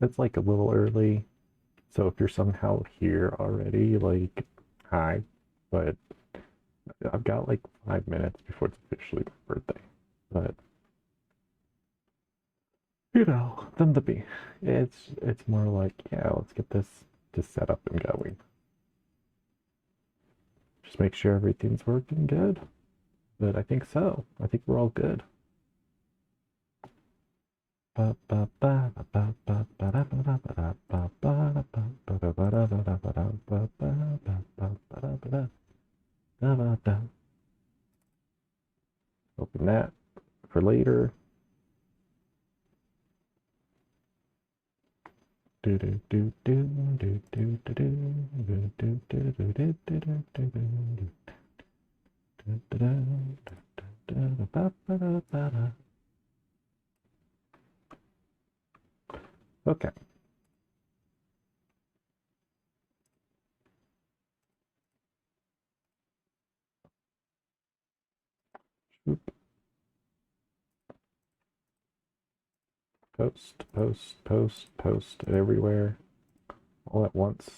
it's like a little early. So if you're somehow here already, like, hi. But I've got like 5 minutes before it's officially my birthday. But you know, them to be. It's more like, yeah, let's get this just set up and going. Just make sure everything's working good. But I think so. I think we're all good. Open that for later. Okay. Post, post, post, post everywhere all at once.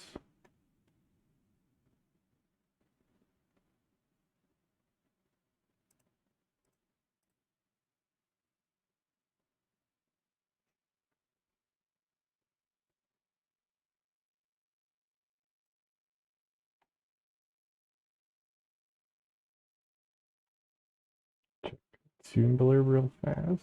Check Tumbler real fast.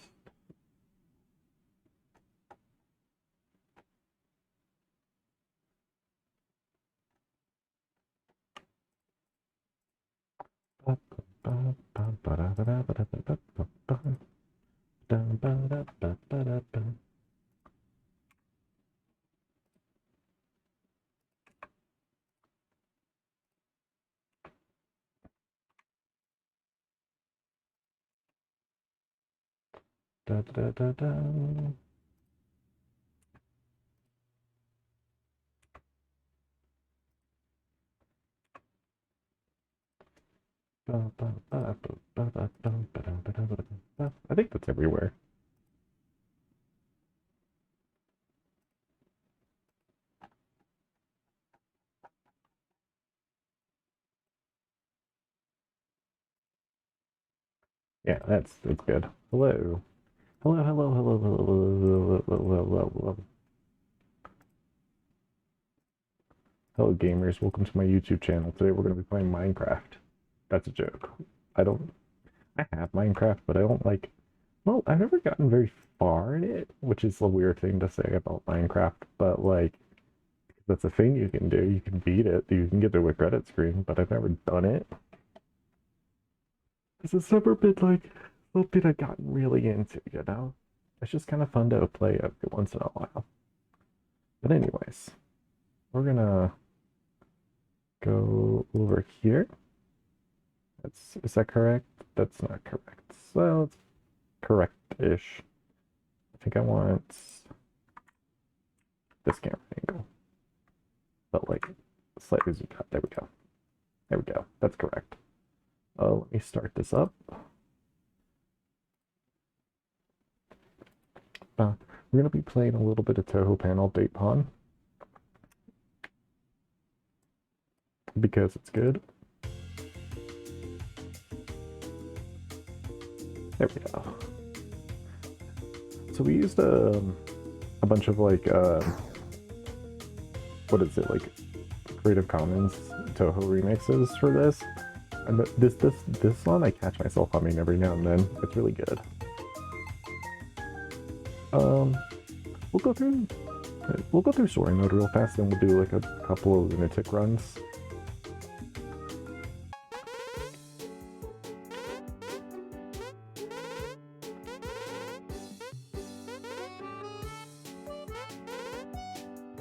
Da, da, da, da. I think that's everywhere. Yeah, that's good. Hello. Hello, hello, hello, hello, hello, hello, hello, hello. Hello, gamers. Welcome to my YouTube channel. Today we're going to be playing Minecraft. That's a joke. I don't. I have Minecraft, but I don't like. Well, I've never gotten very far in it, which is a weird thing to say about Minecraft. But like, that's a thing you can do. You can beat it. You can get to a credit screen, but I've never done it. This has never been like something I've gotten really into. You know, it's just kind of fun to play every once in a while. But anyways, we're gonna go over here. Is that correct? That's not correct. Well, it's correct-ish. I think I want this camera angle, but like slightly zoomed out. There we go. There we go. That's correct. Let me start this up. We're gonna be playing a little bit of Toho Panel Date Pawn because it's good. There we go. So we used a bunch of like what is it, like Creative Commons Toho remixes for this. And this one I catch myself humming every now and then. It's really good. Um, we'll go through story mode real fast, then we'll do like a couple of lunatic runs.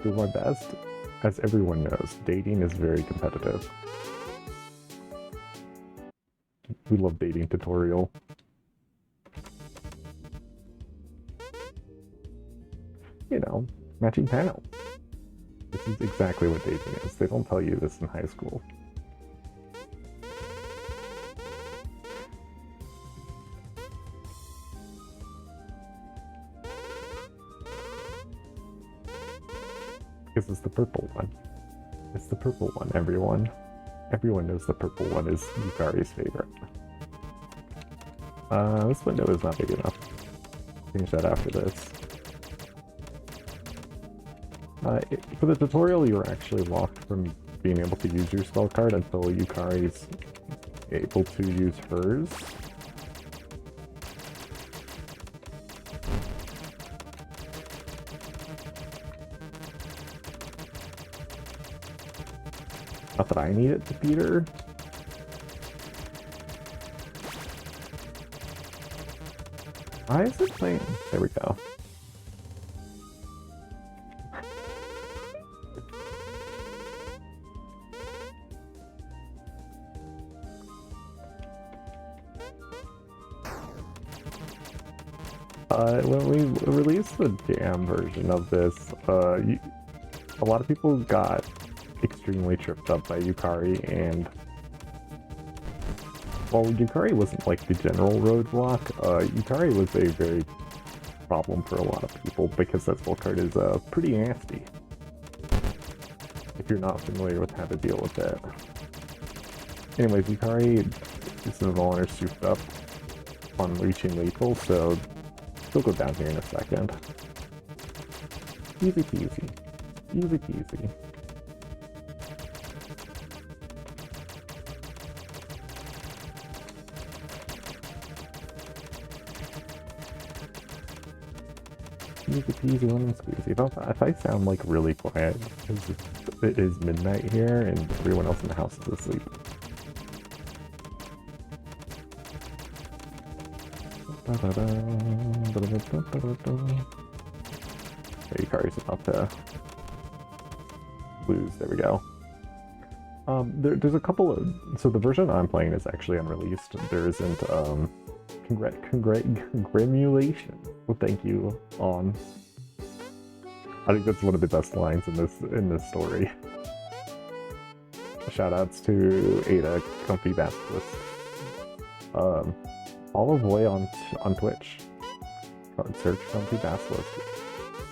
Do my best. As everyone knows, dating is very competitive. We love dating tutorial. You know, matching panel. This is exactly what dating is. They don't tell you this in high school. Because it's the purple one. It's the purple one, everyone. Everyone knows the purple one is Yukari's favorite. This window is not big enough. Change that after this. For the tutorial, you're actually locked from being able to use your spell card until Yukari's able to use hers. Not that I need it to beat her. Why is it playing? There we go. When we released the jam version of this, a lot of people got extremely tripped up by Yukari, and while Yukari wasn't like the general roadblock, Yukari was a very problem for a lot of people because that spell card is pretty nasty. If you're not familiar with how to deal with it. Anyways, Yukari is no longer souped up on reaching lethal, so she'll go down here in a second. Easy peasy. Easy peasy. Easy peasy lemon squeezy. If I sound like really quiet, because it is midnight here and everyone else in the house is asleep. Yukari's about to lose. There we go. There's a couple of... So the version I'm playing is actually unreleased. There isn't, congratulations. Well, thank you, On. I think that's one of the best lines in this story. Shoutouts to Ada, Comfy Basilisk. Follow Voy on Twitch. Search Comfy Basilisk.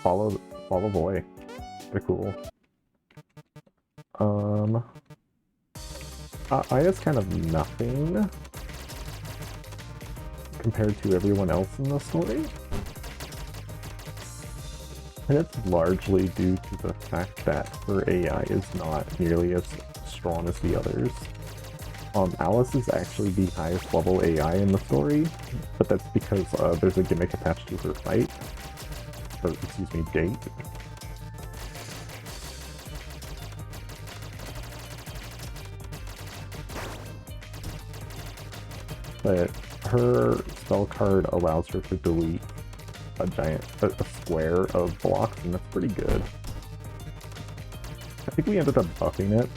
Follow Voy. They're cool. Aya's kind of nothing compared to everyone else in the story. And it's largely due to the fact that her AI is not nearly as strong as the others. Alice is actually the highest level AI in the story, but that's because there's a gimmick attached to her fight. Or, excuse me, date. But her spell card allows her to delete a square of blocks, and that's pretty good. I think we ended up buffing it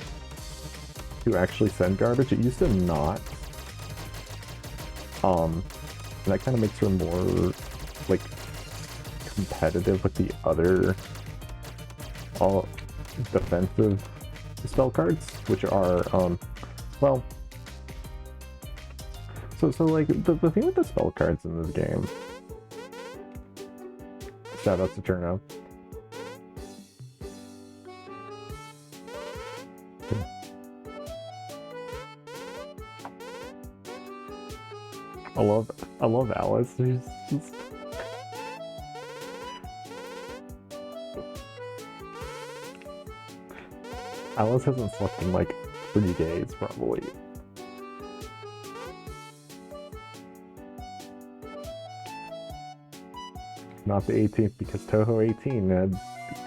to actually send garbage. It used to not. And that kind of makes her more, like, competitive with the other defensive spell cards, which are, well... So like, the thing with the spell cards in this game... Shoutouts to Turno. I love Alice. She's just... Alice hasn't slept in like 3 days, probably. Not the 18th, because Touhou 18 had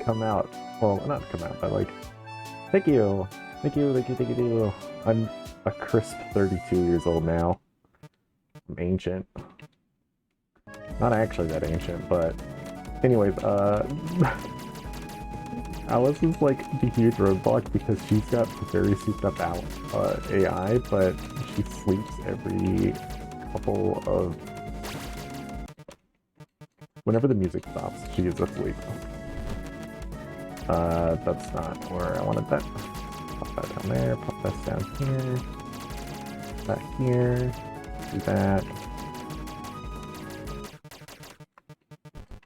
come out. Well, not come out, but like... Thank you! Thank you. I'm a crisp 32 years old now. I'm ancient. Not actually that ancient, but... Anyways, Alice is like the huge roadblock because she's got very souped up AI, but she sleeps every couple of... Whenever the music stops, she is asleep. That's not where I wanted that. Pop that down there, pop that down here. That here. Do that.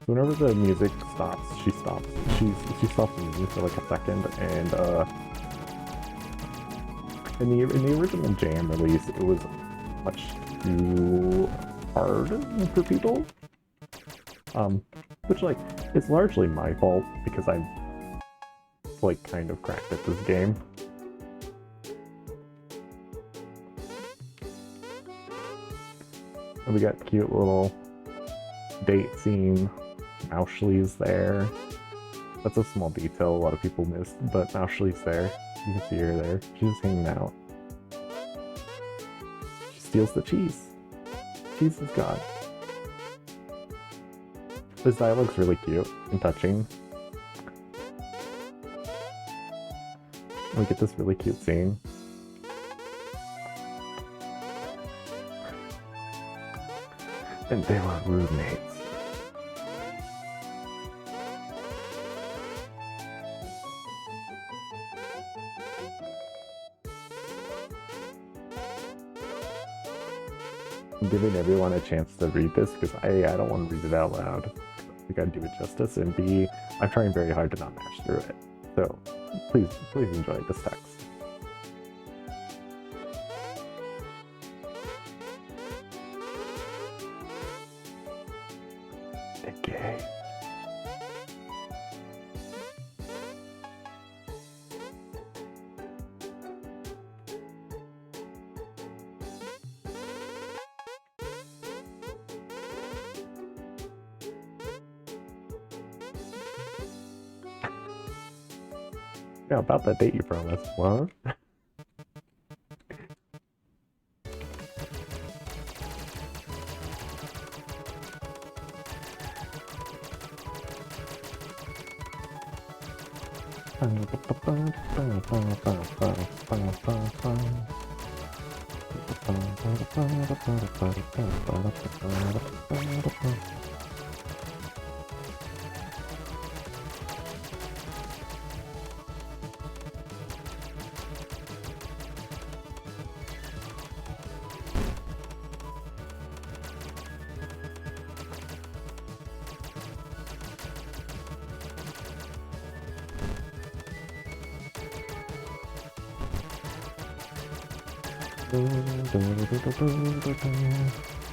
So whenever the music stops, she stops. She stops moving for like a second, and in the original Jam release, it was much too hard for people. Which like is largely my fault because I'm like kind of cracked at this game. And we got cute little date scene. Mauschli's there. That's a small detail a lot of people missed, but Mauschli's there. You can see her there. She's just hanging out. She steals the cheese. Cheese is God. This dialogue's really cute and touching. We get this really cute scene. And they were roommates. I'm giving everyone a chance to read this because I don't want to read it out loud. I gotta do it justice, and B, I'm trying very hard to not mash through it. So please enjoy this text. Okay. Yeah, about that date you promised. What?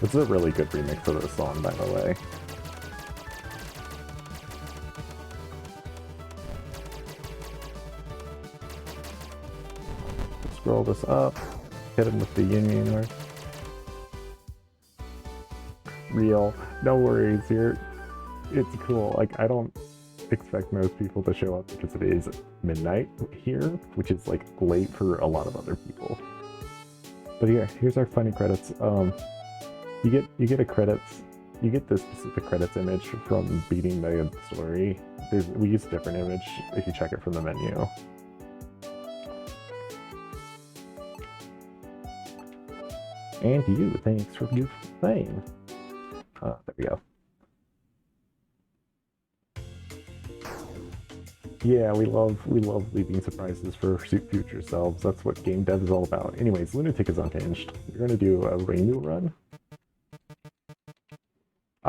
It's a really good remix of this song, by the way. Scroll this up, hit him with the yin or real. No worries, it's cool. Like, I don't expect most people to show up because it is midnight here, which is like late for a lot of other people. But here's our funny credits. You get the specific credits image from beating the story. We use a different image if you check it from the menu. And you, thanks for playing. There we go. Yeah, we love leaving surprises for future selves. That's what game dev is all about. Anyways, Lunatic is unhinged. We're gonna do a Rainu run.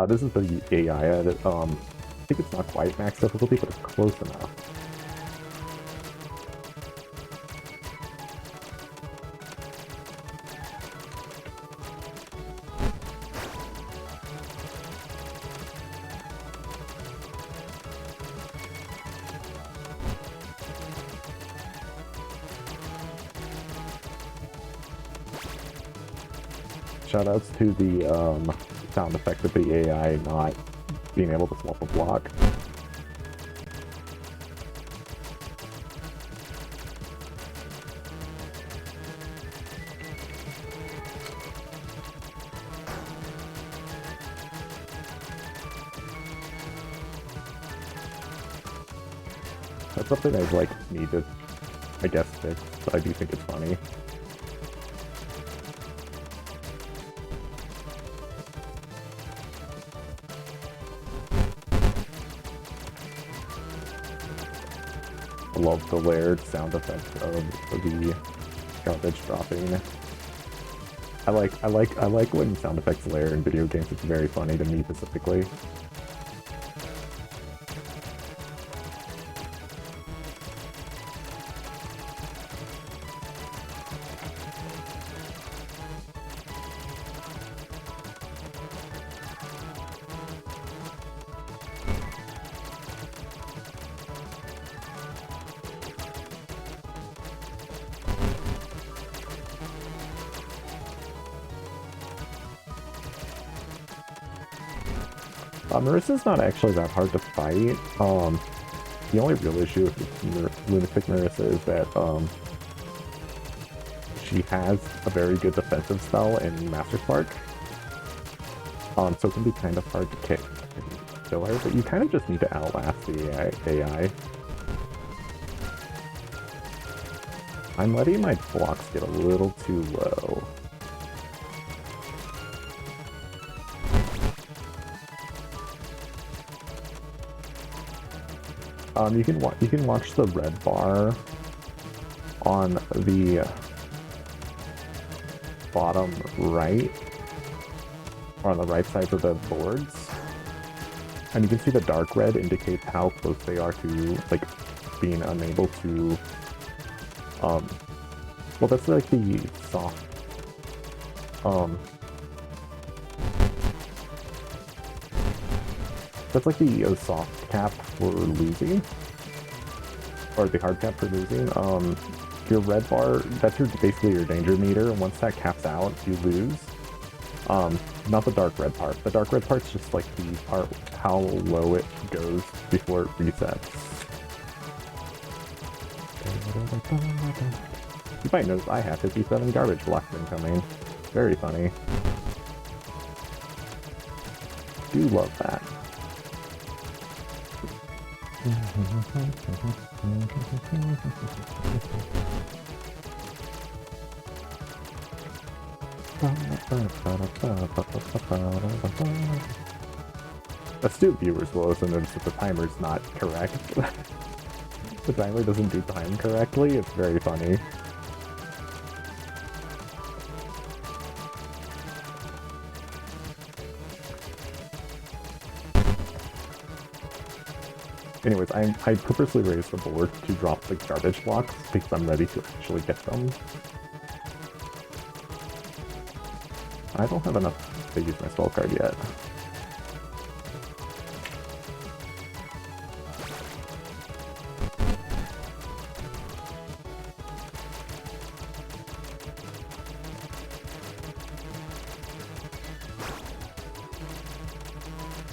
This is the AI edit. I think it's not quite max difficulty, but it's close enough. Shoutouts to the sound effect of the AI not being able to swap a block. That's something I'd like need to, I guess, fix, but I do think it's funny. I love the layered sound effect of the garbage dropping. I like when sound effects layer in video games. It's very funny to me specifically. Marissa's not actually that hard to fight. The only real issue with Lunatic Marissa is that she has a very good defensive spell in Master Spark. So it can be kind of hard to kill her, but you kind of just need to outlast the AI. I'm letting my blocks get a little too low. You can watch the red bar on the bottom right, or on the right side of the boards, and you can see the dark red indicates how close they are to like being unable to. Well, that's like the soft. That's like the soft cap for losing, or the hard cap for losing. Your red bar, that's basically your danger meter, and once that caps out, you lose. Not the dark red part. The dark red part's just like the part how low it goes before it resets. You might notice I have 57 garbage blocks incoming. Very funny. Do love that. Astute viewers will also notice that the timer's not correct. The timer doesn't do time correctly. It's very funny. Anyways, I purposely raised the board to drop the garbage blocks because I'm ready to actually get them. I don't have enough to use my spell card yet.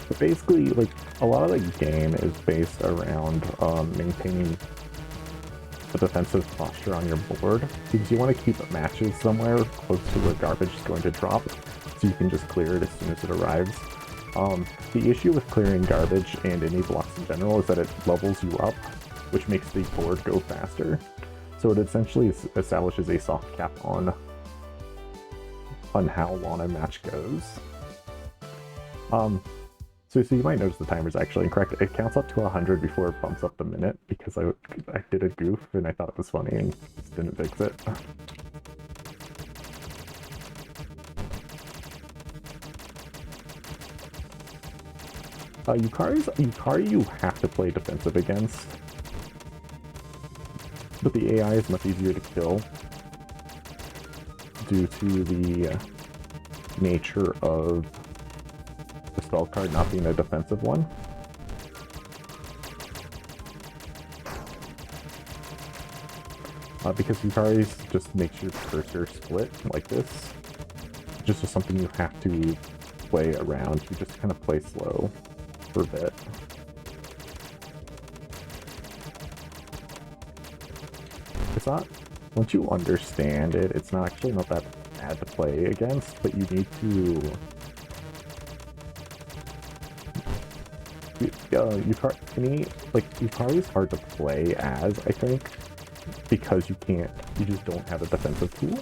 But basically, like, a lot of the game is based around maintaining the defensive posture on your board, because you want to keep matches somewhere close to where garbage is going to drop, so you can just clear it as soon as it arrives. The issue with clearing garbage and any blocks in general is that it levels you up, which makes the board go faster. So it essentially establishes a soft cap on how long a match goes. So you might notice the timer's actually incorrect. It counts up to 100 before it bumps up the minute, because I did a goof and I thought it was funny and just didn't fix it. Yukari you have to play defensive against, but the AI is much easier to kill due to the nature of the spell card not being a defensive one. Because Yukari's just makes your cursor split like this. Just something you have to play around. You just kind of play slow for a bit. It's not, once you understand it, it's not actually not that bad to play against, but you need to Yukari is hard to play as, I think, because you just don't have a defensive tool.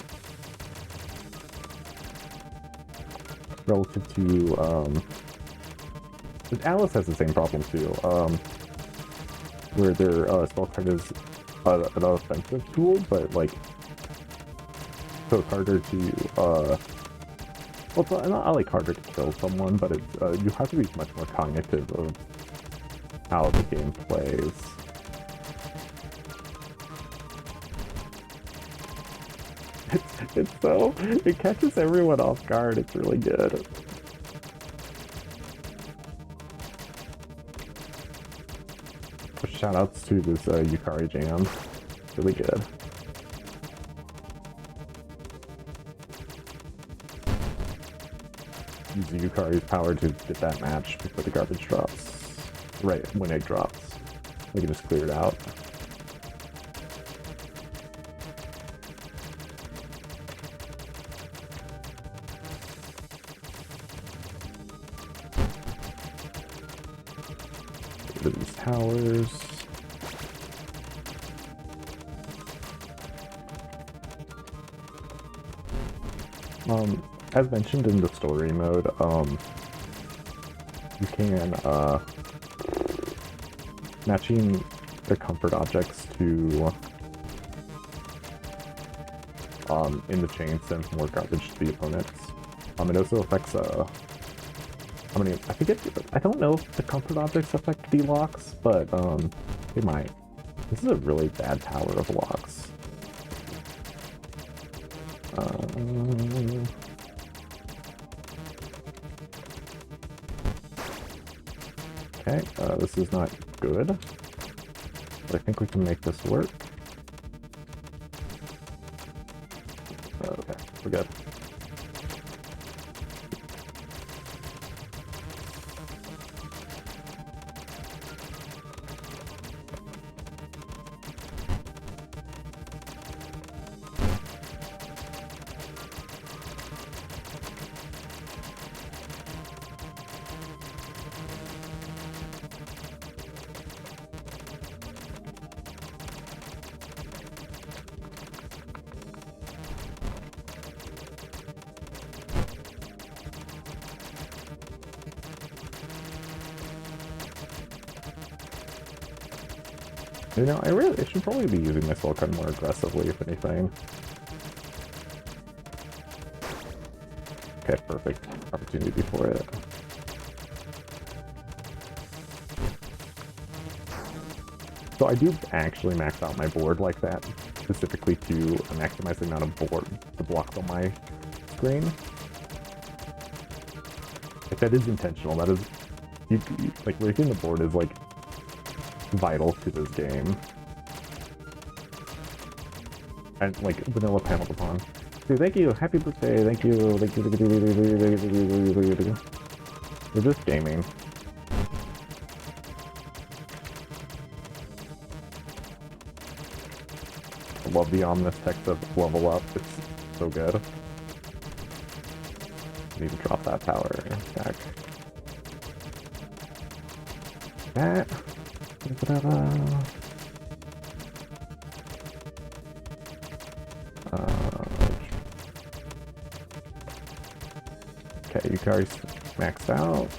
Relative to, Alice has the same problem too, where their spell card is an offensive tool, but like, so it's harder to, well, it's not like harder to kill someone, but it's, you have to be much more cognitive of how the game plays. It catches everyone off guard. It's really good. Shoutouts to this Yukari jam. Really good. using Yukari's power to get that match before the garbage drops. Right, when egg drops. We can just clear it out. Get rid of these towers. As mentioned in the story mode, you can, matching the comfort objects to, in the chain sends more garbage to the opponents. It also affects, I don't know if the comfort objects affect the locks, but, they might. This is a really bad tower of locks. Okay, this is not good, but I think we can make this work. Okay, we're good. You know, I should probably be using my soul card more aggressively, if anything. Okay, perfect opportunity for it. So I do actually max out my board like that, specifically to maximize the amount of board to block on my screen. Like, that is intentional. That is, like, breaking the board is like vital to this game. And like vanilla paneled upon. Dude, thank you, happy birthday, thank you, thank you, we're just gaming. I love the ominous text of level up, it's so good. I need to drop that tower back. That. Okay, Yukari's maxed out.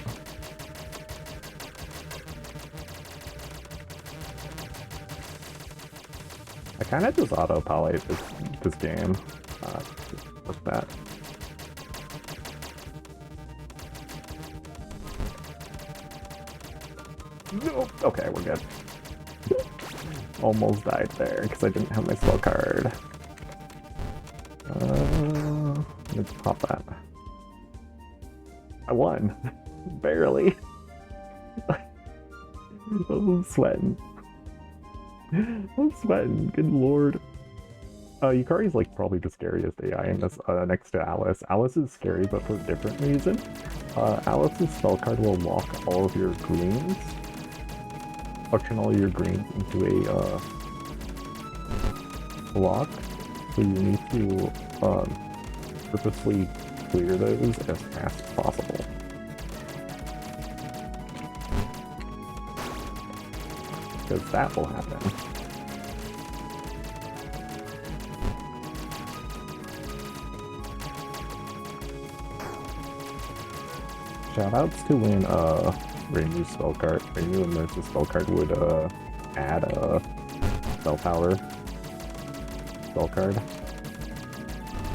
I kind of just auto-poly this game. What's that? Nope. Okay, we're good. Almost died there because I didn't have my spell card. Let's pop that. I won. Barely. I'm sweating. I'm sweating. Good lord. Yukari's like probably the scariest AI in this, next to Alice. Alice is scary, but for a different reason. Alice's spell card will lock all of your greens. Function all your greens into a lock, so you need to purposely clear those as fast as possible. Because that will happen. Shoutouts to when Reinu's spell card, Reinu and Nurse's spell card would add a spell power spell card,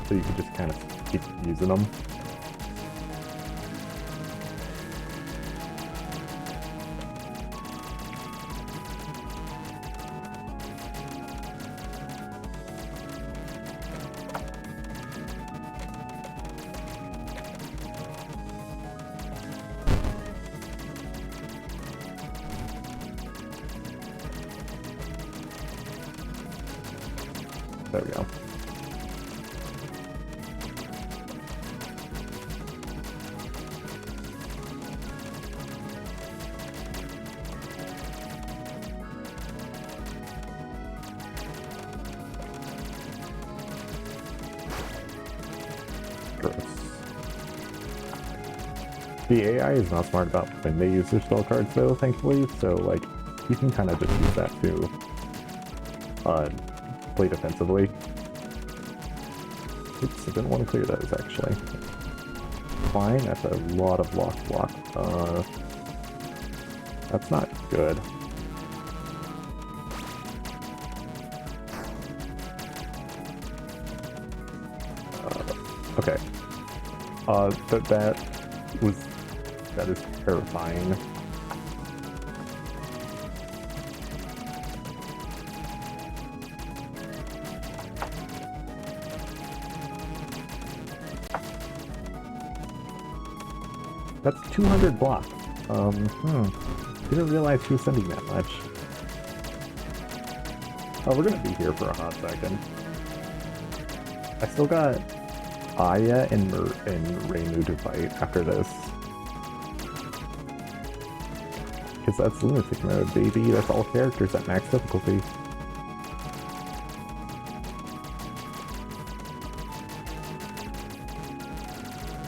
so you could just kind of keep using them. There we go. Gross. The AI is not smart about when they use their spell cards though, thankfully, so like you can kind of just use that to play defensively. Oops, I didn't want to clear those actually. Fine, that's a lot of block. That's not good. Okay. That is terrifying. That's 200 block. Didn't realize he was sending that much. Oh, we're gonna be here for a hot second. I still got Aya and Reinu to fight after this. Because that's Lunatic mode, baby. That's all characters at max difficulty.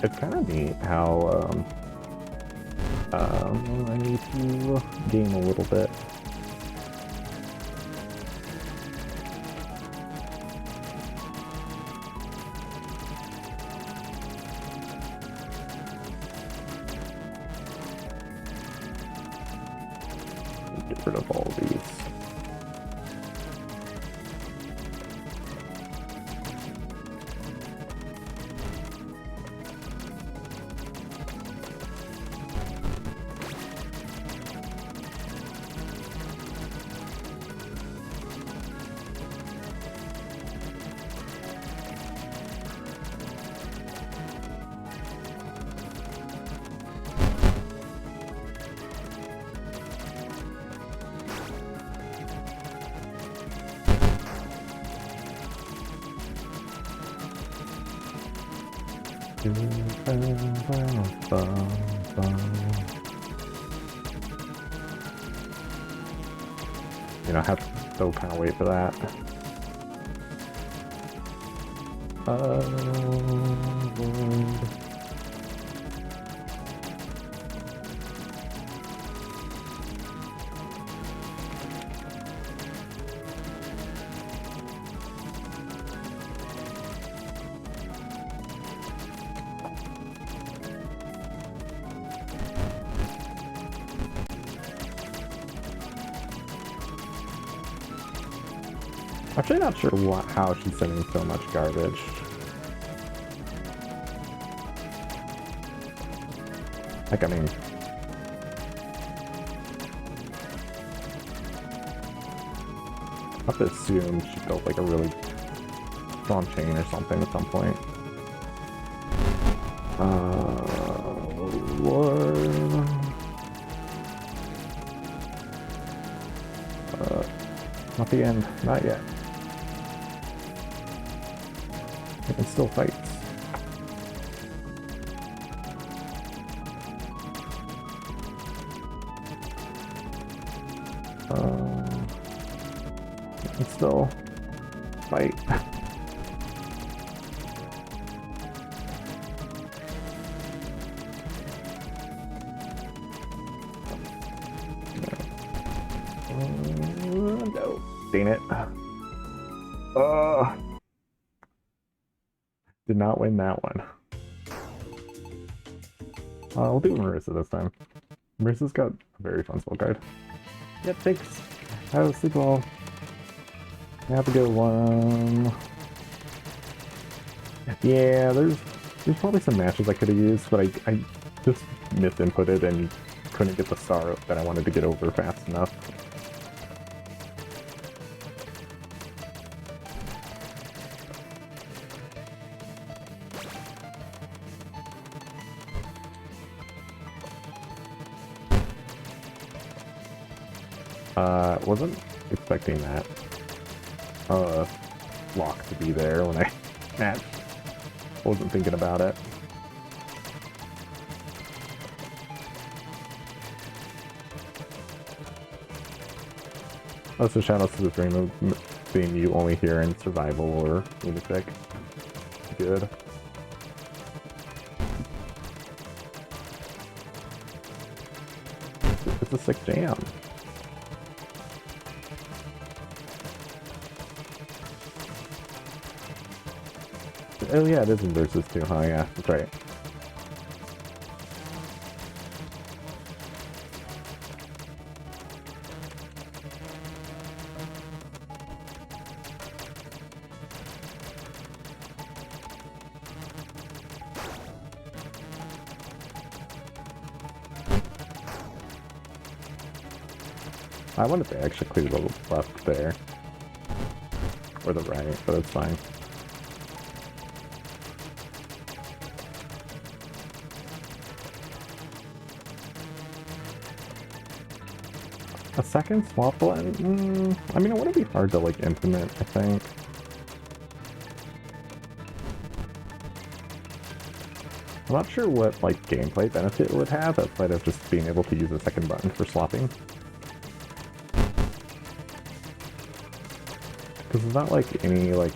It's kind of neat how, I need to game a little bit. Get rid of all these. You know, I have to still kind of wait for that. Actually, not sure how she's sending so much garbage. Like, I mean, I have to assume she built like a really strong chain or something at some point. Lord. Not the end, not yet. I can still fight. I can still fight. No. Dang it. Did not win that one. We'll do Marissa this time. Marissa's got a very fun spell card. Yep, thanks. Have a sleep well. Have a good one. Yeah, there's probably some matches I could have used, but I just misinputted and couldn't get the star that I wanted to get over fast enough. Wasn't expecting that lock to be there when I matched. Wasn't thinking about it. Also, shout out to the dream of being you only here in survival or lunatic. Good. That's a sick jam. Oh yeah, it is in versus too, huh? Yeah, that's right. I wanted to actually clear the left there. Or the right, but it's fine. A second swap blend? I mean, it wouldn't be hard to, like, implement, I think. I'm not sure what, like, gameplay benefit it would have outside of just being able to use a second button for swapping. Because it's not, like, any, like...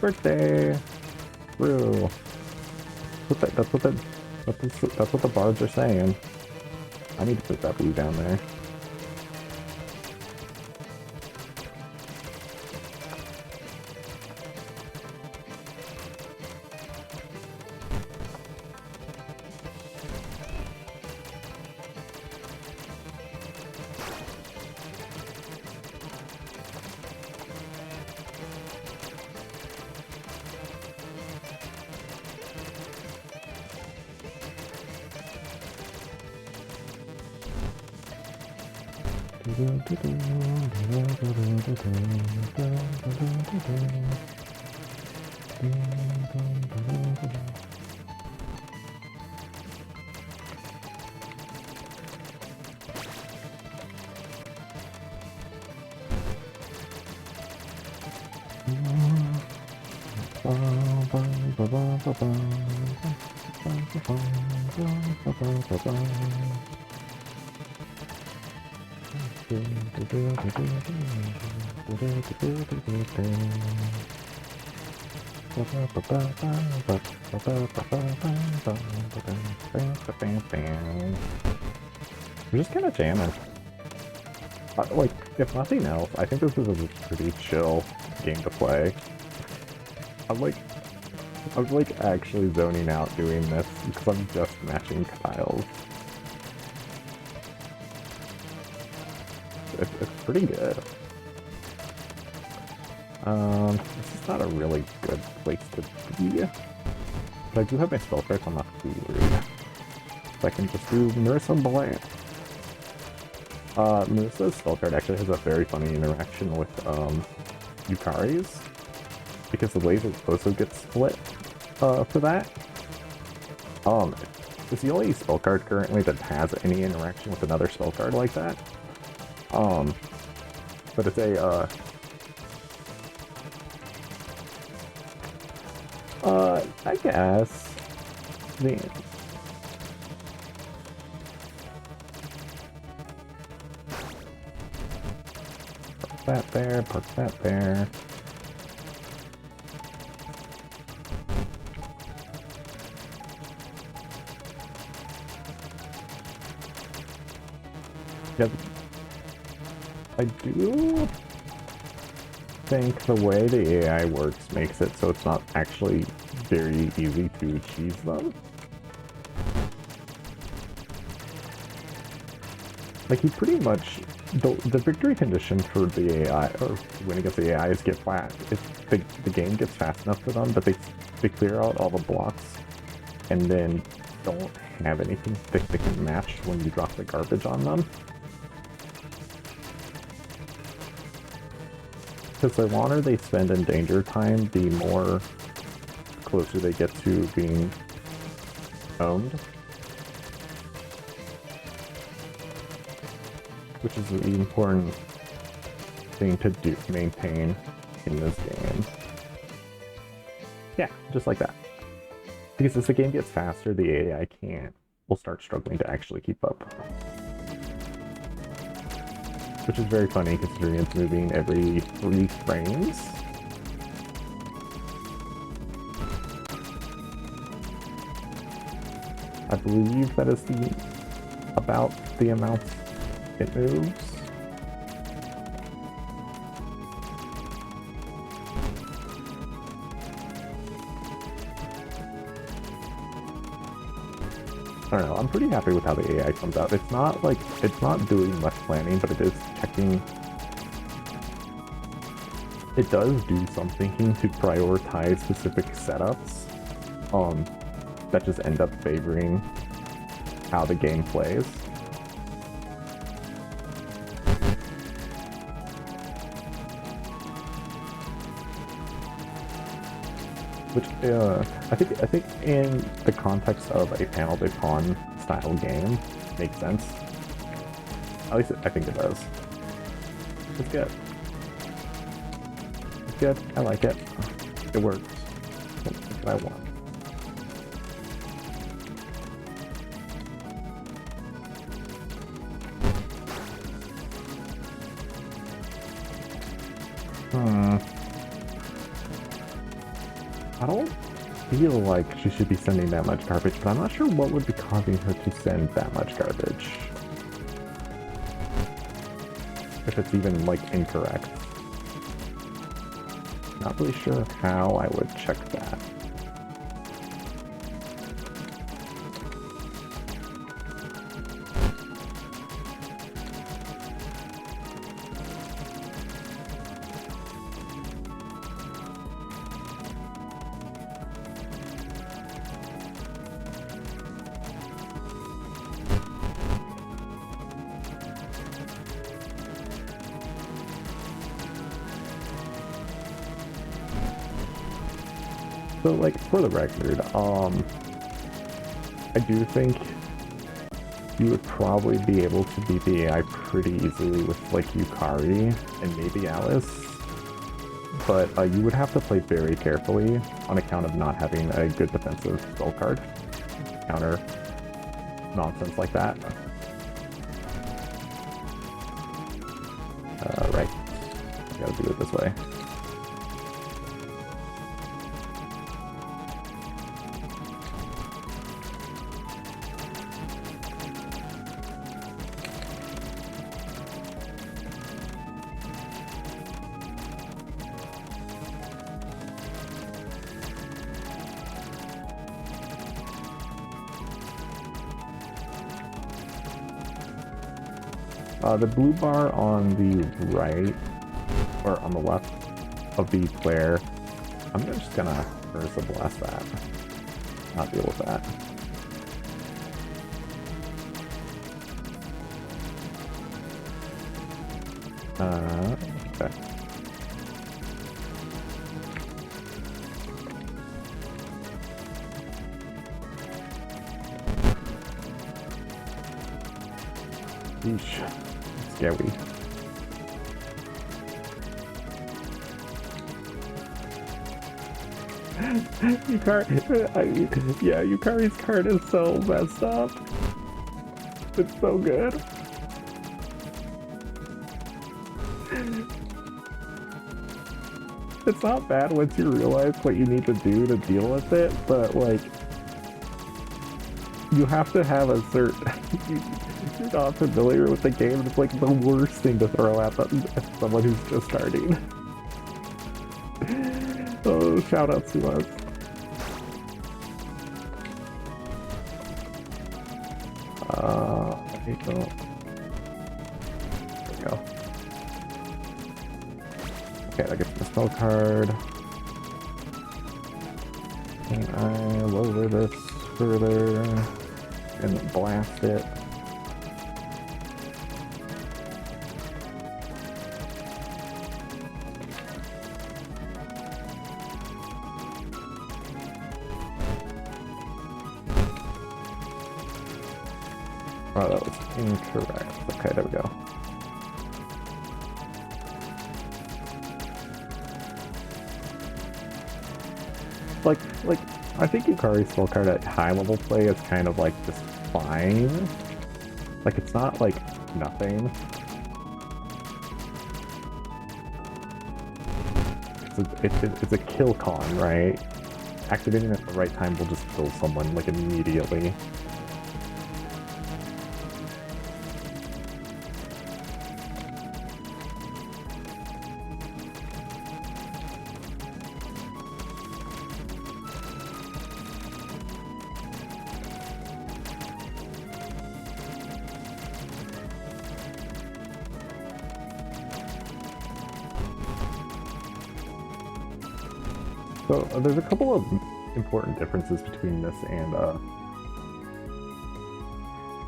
Birthday! Brew! That's what the bards are saying. I need to put that blue down there. We're just kind of jamming. Like, if nothing else, I think this is a pretty chill game to play. I'm like actually zoning out doing this because I'm just matching tiles. It's pretty good. This is not a really good place to be. But I do have my spell cards, I'm not too worried. So I can just do Marisa Bland. Marisa's spell card actually has a very funny interaction with Yukari's, because the laser also gets split for that. It's the only spell card currently that has any interaction with another spell card like that. But it's a I guess the park that there, park that there. Yeah, I do think the way the AI works makes it so it's not actually very easy to achieve them. Like, you pretty much... The victory condition for the AI, or winning against the AI, is get flat. If the game gets fast enough for them, but they clear out all the blocks, and then don't have anything that they can match when you drop the garbage on them. Because the longer they spend in danger time, the more closer they get to being owned. Which is the important thing to maintain in this game. Yeah, just like that. Because as the game gets faster, the AI will start struggling to actually keep up. Which is very funny considering it's moving every 3 frames. I believe that is the about the amount it moves. I don't know, I'm pretty happy with how the AI comes out. It's not doing much planning, but it is checking. It does do some thinking to prioritize specific setups that just end up favoring how the game plays. Which I think in the context of a panel de pawn style game makes sense. At least I think it does. It's good. It's good. I like it. It works. That's what I want. I don't feel like she should be sending that much garbage, but I'm not sure what would be causing her to send that much garbage. If it's even, like, incorrect. Not really sure how I would check that. So, like, for the record, I do think you would probably be able to beat the AI pretty easily with, like, Yukari and maybe Alice, but you would have to play very carefully on account of not having a good defensive spell card to counter nonsense like that. Right. Gotta do it this way. The blue bar on the right, or on the left of the player, I'm just gonna Ursa Blast that. Not deal with that. Okay. Yeesh. Scary. Yukari's card is so messed up. It's so good. It's not bad once you realize what you need to do to deal with it, but like, you have to have a certain... If you're not familiar with the game, it's like the worst thing to throw at someone who's just starting. Oh, shout out to us. There we go. Okay, that gets the spell card. Can I lower this further and blast it? Oh, that was incorrect. Okay, there we go. Like, I think Yukari's spell card at high level play is kind of like just fine. Like, it's not like nothing. It's a kill con, right? Activating at the right time will just kill someone like immediately. So there's a couple of important differences between this and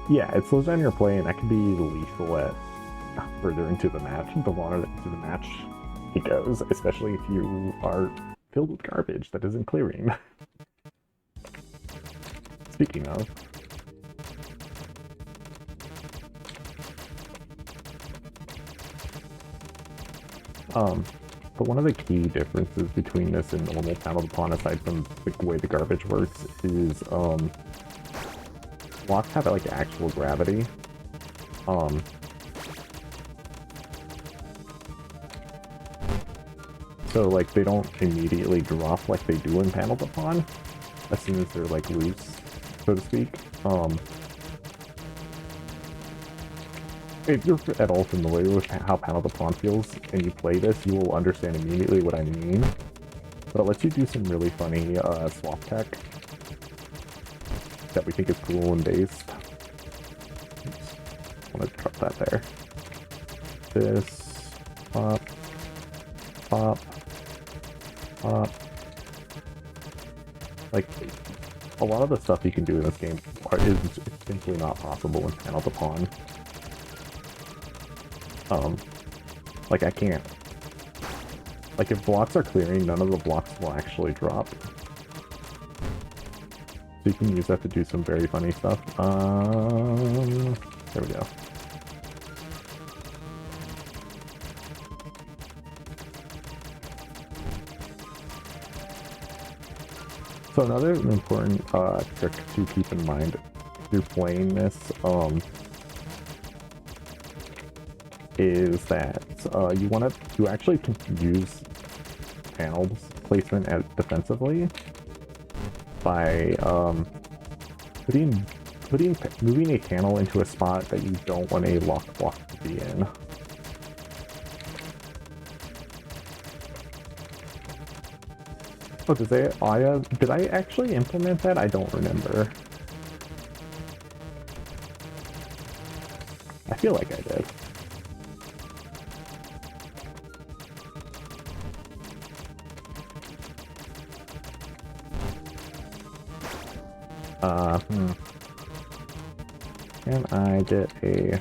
yeah, it slows down your play, and that can be lethal at further into the match. The longer into the match it goes, especially if you are filled with garbage that isn't clearing. Speaking of, but one of the key differences between this and normal Panel Pawn, aside from the way the garbage works, is blocks have like actual gravity. So like they don't immediately drop like they do in Panel Pawn as soon as they're like loose, so to speak. If you're at all familiar with how Panel Pawn feels and you play this, you will understand immediately what I mean. But it lets you do some really funny swap tech that we think is cool and based. Oops. I want to drop that there. This, pop, pop, pop. Like, a lot of the stuff you can do in this game is simply not possible in Panel Pawn. Like I can't. Like if blocks are clearing, none of the blocks will actually drop. So you can use that to do some very funny stuff. There we go. So another important trick to keep in mind through playing this, is that you want to actually use panel placement as defensively by moving a panel into a spot that you don't want a lock block to be in. Oh, did I actually implement that? I don't remember. I feel like I did. Can I get a...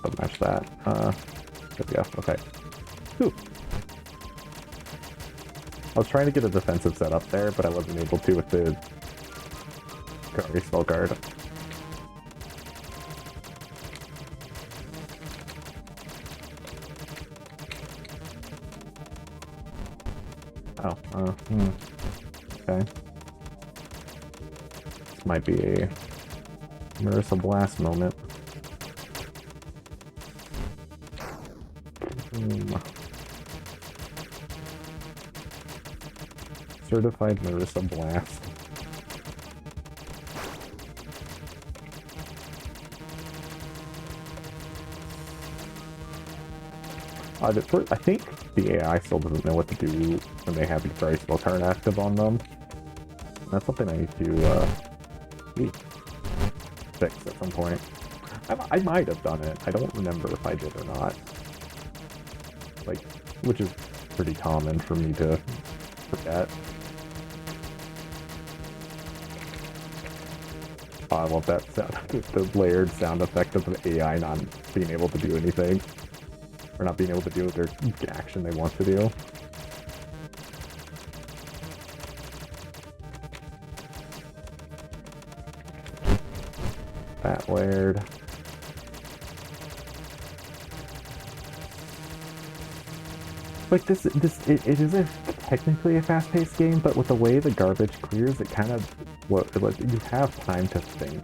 I'll match that. There we go. Okay. Ooh. I was trying to get a defensive setup there, but I wasn't able to with the Kari spell guard. Oh, okay. This might be a Marisa Blast moment. Certified Marisa Blast. I think the AI still doesn't know what to do when they have the Kari spell card active on them. That's something I need to fix at some point. I might have done it. I don't remember if I did or not. Like, which is pretty common for me to forget. Oh, I love that sound, the layered sound effect of the AI not being able to do anything. Or not being able to do their action they want to do. That layered. Like it is technically a fast-paced game, but with the way the garbage clears, it kind of you have time to think,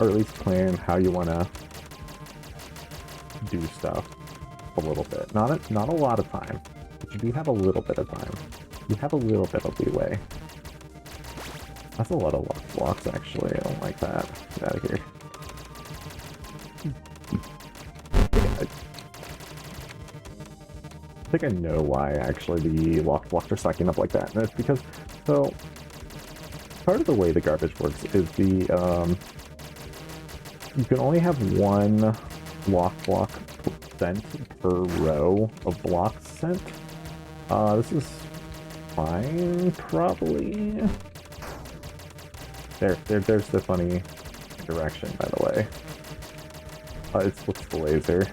or at least plan how you want to do stuff a little bit. Not a lot of time, but you do have a little bit of time. You have a little bit of leeway. That's a lot of lock blocks, actually. I don't like that. Get out of here. I think I know why, actually, the lock blocks are stacking up like that. And it's because, so, part of the way the garbage works is the, you can only have one lock block cent per row of blocks sent. This is fine, probably. There's the funny direction, by the way. What's the laser?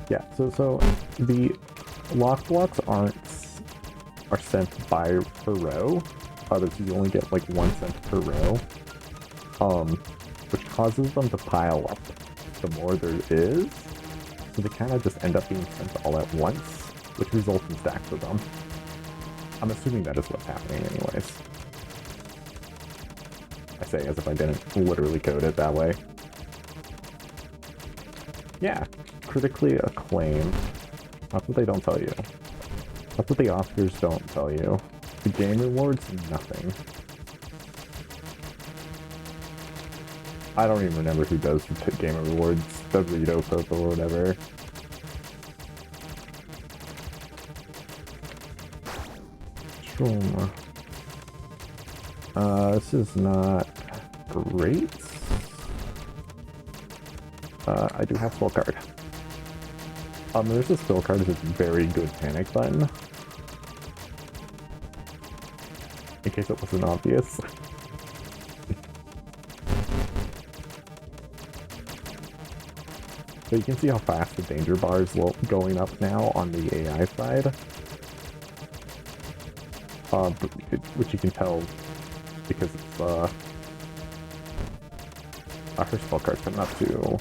Yeah, so the lock blocks are sent by per row. You only get like 1 cent per row. Which causes them to pile up the more there is. So they kind of just end up being sent all at once, which results in stacks of them. I'm assuming that is what's happening anyways. I say as if I didn't literally code it that way. Yeah, critically acclaimed. That's what they don't tell you. That's what the Oscars don't tell you. The game rewards, nothing. I don't even remember who does the game rewards, the Rito Pope or whatever. Trauma. This is not great. I do have Spell Card. There's a Spell Card is a very good panic button. In case it wasn't obvious. So you can see how fast the danger bar is going up now on the AI side. Which you can tell because it's, her spell card's coming up too.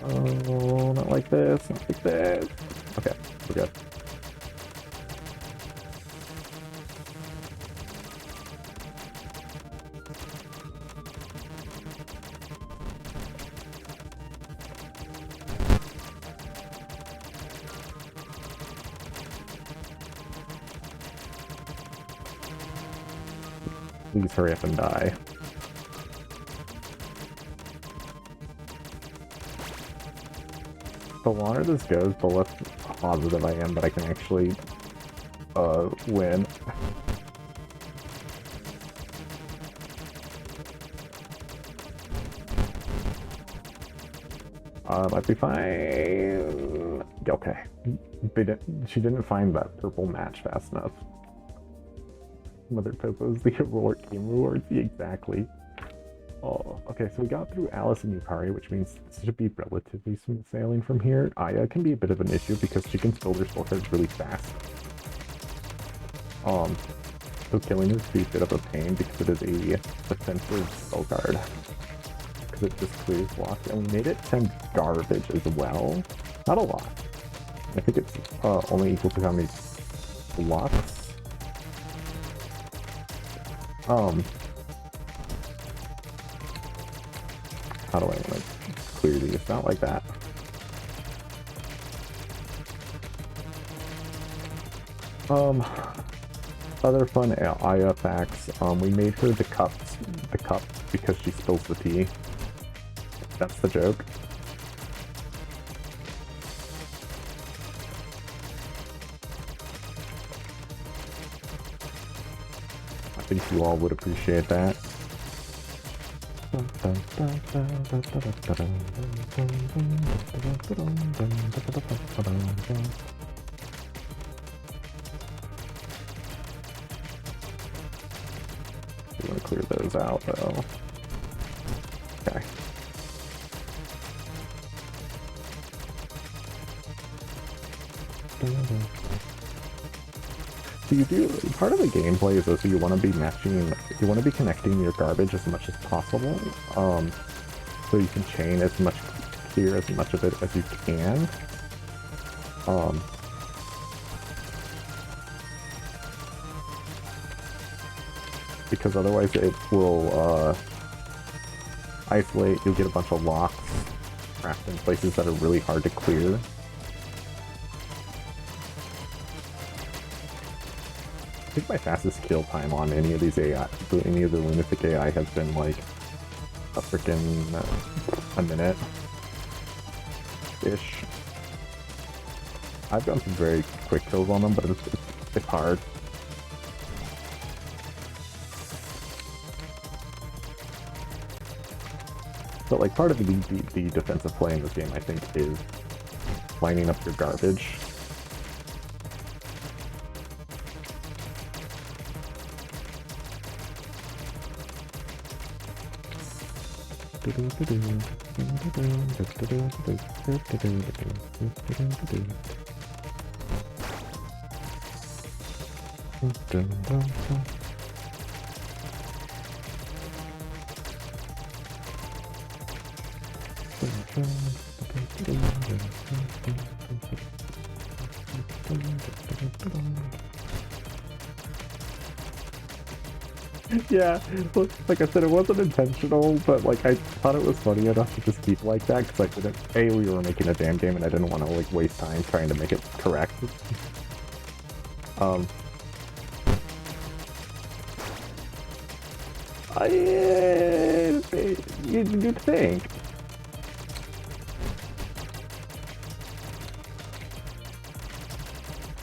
Oh, not like this, not like this. Okay, we're good. Please hurry up and die. The longer this goes, the less positive I am that I can actually win. Might be fine. Okay. She didn't find that purple match fast enough. Mother Topo's the game rewards, exactly. Oh, okay, so we got through Alice and Yukari, which means this should be relatively smooth sailing from here. Aya can be a bit of an issue because she can spill her spell cards really fast. So killing her is a bit of a pain because it is a defensive spell card. Because it just clears blocks, and we made it send garbage as well. Not a lot. I think it's only equal to how many blocks. How do I like clear these? Not like that. Other fun Aya facts. We made her the cup because she spills the tea. That's the joke. I think you all would appreciate that. We want to clear those out though. Okay. So you do, part of the gameplay is also you want to be connecting your garbage as much as possible, so you can chain as much, clear as much of it as you can. Because otherwise it will isolate, you'll get a bunch of locks trapped in places that are really hard to clear. I think my fastest kill time on any of these AI, any of the Lunatic AI has been like a freaking a minute. ish. I've gotten some very quick kills on them, but it's hard. But like part of the defensive play in this game, I think, is lining up your garbage. Yeah, like I said, it wasn't intentional, but like I thought it was funny enough to just keep like that because I didn't. A, we were making a damn game, and I didn't want to like waste time trying to make it correct. You'd think.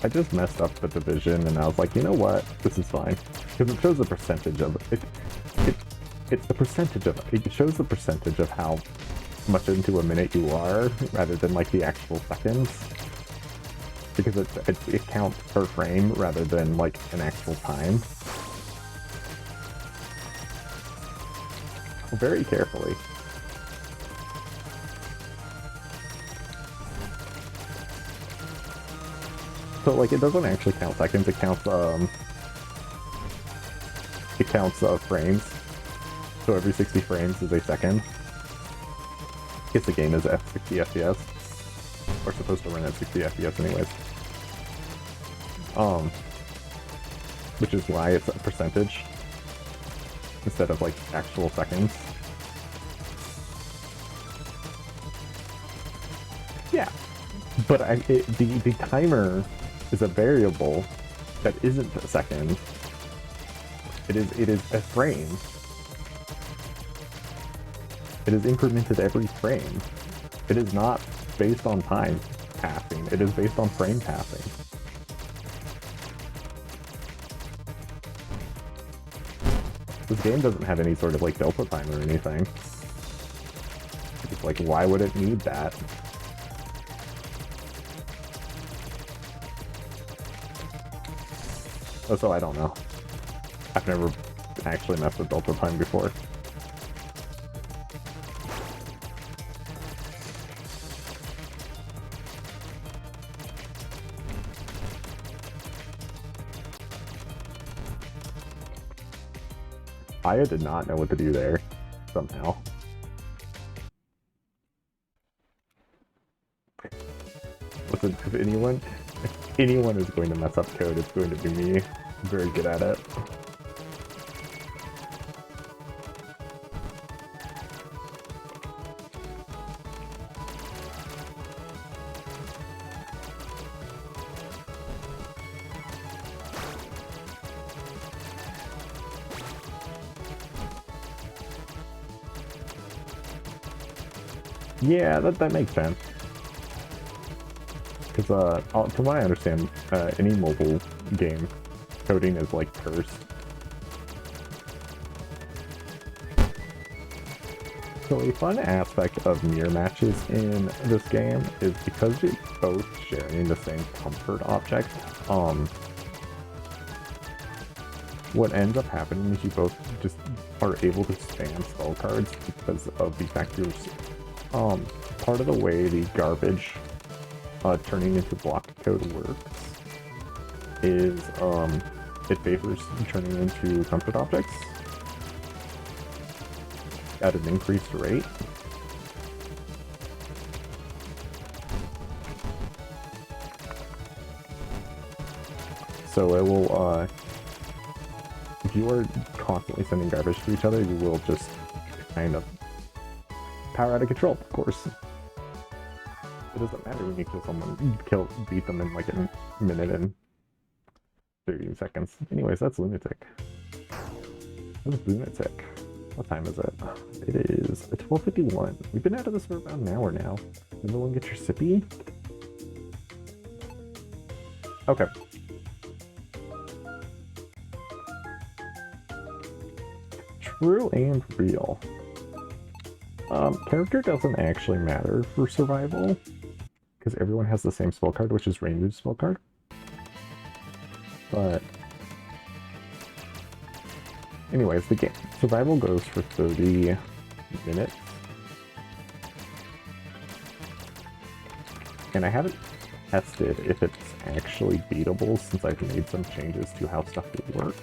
I just messed up the division, and I was like, you know what? This is fine. Because it shows the percentage of it. It's the percentage of it. It shows the percentage of how much into a minute you are, rather than like the actual seconds. Because it counts per frame rather than like an actual time. Very carefully. So like it doesn't actually count seconds, it counts frames. So every 60 frames is a second. I guess the game is at 60 FPS. Or supposed to run at 60 FPS anyways. Which is why it's a percentage instead of like actual seconds. Yeah, but the timer is a variable that isn't a second. It is a frame. It is incremented every frame. It is not based on time passing. It is based on frame passing. This game doesn't have any sort of like delta time or anything. It's like, why would it need that? Oh, so I don't know. I've never actually messed with delta time before. Aya did not know what to do there, somehow. Listen, if anyone is going to mess up code, it's going to be me. I'm very good at it. Yeah, that makes sense. Because, from what I understand, any mobile game, coding is like cursed. So a fun aspect of mirror matches in this game is because you're both sharing the same comfort object, what ends up happening is you both just are able to spam spell cards because of the fact you're part of the way the garbage turning into block code works is it favors turning into comfort objects at an increased rate. So it will if you are constantly sending garbage to each other, you will just kind of power out of control, of course. It doesn't matter when you kill someone, beat them in like a minute and 30 seconds. Anyways, that's Lunatic. That's Lunatic. What time is it? It is 12:51. We've been out of this for about an hour now. Everyone get your sippy? Okay. True and real. Character doesn't actually matter for survival, because everyone has the same spell card, which is Rainbow's spell card. But anyways, the game survival goes for 30 minutes. And I haven't tested if it's actually beatable since I've made some changes to how stuff works.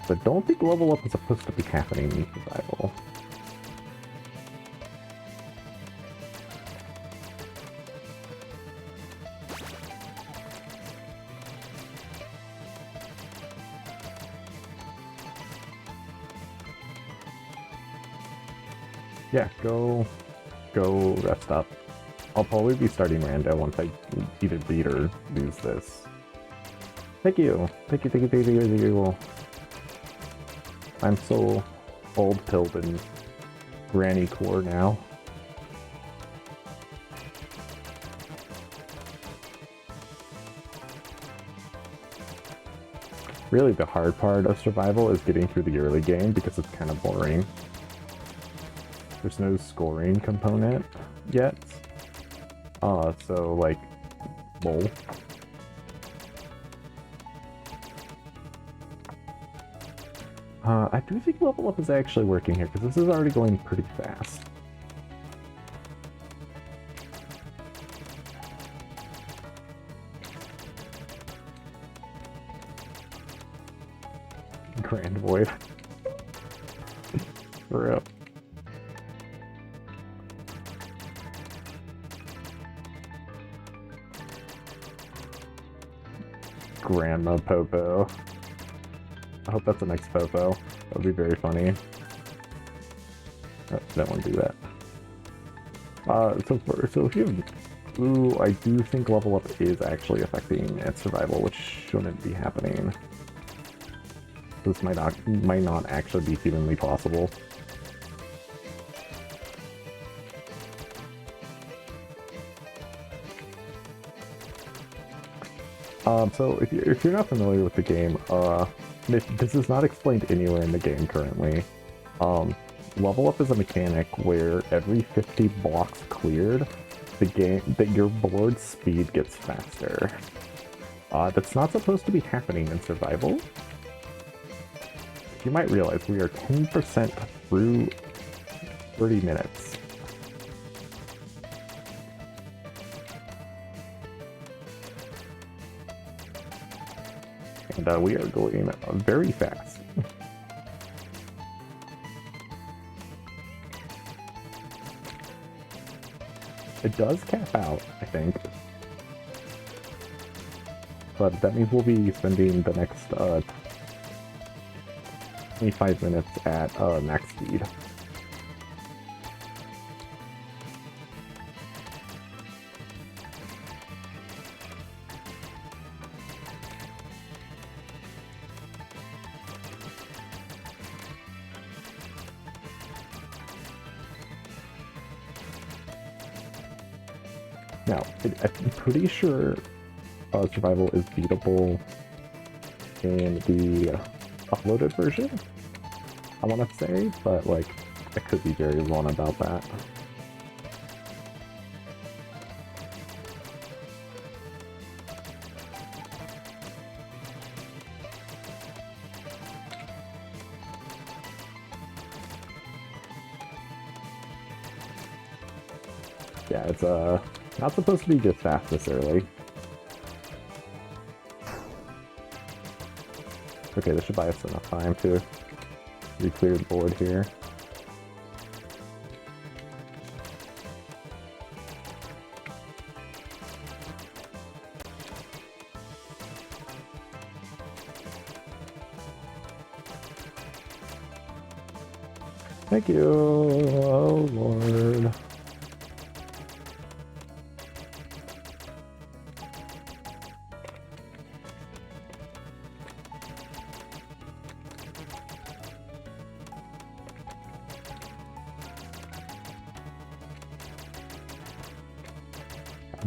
But don't think level up is supposed to be happening in survival. Yeah, go rest up. I'll probably be starting rando once I either beat or lose this. Thank you. Thank you, thank you, thank you, thank you. I'm so old pilled and granny core now. Really, the hard part of survival is getting through the early game because it's kind of boring. There's no scoring component yet. So like, lol. I do think level up is actually working here because this is already going pretty fast. Grand Void. For real. Grandma Popo. I hope that's the next Popo. That would be very funny. Oh, don't want to do that. So if you have... Ooh, I do think level up is actually affecting its survival, which shouldn't be happening. This might not actually be humanly possible. So if you're not familiar with the game, this is not explained anywhere in the game currently. Level up is a mechanic where every 50 blocks cleared, your board speed gets faster. That's not supposed to be happening in survival. You might realize we are 10% through 30 minutes. And we are going very fast. It does cap out, I think. But that means we'll be spending the next 25 minutes at max speed. Now, I'm pretty sure survival is beatable in the uploaded version, I want to say, but like, I could be very wrong about that. Yeah, it's not supposed to be this fast this early. Okay, this should buy us enough time to re-clear the board here. Thank you, oh Lord.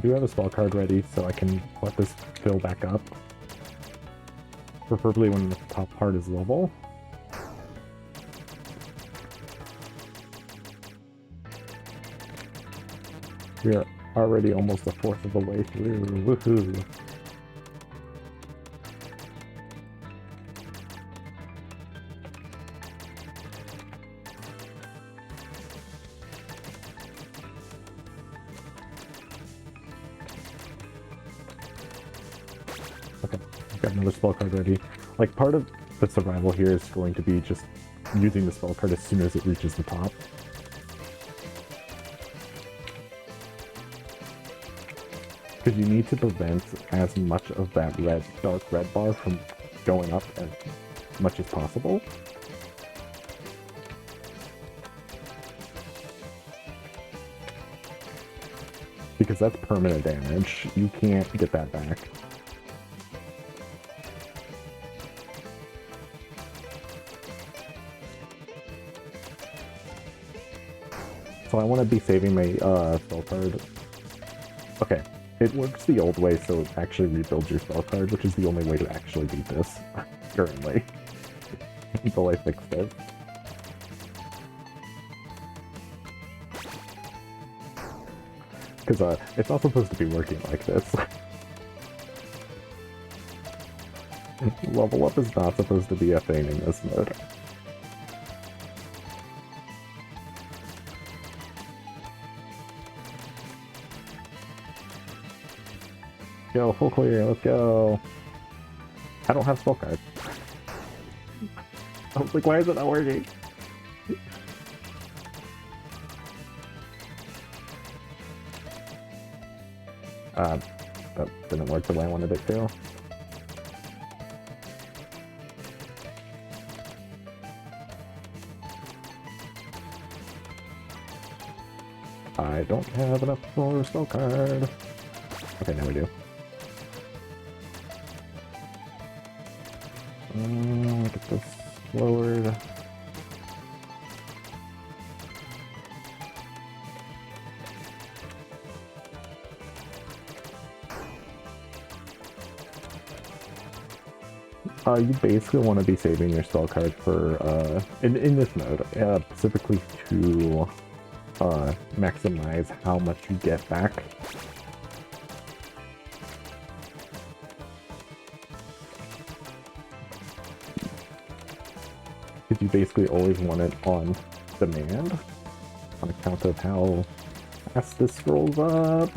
do have a spell card ready, so I can let this fill back up. Preferably when the top part is level. We are already almost a fourth of the way through. Woohoo! Okay, I've got another spell card ready. Like, part of the survival here is going to be just using the spell card as soon as it reaches the top. Because you need to prevent as much of that dark red bar from going up as much as possible. Because that's permanent damage. You can't get that back. So I want to be saving my spell card. Okay, it works the old way, so it actually rebuilds your spell card, which is the only way to actually beat this currently. Until I fixed it. Because it's not supposed to be working like this. Level up is not supposed to be a thing in this mode. Go, full clear, let's go. I don't have spell cards. I was like, why is it not working? That didn't work the way I wanted it to. I don't have enough for a spell card. Okay, now we do. Get this lowered. You basically want to be saving your spell card for, in this mode, specifically to maximize how much you get back. Because you basically always want it on demand, on account of how fast this scrolls up.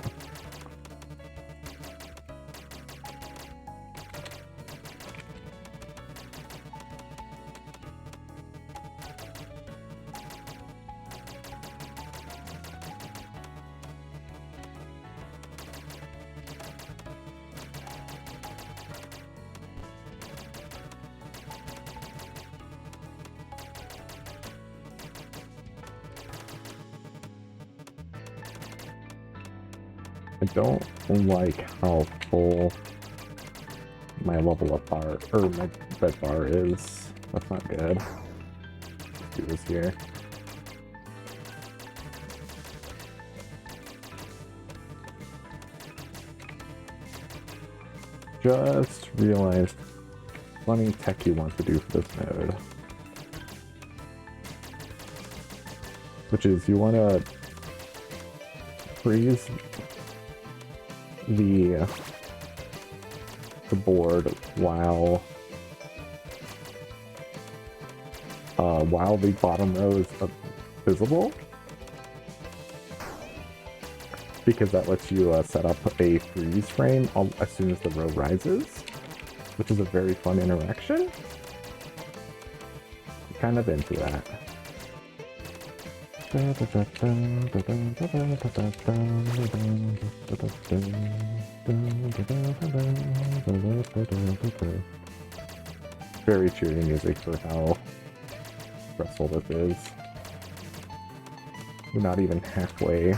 I don't like how full my level up bar, or my red bar is. That's not good. Let's do this here. Just realized funny tech you want to do for this node. Which is you want to freeze the board while the bottom row is visible, because that lets you set up a freeze frame as soon as the row rises, which is a very fun interaction. I'm kind of into that. Very cheery music for how stressful this is. We're not even halfway.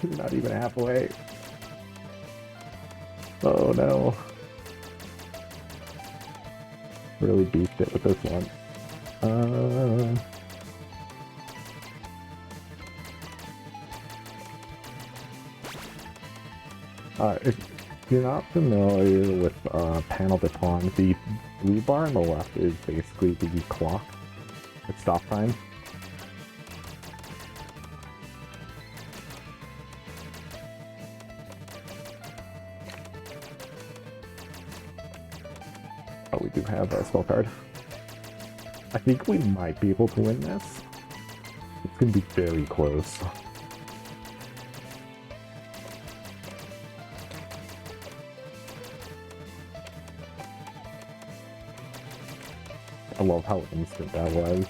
Not even halfway. Oh no. Really beefed it with this one. If you're not familiar with Panel de Pon, the blue bar on the left is basically the clock. It's stop time. Oh, we do have a spell card. I think we might be able to win this. It's gonna be very close. I love how instant that was.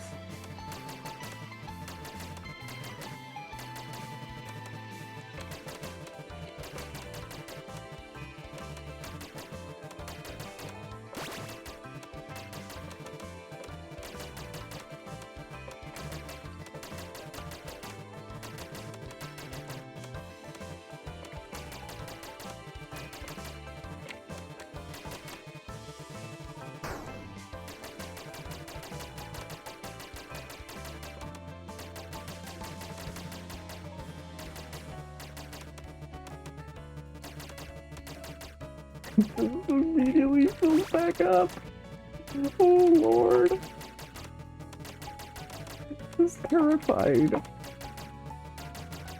Immediately fills back up. Oh lord. This is terrified.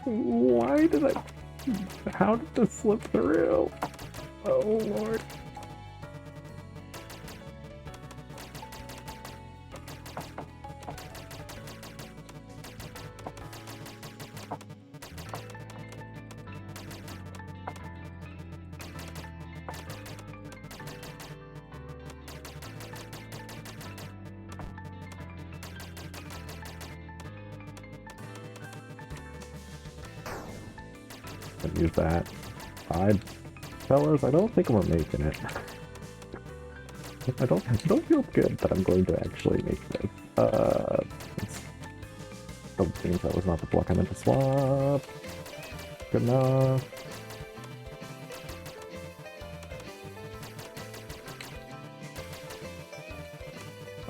Why did I... How did this slip through? Oh lord. Use that. Fellas, I don't think we're making it. I don't feel good that I'm going to actually make this. Oh, means that was not the block I meant to swap. Good enough.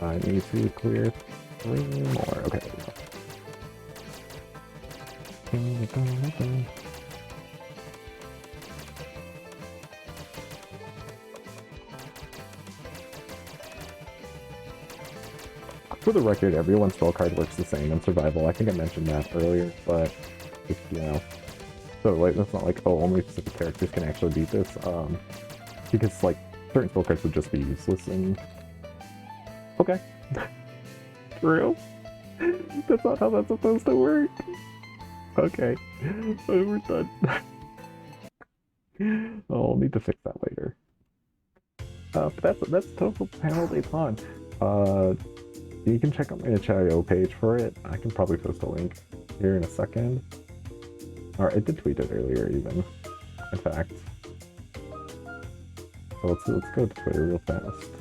I need to clear 3 more. Okay, there we go. For the record, everyone's spell card works the same in survival. I think I mentioned that earlier, but just, you know. So like that's not like, oh, only specific characters can actually beat this. Because like certain spell cards would just be useless and okay. For real? That's not how that's supposed to work. Okay. We're done. Oh, I'll need to fix that later. But that's total Panel de Pon. You can check out my itch.io page for it. I can probably post a link here in a second. Or I did tweet it earlier even, in fact. So let's go to Twitter real fast.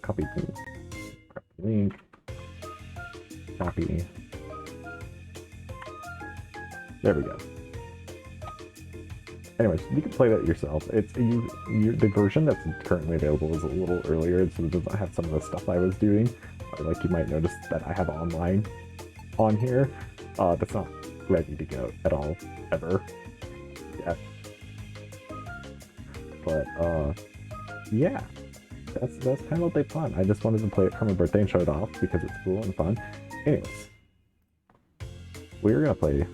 Copy link. Copy. There we go. Anyways, you can play that yourself. It's the version that's currently available is a little earlier, so it doesn't have some of the stuff I was doing. Like you might notice that I have online on here. That's not ready to go at all, ever. Yet. But yeah. That's Panel de Pon. I just wanted to play it for my birthday and show it off because it's cool and fun. Anyways, we're gonna play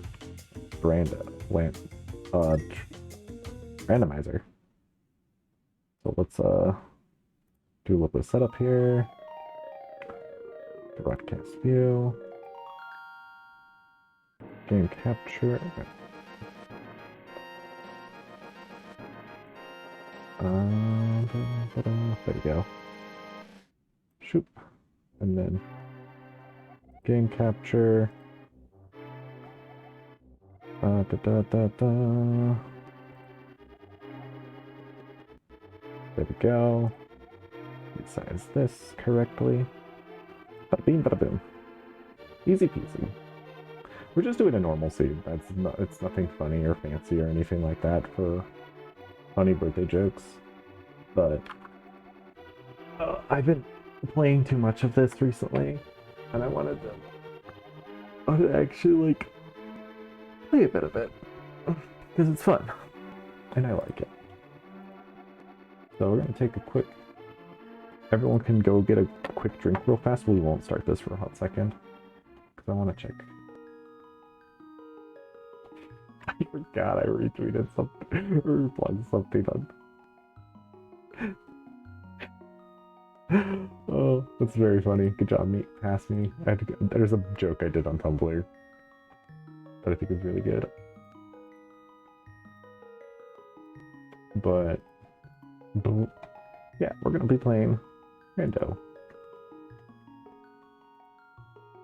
randomizer. So let's do a little bit of setup here. Broadcast view. Game capture. There we go. Shoop. And then game capture. There we go. resize this correctly. Bada beam, bada boom. Easy peasy. We're just doing a normal seed. It's nothing funny or fancy or anything like that for funny birthday jokes. But I've been playing too much of this recently, and I wanted to actually like play a bit of it because it's fun and I like it. So we're gonna take a quick. Everyone can go get a quick drink real fast. We won't start this for a hot second because I want to check. I forgot I retweeted something or replied something on. Oh, that's very funny. Good job, meet past me. There's a joke I did on Tumblr that I think is really good. But yeah, we're gonna be playing Rando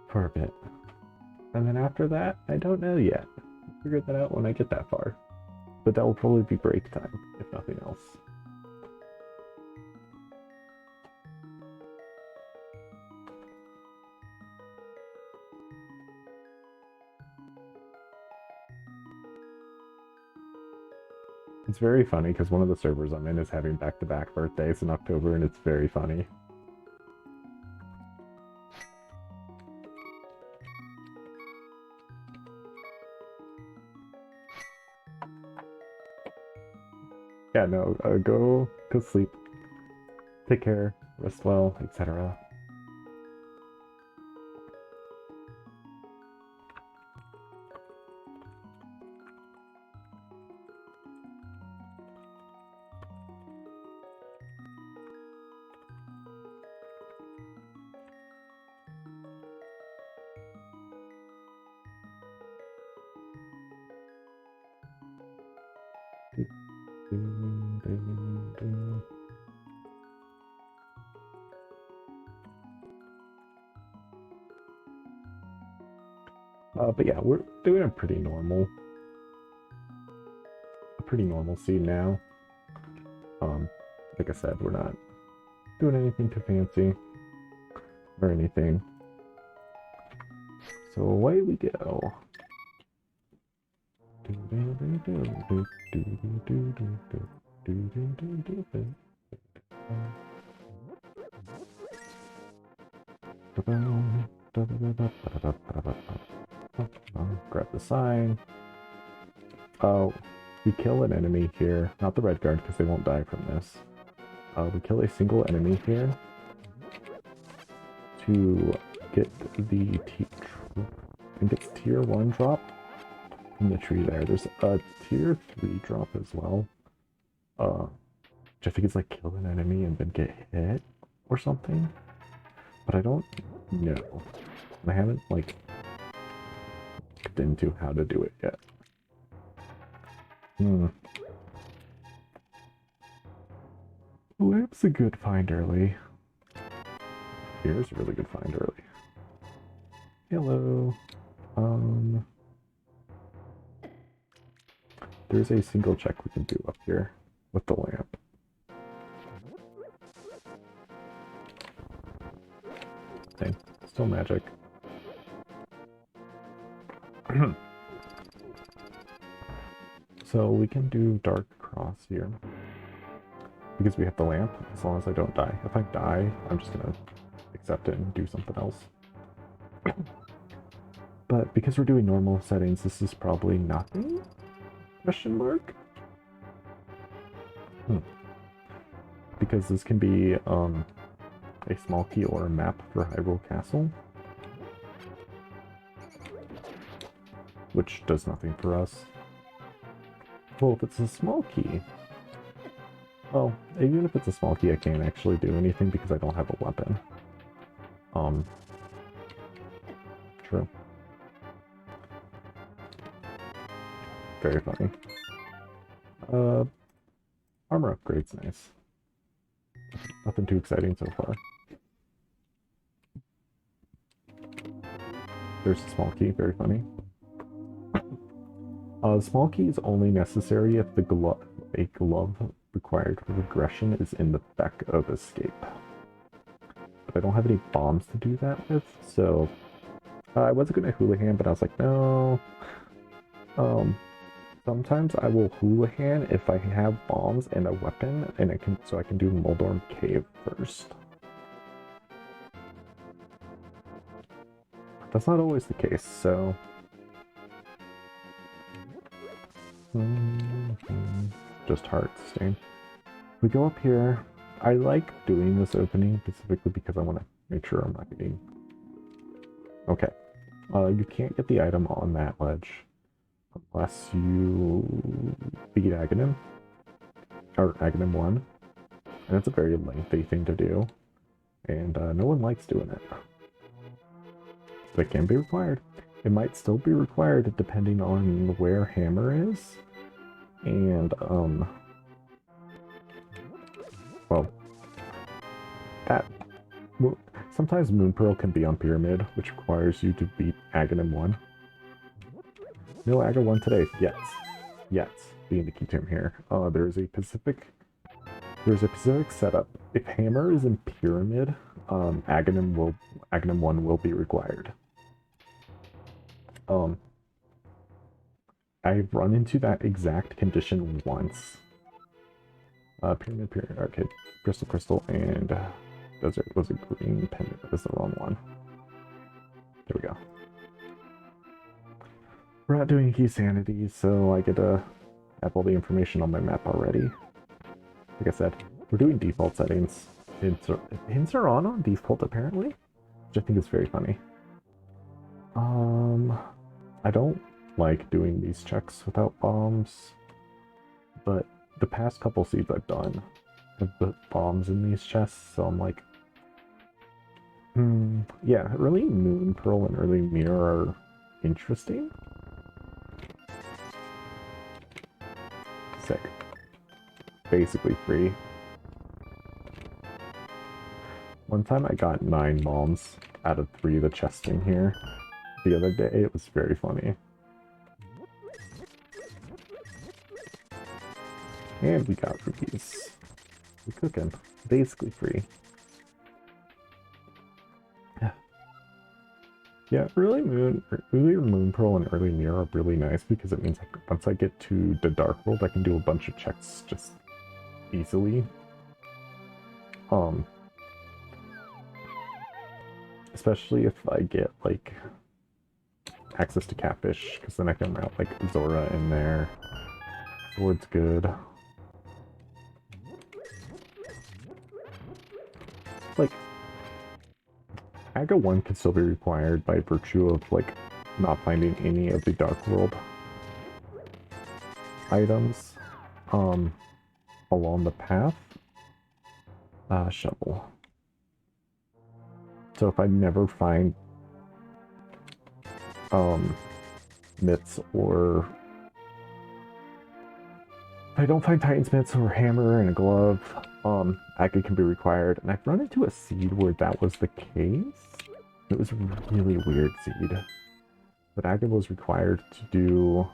for a bit, and then after that, I don't know yet. I'll figure that out when I get that far. But that will probably be break time, if nothing else. It's very funny because one of the servers I'm in is having back-to-back birthdays in October, and it's very funny. Yeah, no, go to sleep. Take care, rest well, etc. But yeah, we're doing a pretty normal seed now. Like I said, we're not doing anything too fancy or anything. So away we go. Grab the sign. Oh, we kill an enemy here. Not the red guard, because they won't die from this. We kill a single enemy here to get the I think it's tier 1 drop in the tree there. There's a tier 3 drop as well. Which I think is like kill an enemy and then get hit or something. But I don't know. I haven't like looked into how to do it yet. Lamp's a good find early. Here's a really good find early. Hello. There's a single check we can do up here with the lamp. Dang, still magic. So we can do Dark Cross here. Because we have the lamp, as long as I don't die. If I die, I'm just gonna accept it and do something else. But because we're doing normal settings, this is probably nothing? Question mark? Because this can be a small key or a map for Hyrule Castle. Which does nothing for us. Well, if it's a small key... Well, even if it's a small key, I can't actually do anything because I don't have a weapon. True. Very funny. Armor upgrade's nice. Nothing too exciting so far. There's a small key, very funny. Small key is only necessary if a glove required for regression is in the back of escape. I don't have any bombs to do that with, so I wasn't gonna Houlihan, but I was like, no. Sometimes I will Houlihan if I have bombs and a weapon, and I can do Moldorm Cave first. That's not always the case, so just Heartstain. We go up here. I like doing this opening specifically because I want to make sure I'm not getting... Okay. You can't get the item on that ledge unless you beat Aghanim. Or Aghanim 1. And it's a very lengthy thing to do. And no one likes doing it. But it can be required. It might still be required depending on where Hammer is. And, well, sometimes Moon Pearl can be on Pyramid, which requires you to beat Aghanim 1. No Aga 1 today, yet. Yet, being the key term here. There's a specific setup. If Hammer is in Pyramid, Aghanim 1 will be required. I've run into that exact condition once. Pyramid, okay, Crystal, and Desert was a green pendant. That was the wrong one. There we go. We're not doing key sanity, so I get to have all the information on my map already. Like I said, we're doing default settings. Hints are on default apparently, which I think is very funny. I don't like doing these checks without bombs, but the past couple seeds I've done have put bombs in these chests, so I'm like, yeah, early Moon Pearl and early Mirror are interesting. Sick. Basically free. One time I got 9 bombs out of 3 of the chests in here. The other day, it was very funny. And we got rupees. We're cooking. Basically free. Yeah, early Moon Pearl and early Mirror are really nice because it means like once I get to the Dark World, I can do a bunch of checks just easily. Especially if I get like access to Catfish, because then I can route like Zora in there. Sword's good. Like, Aga 1 can still be required by virtue of like not finding any of the Dark World items along the path. Shovel. So if I never find Myths, or if I don't find Titan's Myths or Hammer and a glove, Aga can be required. And I've run into a seed where that was the case. It was a really weird seed. But Aga was required to do...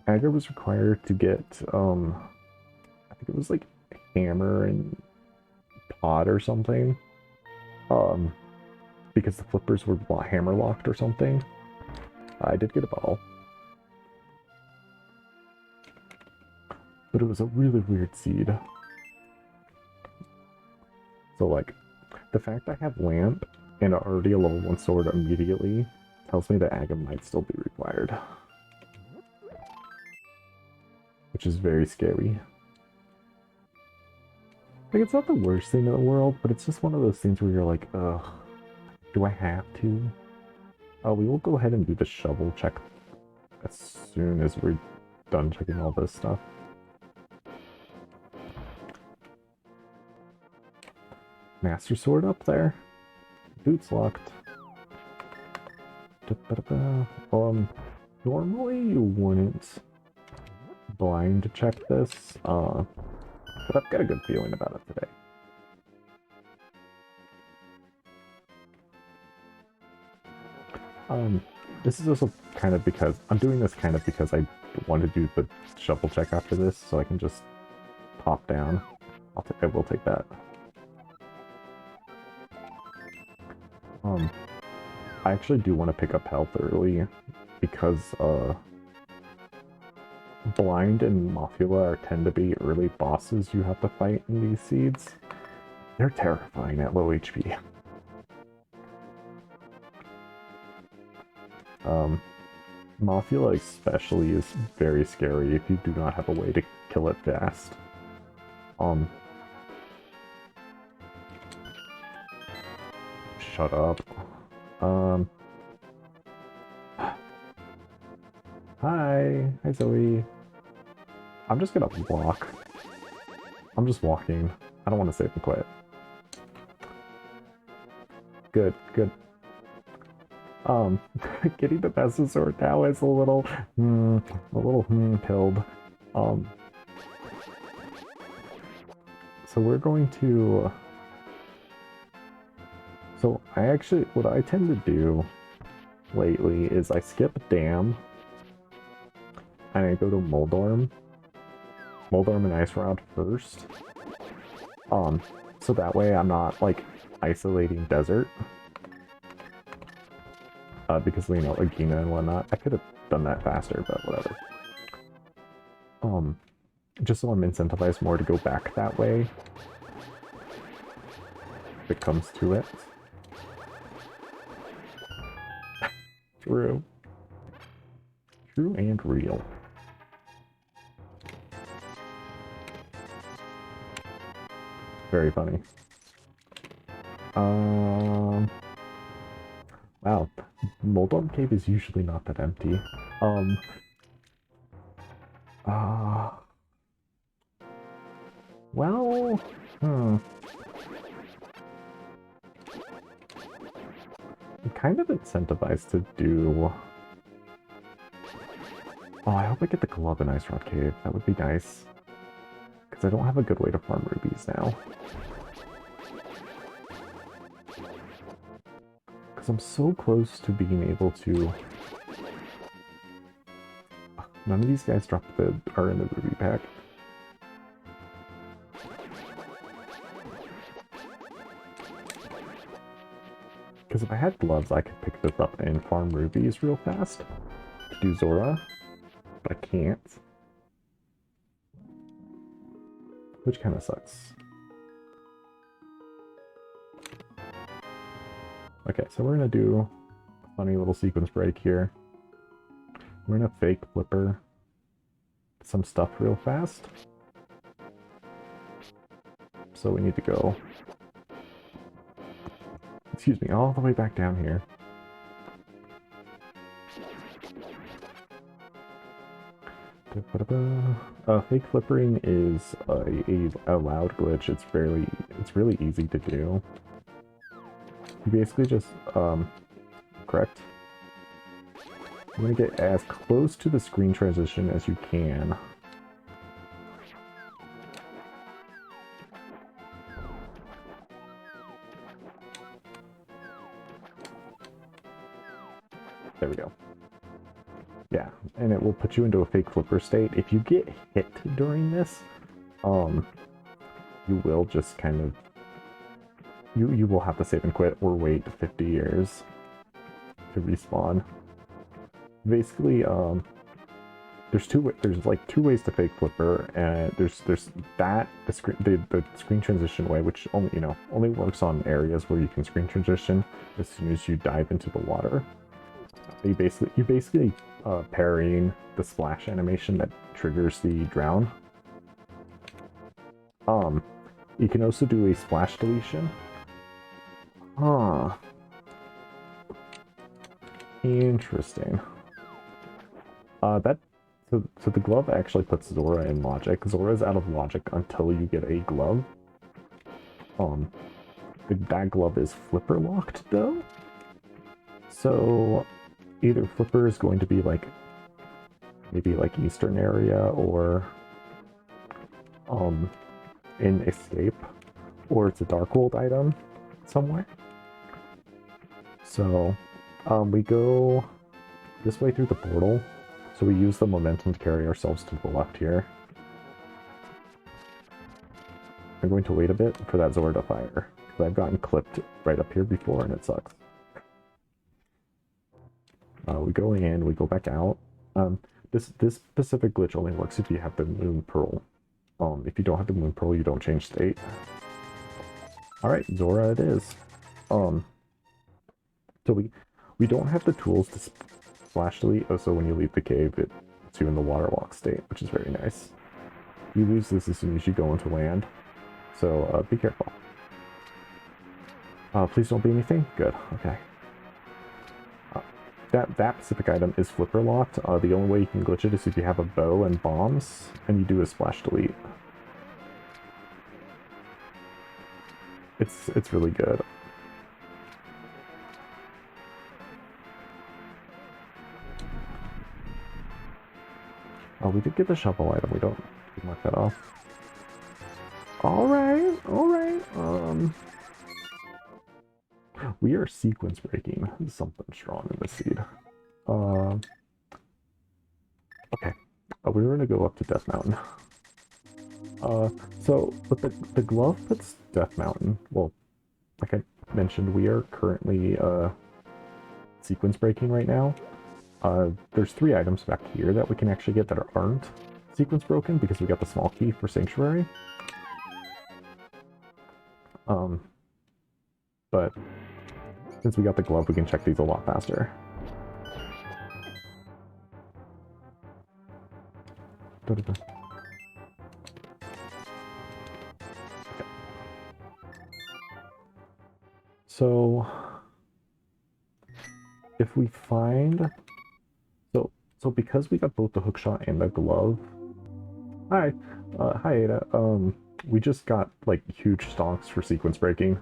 Aga was required to get, I think it was like Hammer and Pod or something. Because the flippers were hammer locked or something. I did get a bottle. But it was a really weird seed. So like, the fact I have Lamp and already a level 1 sword immediately tells me that Aga might still be required. Which is very scary. Like, it's not the worst thing in the world, but it's just one of those things where you're like, ugh, do I have to? We will go ahead and do the shovel check as soon as we're done checking all this stuff. Master Sword up there. Boots locked. Normally you wouldn't blind check this, but I've got a good feeling about it today. This is also kind of because, I'm doing this kind of because I want to do the shovel check after this, so I can just pop down. I will take that. I actually do want to pick up health early because Blind and Mothula tend to be early bosses you have to fight in these seeds. They're terrifying at low HP. Mothula especially is very scary if you do not have a way to kill it fast. Shut up. Hi Zoe. I'm just gonna walk. I'm just walking. I don't want to save and quit. Good. Getting the best sword now is a little pilled. So we're going to. So what I tend to do lately is I skip Dam and I go to Moldorm and Ice Rod first. So that way I'm not like isolating desert. Because you know, Agina and whatnot. I could have done that faster, but whatever. Just so I'm incentivized more to go back that way. If it comes to it. True. True and real. Very funny. Wow. Moldorm Cave is usually not that empty. Well, I'm kind of incentivized to do... Oh, I hope I get the glove in Ice Rod Cave. That would be nice. Because I don't have a good way to farm rubies now. Because I'm so close to being able to... None of these guys are in the ruby pack. Because if I had gloves, I could pick this up and farm rubies real fast to do Zora, but I can't. Which kind of sucks. Okay, so we're going to do a funny little sequence break here. We're going to fake flipper some stuff real fast. So we need to go, excuse me, all the way back down here. Fake flippering is a loud glitch. It's really easy to do. You basically just, correct. I'm gonna get as close to the screen transition as you can. There we go. Yeah, and it will put you into a fake flipper state. If you get hit during this, you will just kind of... You will have to save and quit or wait 50 years to respawn. Basically, there's like two ways to fake flipper, and there's that the screen transition way, which only works on areas where you can screen transition as soon as you dive into the water. You basically parrying the splash animation that triggers the drown. You can also do a splash deletion. Interesting. So the glove actually puts Zora in logic. Zora's out of logic until you get a glove. That glove is flipper locked though. So either flipper is going to be like maybe like eastern area or in escape, or it's a Darkhold item somewhere. So we go this way through the portal. So we use the momentum to carry ourselves to the left here. I'm going to wait a bit for that Zora to fire, because I've gotten clipped right up here before and it sucks. We go in, we go back out. This specific glitch only works if you have the Moon Pearl. If you don't have the Moon Pearl, you don't change state. Alright, Zora it is. So we don't have the tools to splash delete. Oh, so when you leave the cave, it puts you in the water walk state, which is very nice. You lose this as soon as you go into land, so be careful. Please don't be anything? Good, okay. That specific item is flipper locked. The only way you can glitch it is if you have a bow and bombs, and you do a splash delete. It's really good. Oh, we did get the shovel item. We don't mark that off. Alright, alright. We are sequence breaking something strong in the seed. Okay. We were gonna go up to Death Mountain. But the glove puts Death Mountain. Well, like I mentioned, we are currently sequence breaking right now. There's 3 items back here that we can actually get that aren't sequence broken because we got the small key for Sanctuary. But since we got the glove, we can check these a lot faster. Okay. So if we find so because we got both the hookshot and the glove. Hi, Ada. We just got like huge stonks for sequence breaking.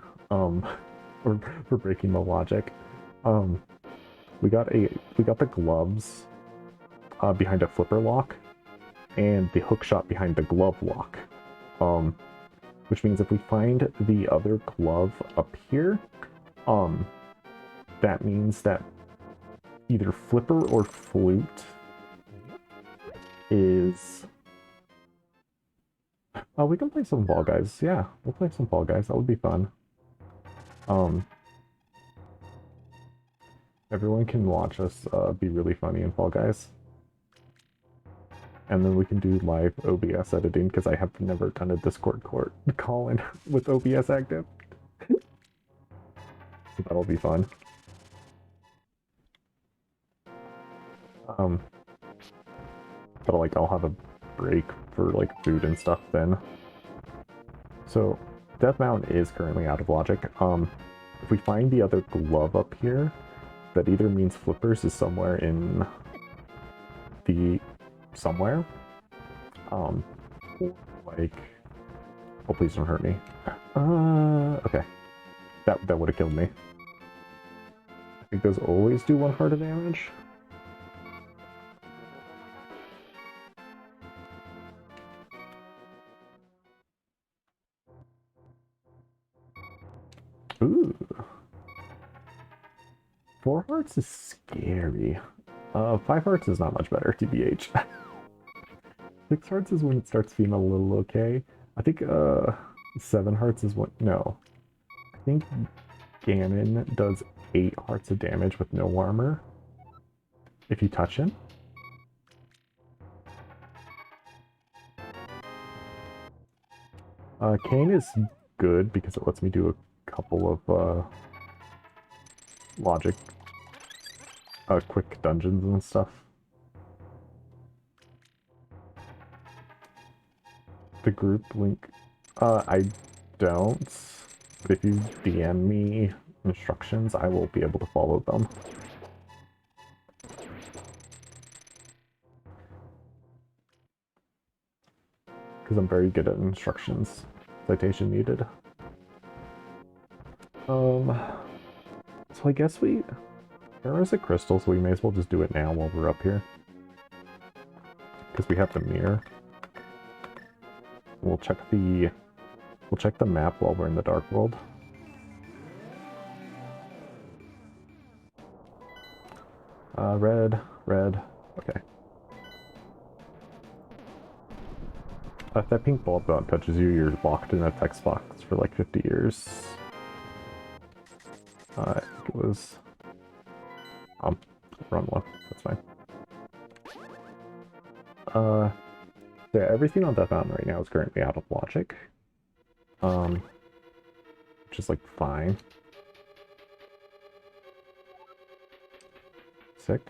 For breaking the logic. We got the gloves behind a flipper lock, and the hookshot behind the glove lock. Which means if we find the other glove up here, that means that either flipper or flute is... Oh, we can play some Fall Guys. Yeah, we'll play some Fall Guys. That would be fun. Everyone can watch us be really funny in Fall Guys. And then we can do live OBS editing, because I have never done a Discord call in with OBS active. So that'll be fun. But like, I'll have a break for like food and stuff then. So Death Mountain is currently out of logic. If we find the other glove up here, that either means Flippers is somewhere in the somewhere. Or like, oh please don't hurt me. Okay. That would have killed me. I think those always do 1 heart of damage. Ooh. 4 hearts is scary. 5 hearts is not much better, TBH. 6 hearts is when it starts feeling a little okay. I think 7 hearts is what... No. I think Ganon does 8 hearts of damage with no armor if you touch him. Cain is good because it lets me do a couple of logic quick dungeons and stuff. The group link, I don't, but if you DM me instructions, I will be able to follow them. Because I'm very good at instructions. Citation needed. So I guess there is a crystal, so we may as well just do it now while we're up here. Because we have the mirror. We'll check the map while we're in the Dark World. Red, okay. If that pink bulb dot touches you, you're locked in a text box for like 50 years. I think it was... Wrong one. That's fine. So yeah, everything on Death Mountain right now is currently out of logic. Which is like fine. Sick.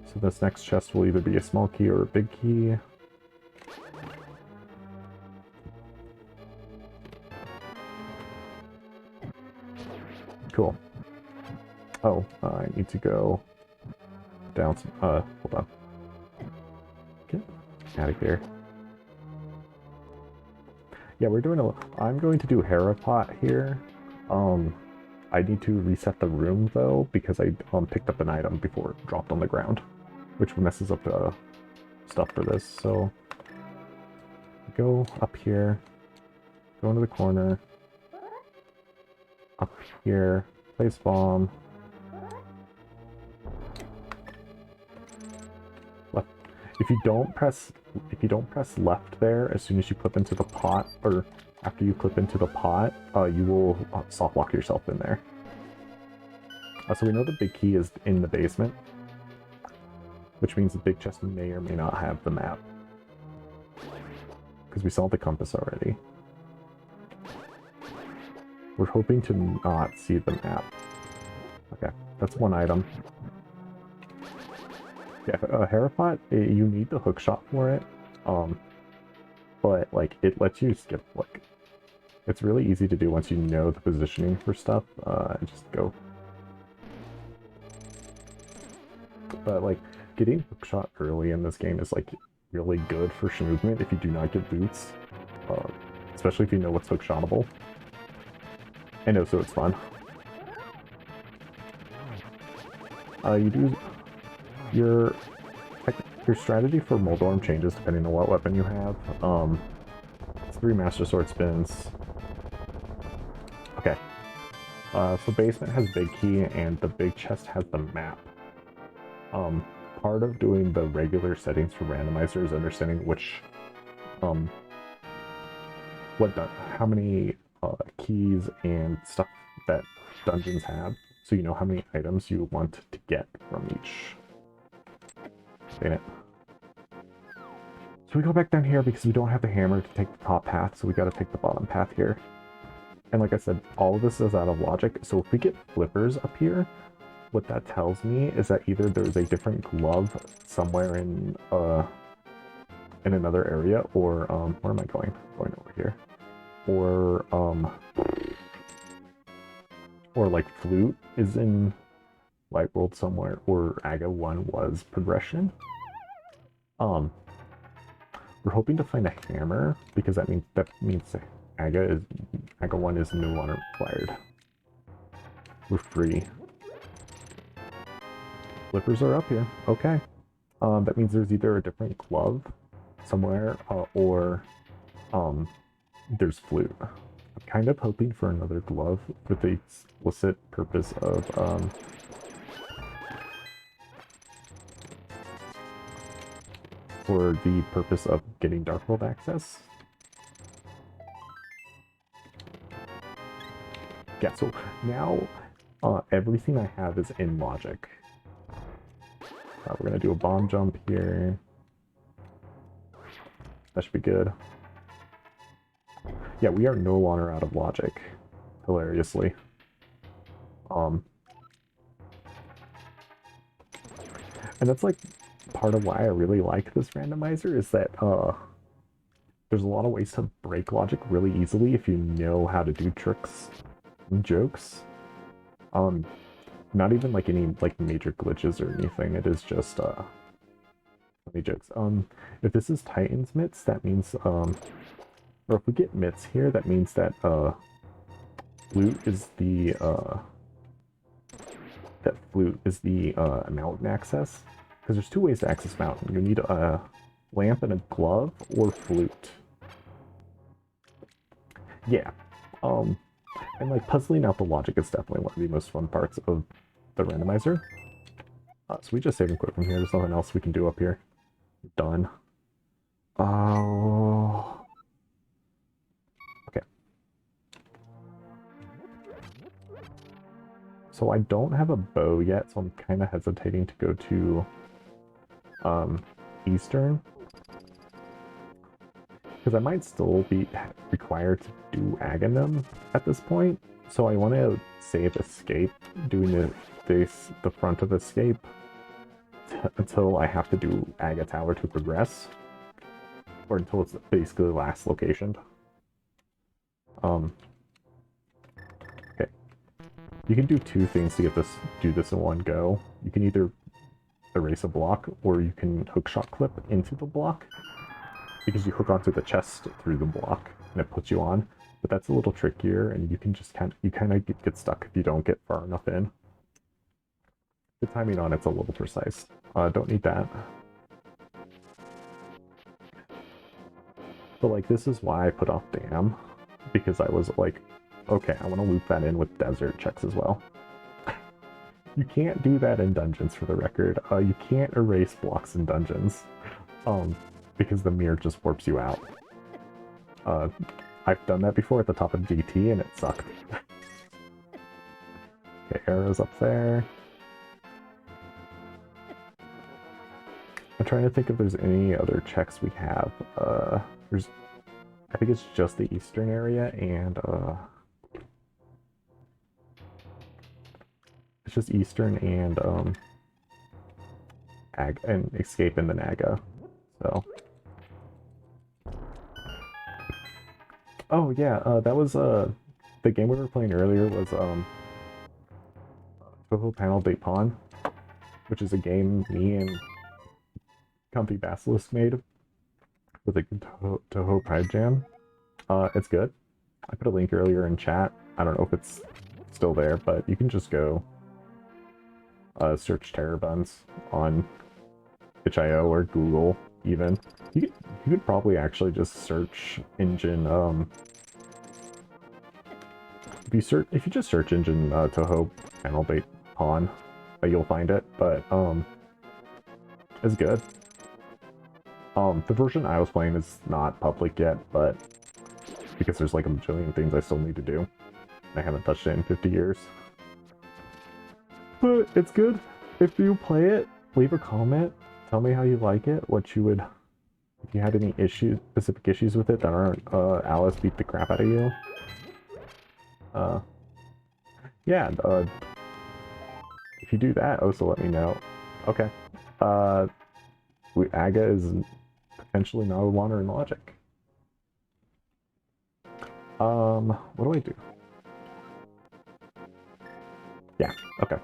So this next chest will either be a small key or a big key. Cool. Oh, I need to go down some, hold on. Get out of here. Yeah, we're doing I'm going to do Harapot here. I need to reset the room though, because I picked up an item before it dropped on the ground, which messes up the stuff for this. So go up here, go into the corner, up here, place bomb. Left. If you don't press left there as soon as you clip into the pot, or after you clip into the pot, you will soft lock yourself in there. So we know the big key is in the basement, which means the big chest may or may not have the map, because we saw the compass already. We're hoping to not see the map. Okay, that's one item. Yeah, Harapot, you need the hook shot for it, but like it lets you skip, like, it's really easy to do once you know the positioning for stuff, and just go. But like, getting hookshot early in this game is like really good for movement if you do not get boots, especially if you know what's hookshotable. I know, so it's fun. You do your strategy for Moldorm changes depending on what weapon you have. It's 3 Master Sword spins. Okay. So basement has big key and the big chest has the map. Part of doing the regular settings for randomizer is understanding which, how many keys and stuff that dungeons have, so you know how many items you want to get from each. Dang it. So we go back down here because we don't have the hammer to take the top path, so we gotta take the bottom path here. And like I said, all of this is out of logic, so if we get flippers up here, what that tells me is that either there's a different glove somewhere in another area, or where am I going? Going over here. Or like Flute is in Light World somewhere, or Aga 1 was progression. We're hoping to find a hammer, because that means Aga 1 is no longer required. We're free. Flippers are up here. Okay. That means there's either a different glove somewhere, or there's Flute. I'm kind of hoping for another glove for the explicit purpose of getting Dark World access. Yeah, so now everything I have is in logic. We're gonna do a bomb jump here. That should be good. Yeah, we are no longer out of logic, hilariously. And that's like part of why I really like this randomizer, is that there's a lot of ways to break logic really easily if you know how to do tricks and jokes. Not even like any like major glitches or anything. It is just funny jokes. If this is Titan's Mitts, that means or if we get Mitts here, that means that Flute is the mountain access. Because there's 2 ways to access mountain. You need a lamp and a glove, or Flute. Yeah. And like puzzling out the logic is definitely one of the most fun parts of the randomizer. So we just save and quit from here. There's nothing else we can do up here. Done. Oh. Okay. So I don't have a bow yet, so I'm kind of hesitating to go to Eastern. Because I might still be required to do Aghanim at this point. So I want to save Escape, doing the front of Escape, until I have to do Aga Tower to progress. Or until it's basically the last location. Okay. You can do two things to do this in one go. You can either erase a block, or you can hookshot clip into the block, because you hook onto the chest through the block and it puts you on. But that's a little trickier, and you can just kind of get stuck if you don't get far enough in. The timing on it's a little precise. Don't need that. But like, this is why I put off Dam, because I was like, okay, I want to loop that in with desert checks as well. You can't do that in dungeons, for the record. You can't erase blocks in dungeons, because the mirror just warps you out. I've done that before at the top of GT, and it sucked. Okay, arrows up there. I'm trying to think if there's any other checks we have. I think it's just the eastern area, and it's just eastern and escape in the Naga. So. Oh yeah, that was the game we were playing earlier was Toho Panel de Pawn, which is a game me and Comfy Basilisk made with a Toho Pride Jam. It's good. I put a link earlier in chat. I don't know if it's still there, but you can just go search Terror Buns on itch.io or Google even. You could probably actually just search engine if you just search engine Toho Panel de Pawn, you'll find it, but it's good. The version I was playing is not public yet, but because there's like a bajillion things I still need to do. I haven't touched it in 50 years. But it's good. If you play it, leave a comment. Tell me how you like it, what you would... If you had any specific issues with it that aren't Alice beat the crap out of you. Yeah, if you do that, also let me know. Okay. Aga is potentially not a wandering logic. What do I do? Yeah, okay.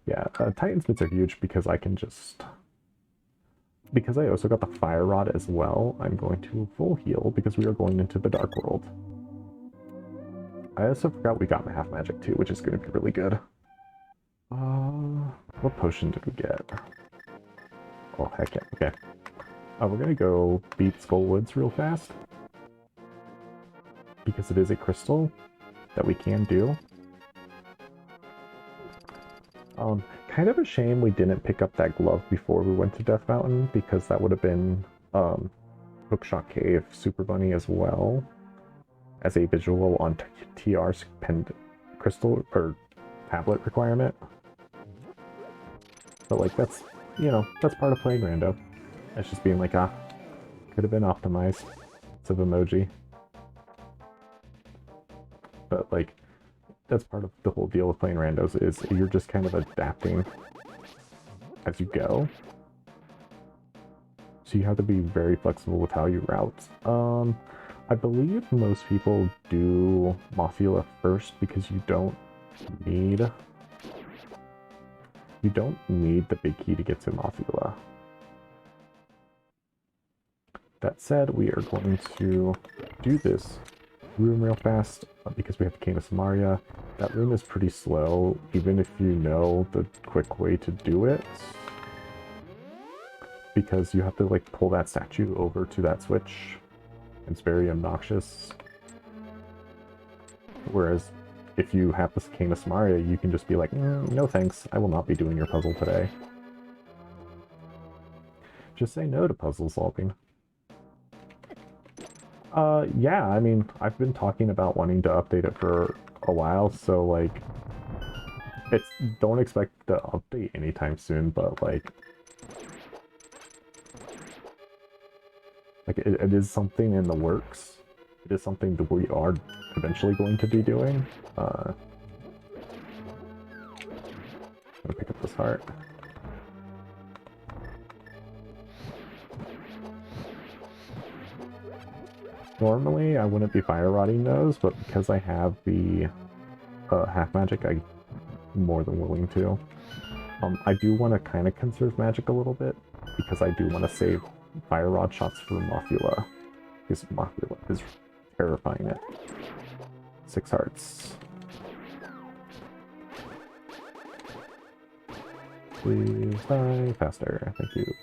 Yeah, Titan Smiths are huge because I can just... Because I also got the Fire Rod as well, I'm going to full heal because we are going into the Dark World. I also forgot we got half magic too, which is going to be really good. What potion did we get? Oh, heck yeah, okay. We're going to go beat Skull Woods real fast. Because it is a crystal that we can do. Kind of a shame we didn't pick up that glove before we went to Death Mountain, because that would have been Hookshot Cave Super Bunny as well as a visual on TR's crystal or tablet requirement. But like that's, you know, that's part of playing rando. It's just being like, could have been optimized. It's an emoji. But like, that's part of the whole deal with playing randos, is you're just kind of adapting as you go. So you have to be very flexible with how you route. I believe most people do Mothula first because you don't need the big key to get to Mothula. That said, we are going to do this room real fast because we have the Cane of Samaria. That room is pretty slow, even if you know the quick way to do it. Because you have to like pull that statue over to that switch. It's very obnoxious. Whereas if you have this Cane of Samaria, you can just be like, no thanks, I will not be doing your puzzle today. Just say no to puzzle solving. Yeah, I mean, I've been talking about wanting to update it for a while, so like, it's don't expect the update anytime soon, but like it is something in the works. It is something that we are eventually going to be doing. I'm gonna pick up this heart. Normally, I wouldn't be fire rotting those, but because I have the half magic, I'm more than willing to. I do want to kind of conserve magic a little bit, because I do want to save fire rod shots for Mothula, because Mothula is terrifying it. 6 hearts. Please die faster, thank you.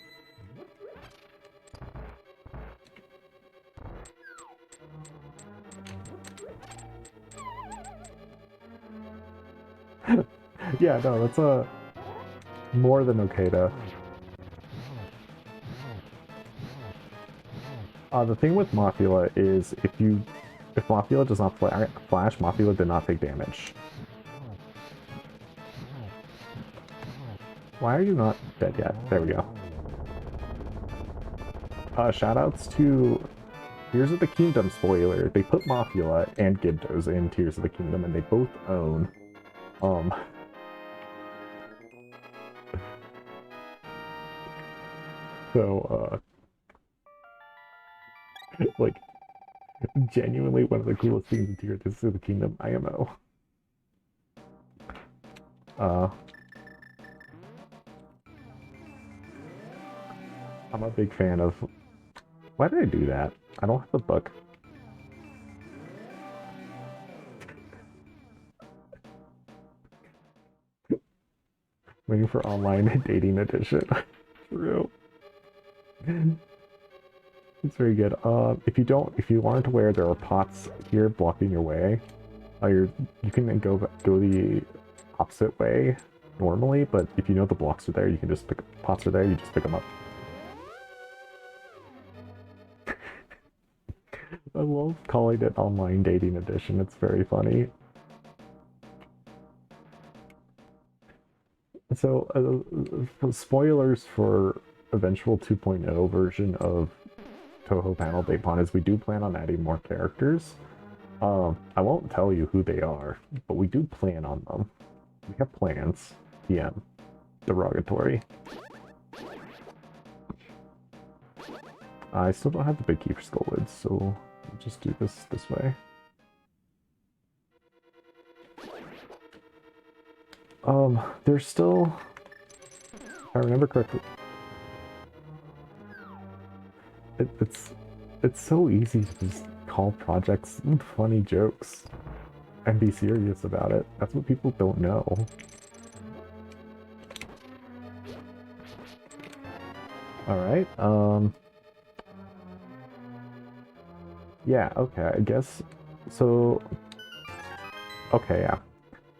Yeah, no, that's more than okay to. The thing with Mothula is if Mothula does not flash, Mothula did not take damage. Why are you not dead yet? There we go. Shoutouts to Tears of the Kingdom spoiler. They put Mothula and Gyarados in Tears of the Kingdom, and they both own. So, like, genuinely one of the coolest things in Tears of the Kingdom, IMO. I'm a big fan of... Why did I do that? I don't have the book. Waiting for online dating edition. True. It's very good. If you aren't aware, there are pots here blocking your way. You can go the opposite way normally, but if you know the blocks are there, you can just pick pots are there. You just pick them up. I love calling it online dating edition. It's very funny. So, spoilers for eventual 2.0 version of Touhou Panel Daepon is we do plan on adding more characters. I won't tell you who they are, but we do plan on them. We have plans. PM. Derogatory. I still don't have the big key for Skullwoods, so we'll just do this way. There's still... If I remember correctly... It's so easy to just call projects funny jokes and be serious about it. That's what people don't know. Alright, yeah, okay, I guess... So... Okay, yeah.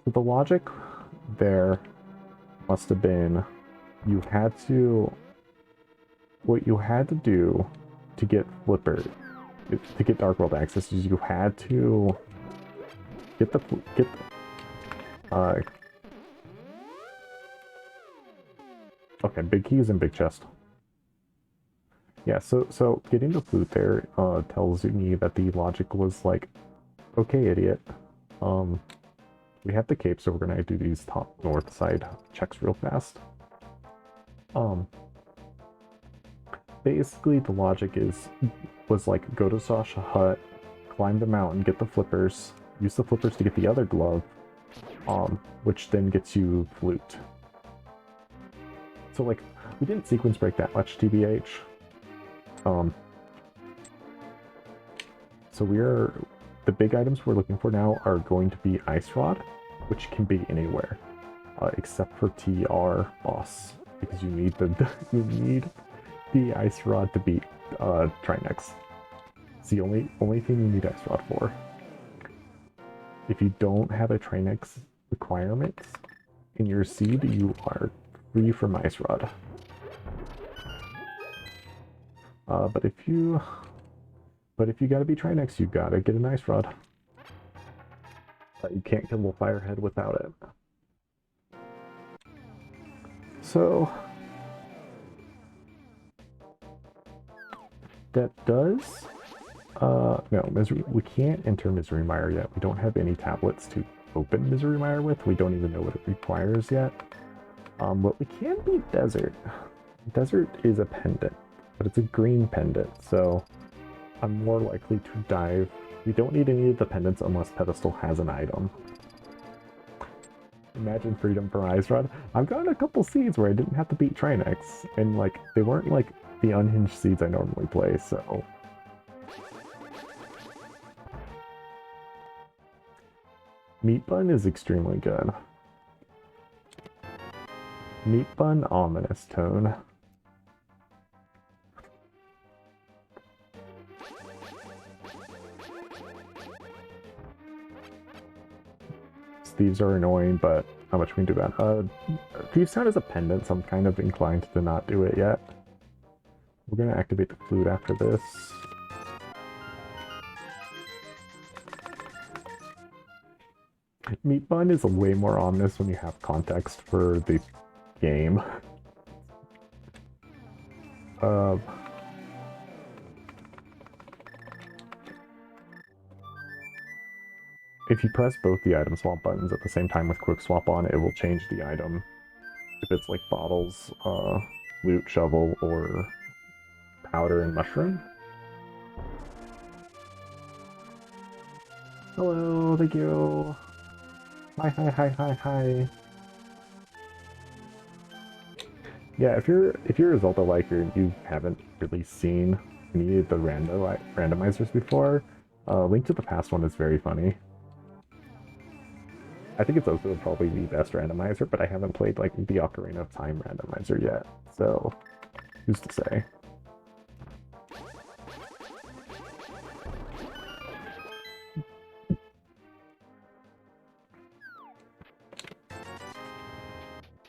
So the logic there must have been you had to... What you had to do to get Flipper, to get Dark World access, is you had to get okay, big keys and big chest. Yeah, so getting the flute there tells me that the logic was like, okay, idiot. We have the cape, so we're gonna do these top north side checks real fast. Basically the logic was like, go to Sasha Hut, climb the mountain, get the flippers, use the flippers to get the other glove, which then gets you flute. So like, we didn't sequence break that much, TBH. So the big items we're looking for now are going to be Ice Rod, which can be anywhere, except for TR boss, because you need the Ice Rod to beat Trinex. It's the only thing you need Ice Rod for. If you don't have a Trinex requirement in your seed, you are free from Ice Rod. But if you... But if you gotta be Trinex, you gotta get an Ice Rod. You can't kill the Firehead without it. So that does no, Misery, we can't enter Misery Mire yet. We don't have any tablets to open Misery Mire with. We don't even know what it requires yet. But we can be Desert. Desert is a pendant, but it's a green pendant, so I'm more likely to dive. We don't need any of the pendants unless Pedestal has an item. Imagine freedom for Ice Rod. I've gotten a couple seeds where I didn't have to beat Trinex, and like they weren't like the unhinged seeds I normally play, so. Meat Bun is extremely good. Meat Bun, Ominous Tone. Thieves are annoying, but not much we can do about it. Thieves Sound is a pendant, so I'm kind of inclined to not do it yet. We're going to activate the flute after this. Meat Bun is way more ominous when you have context for the game. If you press both the item swap buttons at the same time with quick swap on, it will change the item. If it's like bottles, loot, shovel, or powder and mushroom. Hello, thank you. Hi, hi, hi, hi, hi. Yeah, if you're a Zelda liker and you haven't really seen any of the randomizers before, Link to the Past one is very funny. I think it's also probably the best randomizer, but I haven't played like the Ocarina of Time randomizer yet, so who's to say?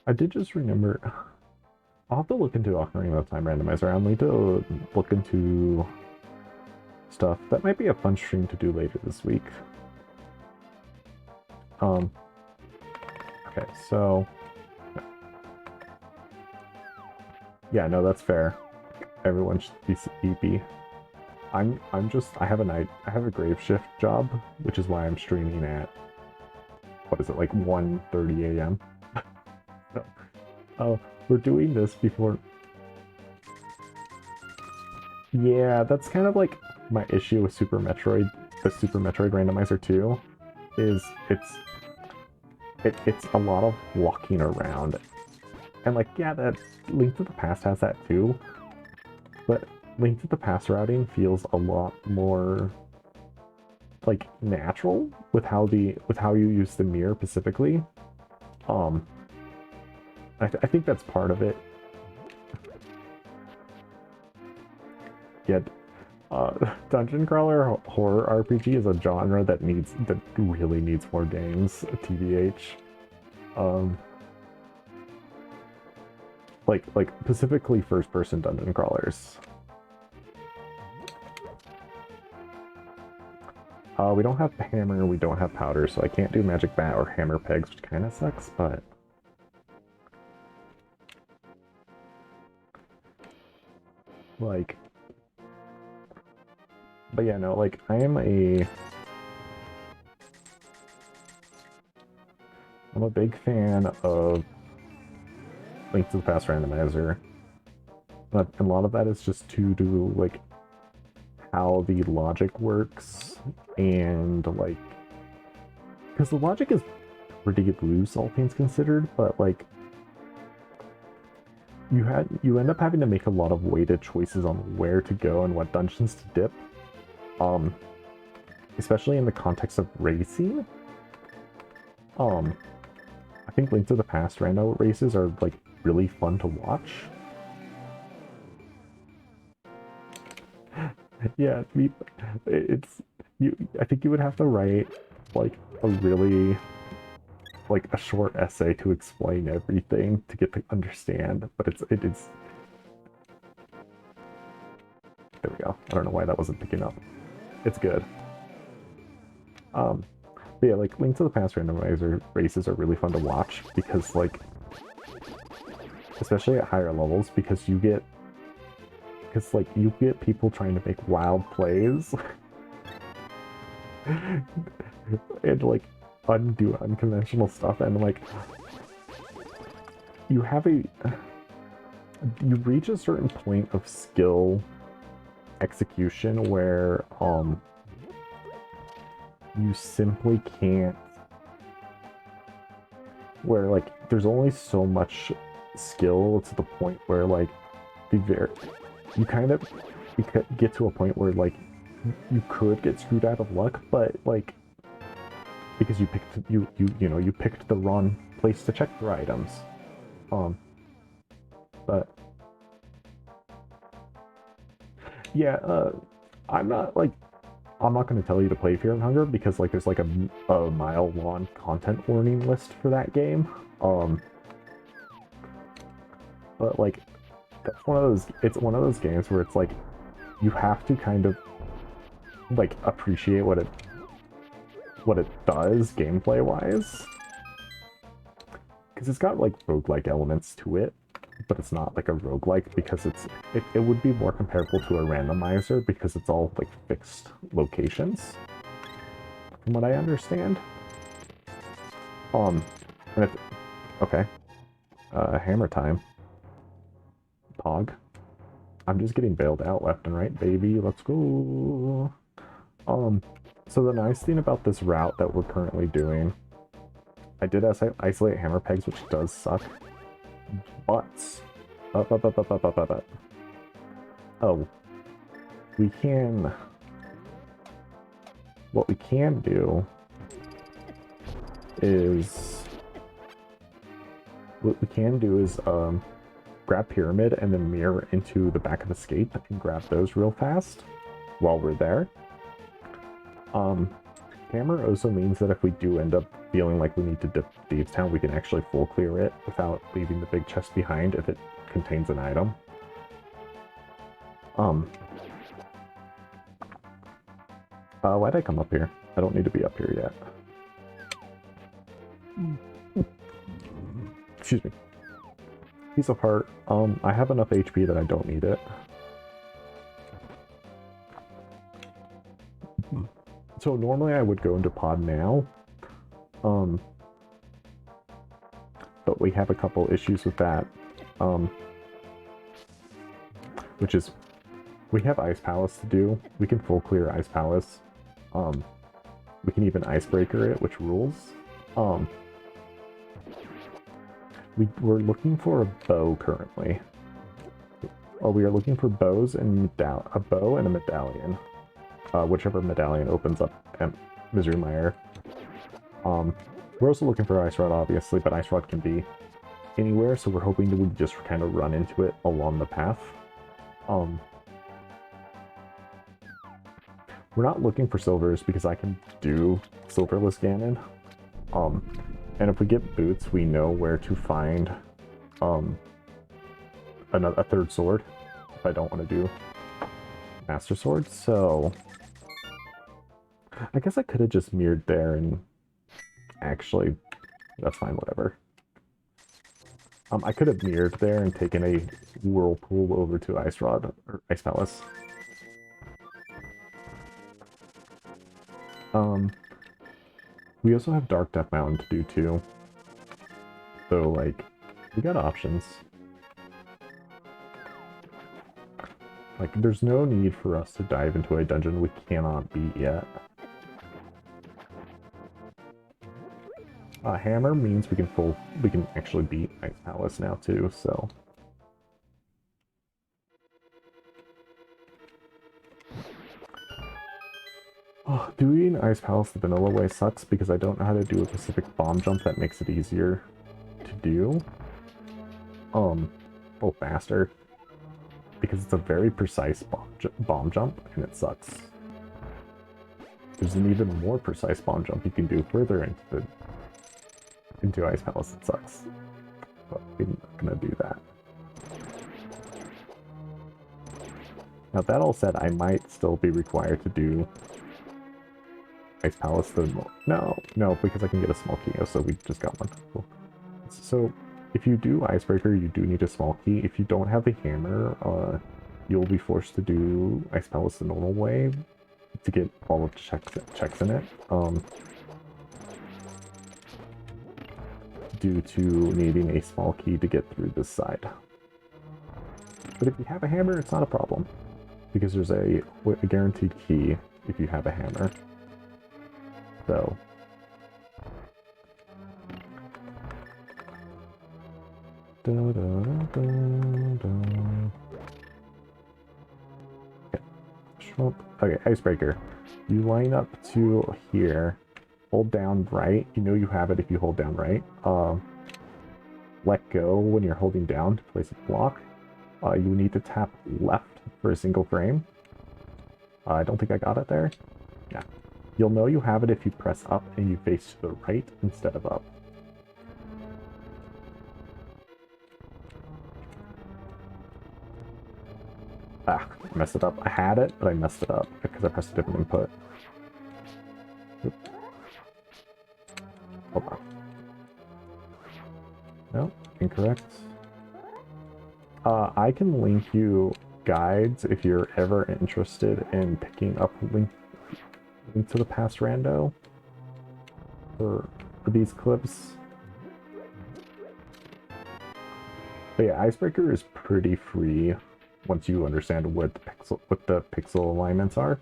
I did just remember, I'll have to look into Ocarina of Time randomizer. I'll need to look into stuff. That might be a fun stream to do later this week. Okay, so yeah, no, that's fair. Everyone should be sleepy. I have a grave shift job, which is why I'm streaming at, what is it, like 1:30 a.m. So, oh, we're doing this before. Yeah, that's kind of like my issue with Super Metroid, the Super Metroid randomizer too, is it's a lot of walking around. And like, yeah, that Link to the Past has that too, but Link to the Past routing feels a lot more like natural with how you use the mirror specifically. I think that's part of it. Yeah, Dungeon Crawler horror RPG is a genre that really needs more games, TBH. Like specifically first-person dungeon crawlers. We don't have hammer, we don't have powder, so I can't do magic bat or hammer pegs, which kind of sucks, but like, but yeah, no, like I'm a big fan of Link to the Past randomizer, but a lot of that is just to do like how the logic works, and like, because the logic is pretty loose, all things considered, but like you end up having to make a lot of weighted choices on where to go and what dungeons to dip, especially in the context of racing. I think Link to the Past rando races are like really fun to watch. Yeah, it's you. I think you would have to write like a really a short essay to explain everything to get to understand. But it is. There we go. I don't know why that wasn't picking up. it's good. But yeah, like Link to the Past randomizer races are really fun to watch because like, especially at higher levels, because you get people trying to make wild plays and like undo unconventional stuff, and like you reach a certain point of skill execution where you simply can't, where like there's only so much skill to the point where like you get to a point where like you could get screwed out of luck, but like because you picked the wrong place to check for items. But yeah, I'm not going to tell you to play Fear and Hunger because like there's like a mile-long content warning list for that game. But like that's it's one of those games where it's like you have to kind of like appreciate what it does gameplay wise, because it's got like roguelike elements to it, but it's not like a roguelike because it would be more comparable to a randomizer because it's all like fixed locations from what I understand. And okay, hammer time. Pog. I'm just getting bailed out left and right, baby. Let's go. So the nice thing about this route that we're currently doing, I did isolate hammer pegs, which does suck, but oh, we can. What we can do is grab Pyramid and then mirror into the back of Escape and grab those real fast while we're there. Hammer also means that if we do end up feeling like we need to dip Thieves Town, we can actually full clear it without leaving the big chest behind if it contains an item. Why'd I come up here? I don't need to be up here yet. Excuse me. Piece of heart. I have enough HP that I don't need it. So normally I would go into pod now, but we have a couple issues with that, which is we have Ice Palace to do. We can full clear Ice Palace. We can even Icebreaker it, which rules. We're looking for a bow currently. We are looking for bows and a bow and a medallion. Whichever medallion opens up at Misery Mire. We're also looking for Ice Rod, obviously, but Ice Rod can be anywhere, so we're hoping that we just kind of run into it along the path. We're not looking for silvers because I can do Silverless Ganon. And if we get boots, we know where to find a third sword if I don't want to do Master Sword, so I guess I could have just mirrored there and actually, that's fine, whatever. I could have mirrored there and taken a Whirlpool over to Ice Rod, or Ice Palace. We also have Dark Death Mountain to do too. So, like, we got options. Like, there's no need for us to dive into a dungeon we cannot beat yet. Hammer means we can actually beat Ice Palace now too, so. Oh, doing Ice Palace the vanilla way sucks because I don't know how to do a Pacific bomb jump that makes it easier to do. Well, faster. Because it's a very precise bomb jump, and it sucks. There's an even more precise bomb jump you can do further into Ice Palace. It sucks. But we're not gonna do that. Now that all said, I might still be required to do Ice Palace. No, because I can get a small key. Oh, so we just got one. Cool. So if you do Icebreaker, you do need a small key. If you don't have the hammer, you'll be forced to do Ice Palace the normal way to get all of the checks in it. Due to needing a small key to get through this side. But if you have a hammer, it's not a problem. Because there's a guaranteed key if you have a hammer. So. Okay, Icebreaker. You line up to here. Hold down right. You know you have it if you hold down right. Let go when you're holding down to place a block. You need to tap left for a single frame. I don't think I got it there. Yeah. You'll know you have it if you press up and you face to the right instead of up. Ah, I messed it up. I had it, but I messed it up because I pressed a different input. Oops. Hold on. No, incorrect. I can link you guides if you're ever interested in picking up Link to the Past rando for these clips. But yeah, Icebreaker is pretty free once you understand what the pixel alignments are,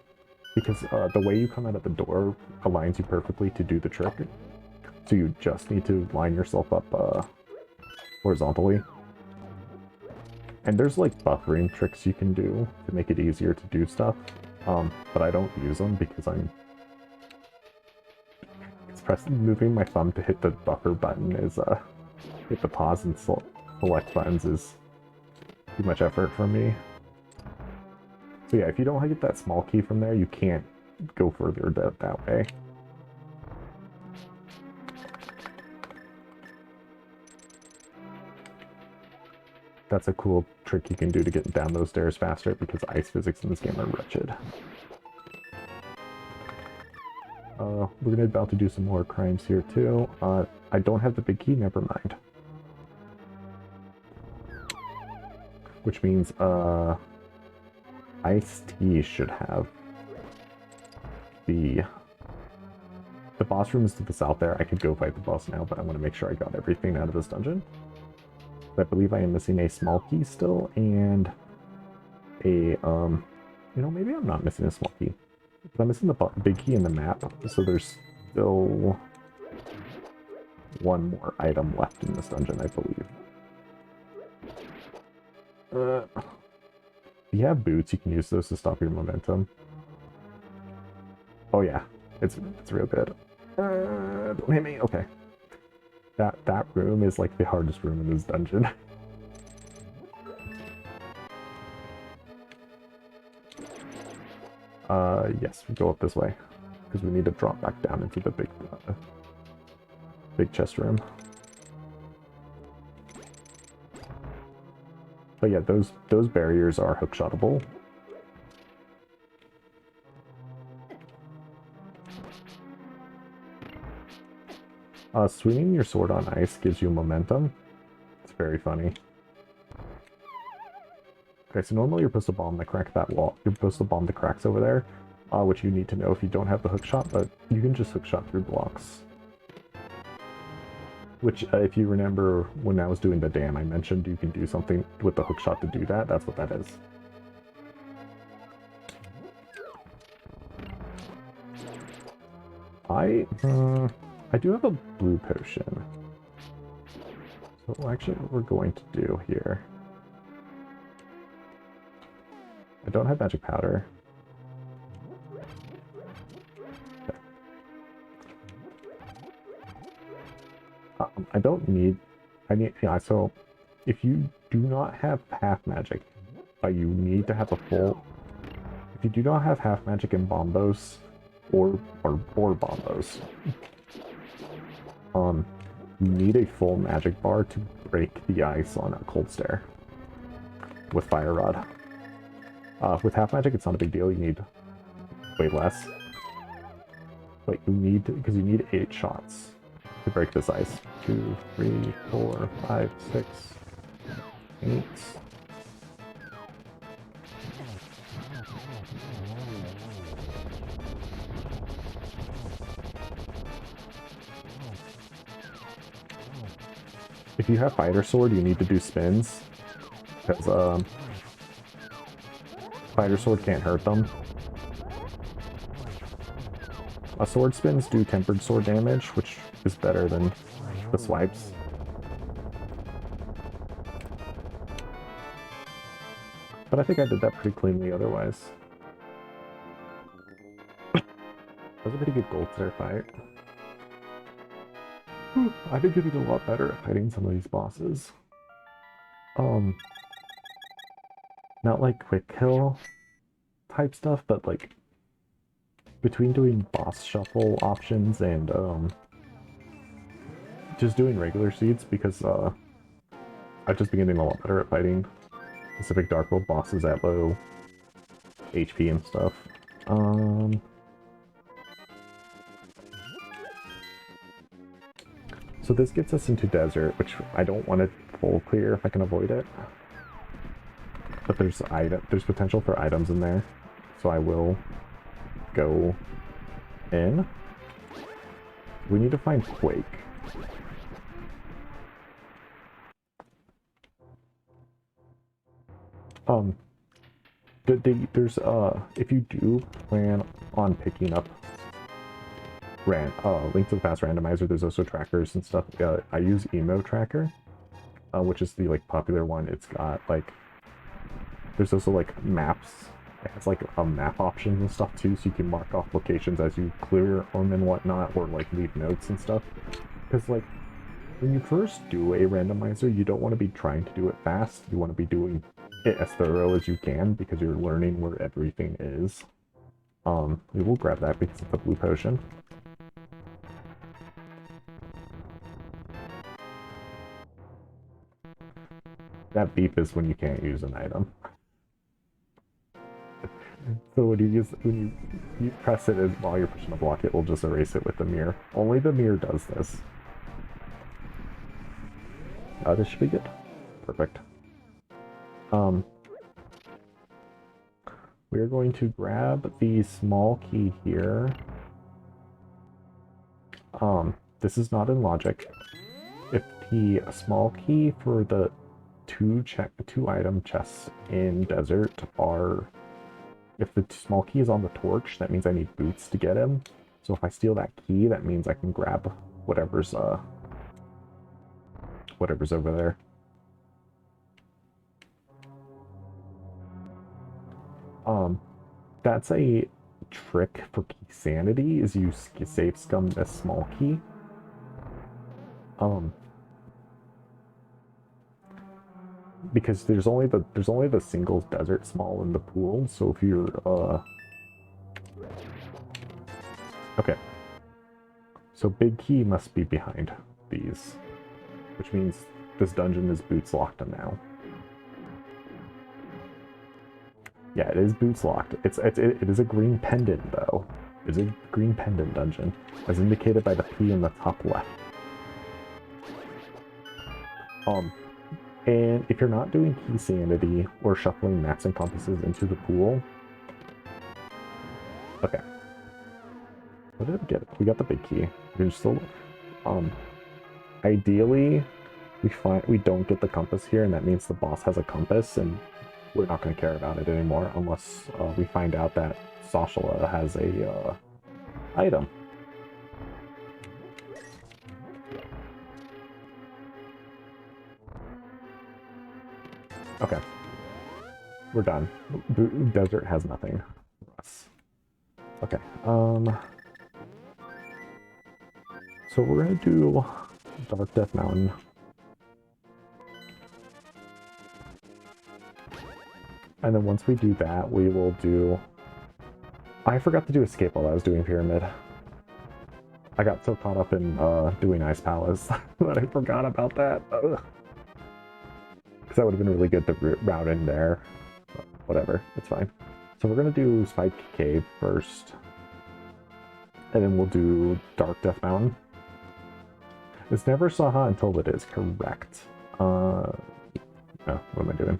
because the way you come out of the door aligns you perfectly to do the trick. So you just need to line yourself up horizontally. And there's like buffering tricks you can do to make it easier to do stuff, but I don't use them because moving my thumb to hit the buffer button is hit the pause and select buttons is too much effort for me. So yeah, if you don't get that small key from there, you can't go further that way. That's a cool trick you can do to get down those stairs faster, because ice physics in this game are wretched. We're about to do some more crimes here too. I don't have the big key, never mind. Which means Ice-T should have the boss room is to the south there. I could go fight the boss now, but I want to make sure I got everything out of this dungeon. I believe I am missing a small key still, and a, you know, maybe I'm not missing a small key. But I'm missing the big key in the map, so there's still one more item left in this dungeon, I believe. If you have boots, you can use those to stop your momentum. Oh yeah, it's real good. Don't hit me, okay. That room is like the hardest room in this dungeon. Yes, we go up this way because we need to drop back down into the big chest room. But yeah, those barriers are hookshotable. Swinging your sword on ice gives you momentum. It's very funny. Okay, so normally you're supposed to bomb the crack that wall. You're supposed to bomb the cracks over there, which you need to know if you don't have the hookshot, but you can just hookshot through blocks. Which, if you remember when I was doing the dam, I mentioned you can do something with the hookshot to do that. That's what that is. I do have a blue potion. So actually what we're going to do here... I don't have magic powder. Okay. I don't need... yeah, so if you do not have half magic, you need to have a full... If you do not have half magic in bombos, or bombos, you need a full magic bar to break the ice on a cold stair with fire rod. With half magic, it's not a big deal. You need way less. But you need, because you need 8 shots to break this ice. 2, 3, 4, 5, 6, 8. If you have Fighter Sword, you need to do spins, because Fighter Sword can't hurt them. Sword spins do tempered sword damage, which is better than the swipes. But I think I did that pretty cleanly otherwise. That was a pretty good gold there fight. I've been getting a lot better at fighting some of these bosses. Not like quick kill type stuff, but like between doing boss shuffle options and just doing regular seeds, because I've just been getting a lot better at fighting specific Dark World bosses at low HP and stuff. So this gets us into desert, which I don't want to full clear if I can avoid it. But there's potential for items in there, so I will go in. We need to find Quake. There's if you do plan on picking up Link to the Past randomizer, there's also trackers and stuff. I use Emo Tracker, which is the like popular one. It's got like, there's also like maps. It has like map options and stuff too, so you can mark off locations as you clear them and whatnot, or like leave notes and stuff. Because like when you first do a randomizer, you don't want to be trying to do it fast. You want to be doing it as thorough as you can, because you're learning where everything is. We will grab that because it's a blue potion. That beep is when you can't use an item. So when you press it and while you're pushing a block, it will just erase it with the mirror. Only the mirror does this. This should be good. Perfect. We're going to grab the small key here. This is not in logic. If the small key for the two item chests in desert are, if the small key is on the torch, that means I need boots to get him. So if I steal that key, that means I can grab whatever's over there. That's a trick for key sanity, is you save scum this small key. Because there's only the single desert small in the pool, so if you're okay. So big key must be behind these, which means this dungeon is boots locked now. Yeah, it is boots locked. It is a green pendant though. It is a green pendant dungeon, as indicated by the P in the top left. And if you're not doing key sanity or shuffling maps and compasses into the pool, okay. What did we get? We got the big key. We can still, ideally, we don't get the compass here, and that means the boss has a compass, and we're not going to care about it anymore unless we find out that Sashala has a item. Okay, we're done. Desert has nothing for us. Okay, so we're gonna do Dark Death Mountain. And then once we do that, we will do... I forgot to do Escape while I was doing Pyramid. I got so caught up in doing Ice Palace that I forgot about that. Because that would have been really good to route in there. whatever, it's fine. So we're gonna do Spike Cave first, and then we'll do Dark Death Mountain. It's never Saha until it is, correct. No, what am I doing?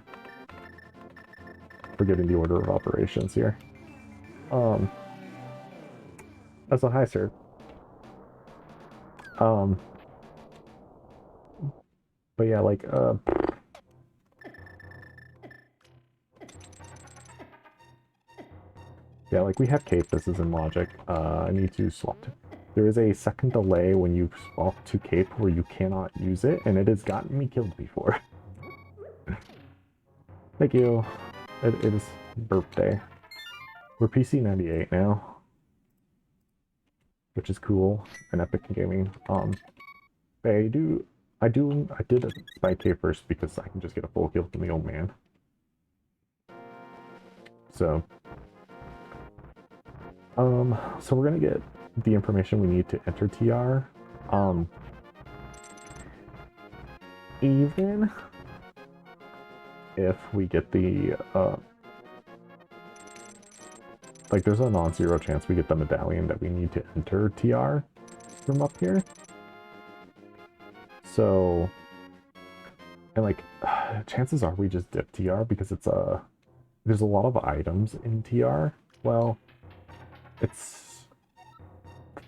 Forgetting the order of operations here. That's a hi, sir. But yeah, like, yeah, like we have cape, this is in logic. I need to swap to... There is a second delay when you swap to cape where you cannot use it, and it has gotten me killed before. Thank you. It is birthday. We're PC 98 now, which is cool. And Epic Gaming. I did a Spike Cave first because I can just get a full kill from the old man. So we're gonna get the information we need to enter TR. Even if we get the like, there's a non-zero chance we get the medallion that we need to enter TR from up here. So, and like, chances are we just dip TR because it's there's a lot of items in TR. Well, it's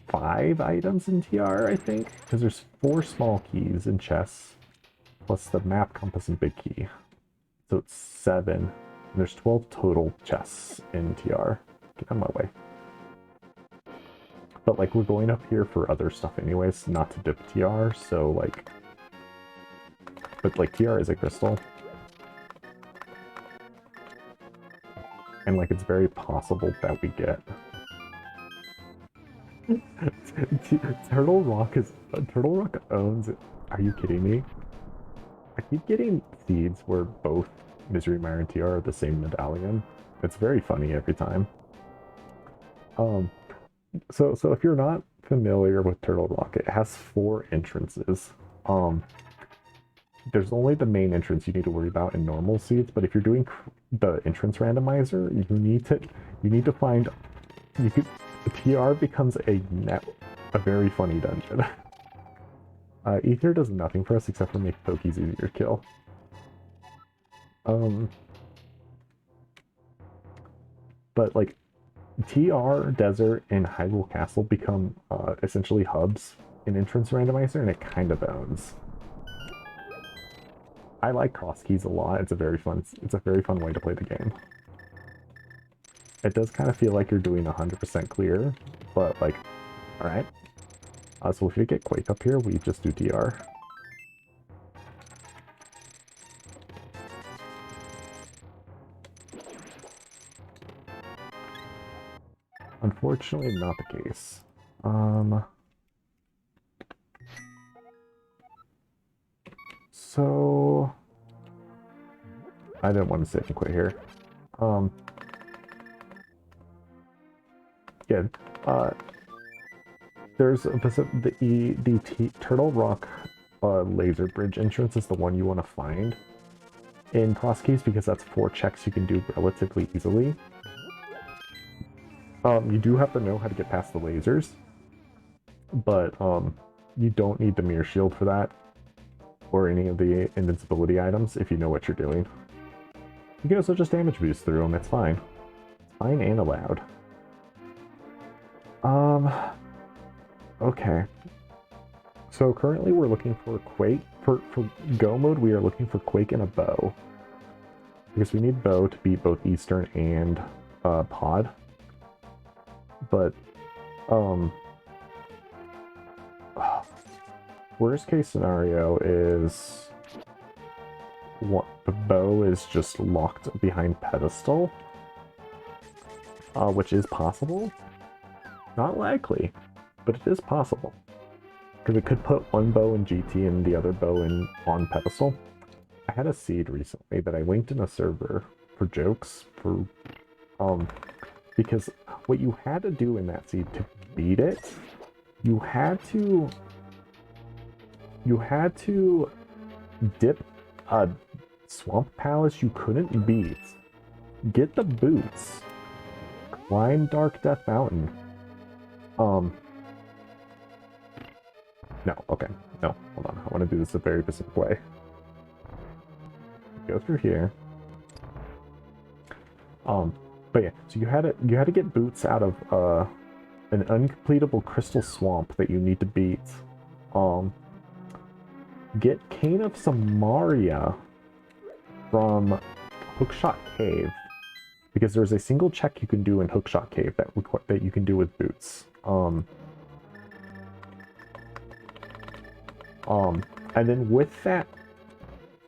5 items in TR, I think, because there's 4 small keys in chests, plus the map, compass, and big key. So it's 7, and there's 12 total chests in TR. Get out of my way. But like, we're going up here for other stuff anyways, not to dip TR, so like... But like, TR is a crystal. And like, it's very possible that we get... Turtle Rock owns it. Are you kidding me? I keep getting seeds where both Misery Mire and TR are the same medallion. It's very funny every time. So if you're not familiar with Turtle Rock, it has 4 entrances. There's only the main entrance you need to worry about in normal seeds, but if you're doing the entrance randomizer, you need to find... TR becomes a very funny dungeon. Ether does nothing for us except for make Pokies easier to kill. But like, TR, Desert, and Hyrule Castle become essentially hubs in Entrance Randomizer, and it kind of owns. I like cross keys a lot. It's a very fun way to play the game. It does kind of feel like you're doing 100% clear, but like, all right. So if you get Quake up here, we just do TR. Unfortunately, not the case. So I didn't want to save and quit here. Yeah, there's the Turtle Rock laser bridge entrance is the one you want to find in Cross Keys because that's 4 checks you can do relatively easily. You do have to know how to get past the lasers, but you don't need the Mirror Shield for that, or any of the invincibility items if you know what you're doing. You can also just damage boost through them, it's fine. It's fine and allowed. Okay. So currently we're looking for Quake. For Go mode, we are looking for Quake and a bow. Because we need bow to beat both Eastern and Pod. But, worst case scenario is the bow is just locked behind pedestal, which is possible. Not likely, but it is possible. Because it could put one bow in GT and the other bow in on pedestal. I had a seed recently that I linked in a server for jokes, because what you had to do in that seed to beat it, you had to dip a swamp palace you couldn't beat get the boots, climb Dark Death Mountain. No, okay, no, hold on. I want to do this a very specific way. Go through here. But yeah, so you had to get boots out of an uncompletable crystal swamp that you need to beat. Get Cane of Samaria from Hookshot Cave, because there's a single check you can do in Hookshot Cave that you can do with boots. And then with that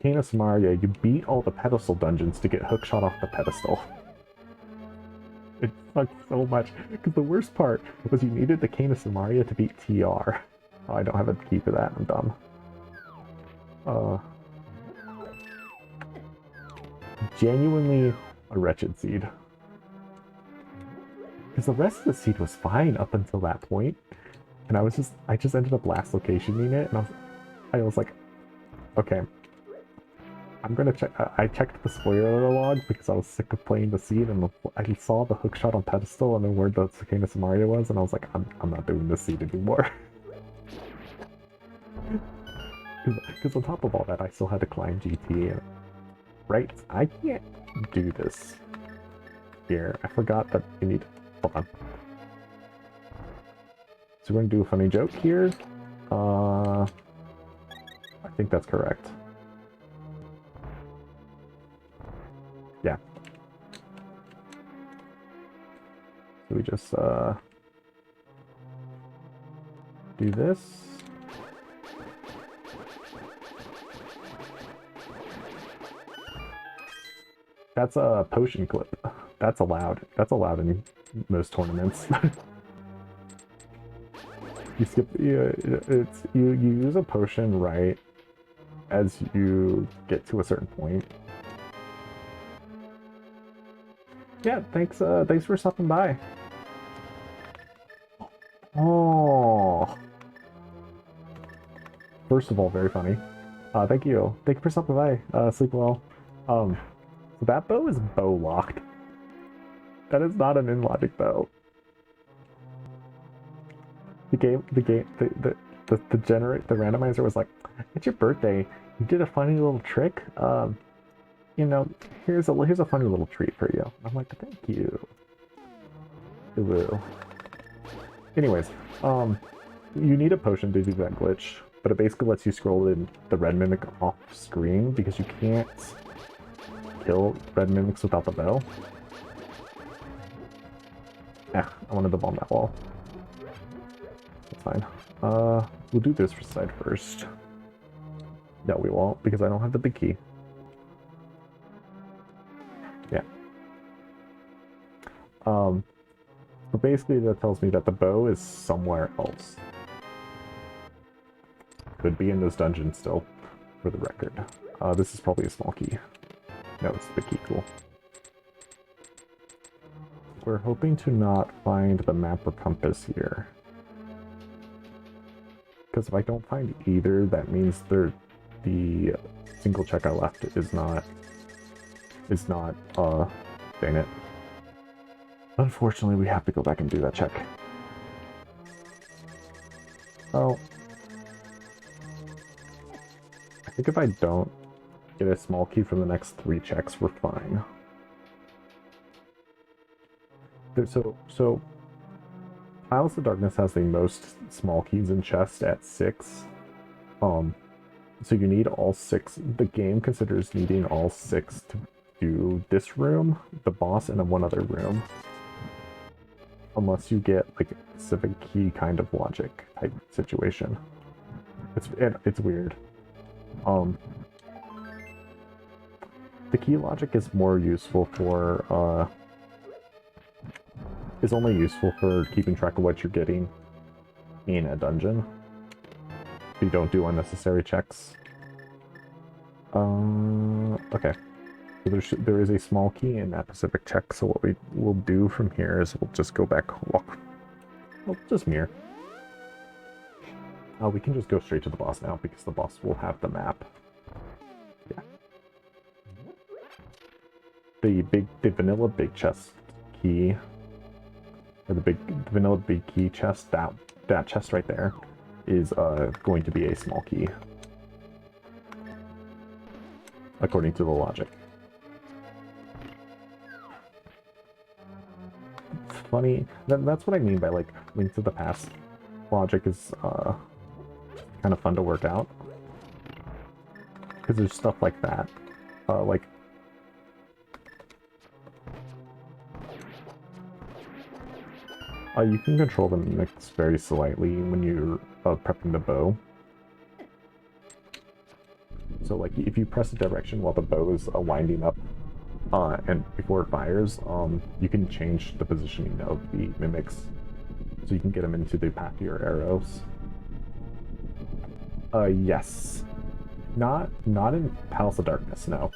Cane of Samaria, you beat all the pedestal dungeons to get Hookshot off the pedestal. It sucks so much, because the worst part was you needed the Cane of Samaria to beat TR. Oh, I don't have a key for that, I'm dumb. Genuinely a wretched seed. Because the rest of the seed was fine up until that point, and I just ended up last locationing it, and I was like, okay, I'm gonna check. I checked the spoiler log because I was sick of playing the seed, and I saw the hookshot on pedestal and then where the Cane of Samaria was, and I was like, I'm not doing this seed anymore. Because on top of all that, I still had to climb GT. Right? I can't do this here. I forgot that you need. Hold on. So we're gonna do a funny joke here. I think that's correct. Yeah. So we just do this. That's a potion clip. That's allowed. That's allowed in most tournaments. You skip. You use a potion right as you get to a certain point. Yeah, thanks. Thanks for stopping by. Oh. First of all, very funny. Thank you. Thank you for stopping by. Sleep well. So that bow is bow locked. That is not an in-logic bow. The randomizer was like, it's your birthday. You did a funny little trick. You know, here's a funny little treat for you. I'm like, thank you. Ooh. Anyways, you need a potion to do that glitch, but it basically lets you scroll in the red mimic off screen because you can't kill red mimics without the bow. Yeah, I wanted to bomb that wall. That's fine. We'll do this side first. No, we won't, because I don't have the big key. Yeah. But basically that tells me that the bow is somewhere else. Could be in this dungeon still, for the record. This is probably a small key. No, it's the key, cool. We're hoping to not find the map or compass here. Because if I don't find either, that means the single check I left is not, dang it. Unfortunately, we have to go back and do that check. Oh. I think if I don't get a small key from the next 3 checks, we're fine. So Palace of Darkness has the most small keys in chest at 6. So you need all 6. The game considers needing all 6 to do this room, the boss, and then one other room. Unless you get like a specific key kind of logic type situation. It's weird. The key logic is more useful for is only useful for keeping track of what you're getting in a dungeon. You don't do unnecessary checks. Okay. So there is a small key in that specific check, so what we will do from here is we'll just go back, well, just mirror. We can just go straight to the boss now, because the boss will have the map. Yeah. the vanilla big chest key, or the vanilla big key chest, that chest right there is going to be a small key, according to the logic. It's funny, that's what I mean by like Link to the Past logic is kind of fun to work out, because there's stuff like that, like you can control the mimics very slightly when you're prepping the bow. So like if you press a direction while the bow is winding up and before it fires, you can change the positioning of the mimics so you can get them into the path of your arrows. Yes. Not in Palace of Darkness, no.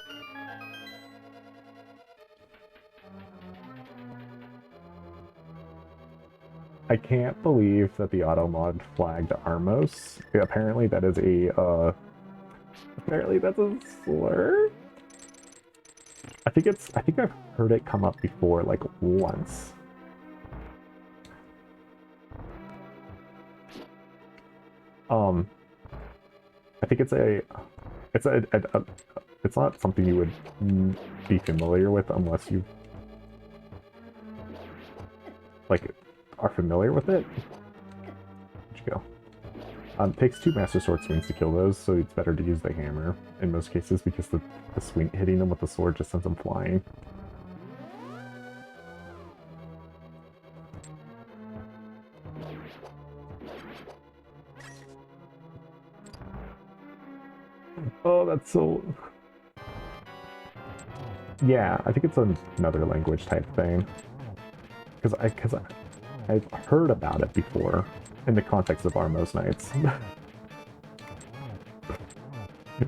I can't believe that the auto mod flagged Armos. Apparently that is a apparently that's a slur. I think I've heard it come up before, like once. I think it's not something you would be familiar with unless you like are familiar with it. Where'd you go? It takes 2 Master Sword swings to kill those, so it's better to use the hammer in most cases because the swing hitting them with the sword just sends them flying. Oh, that's so... Yeah, I think it's another language type thing. Because I've heard about it before in the context of Armos Knights.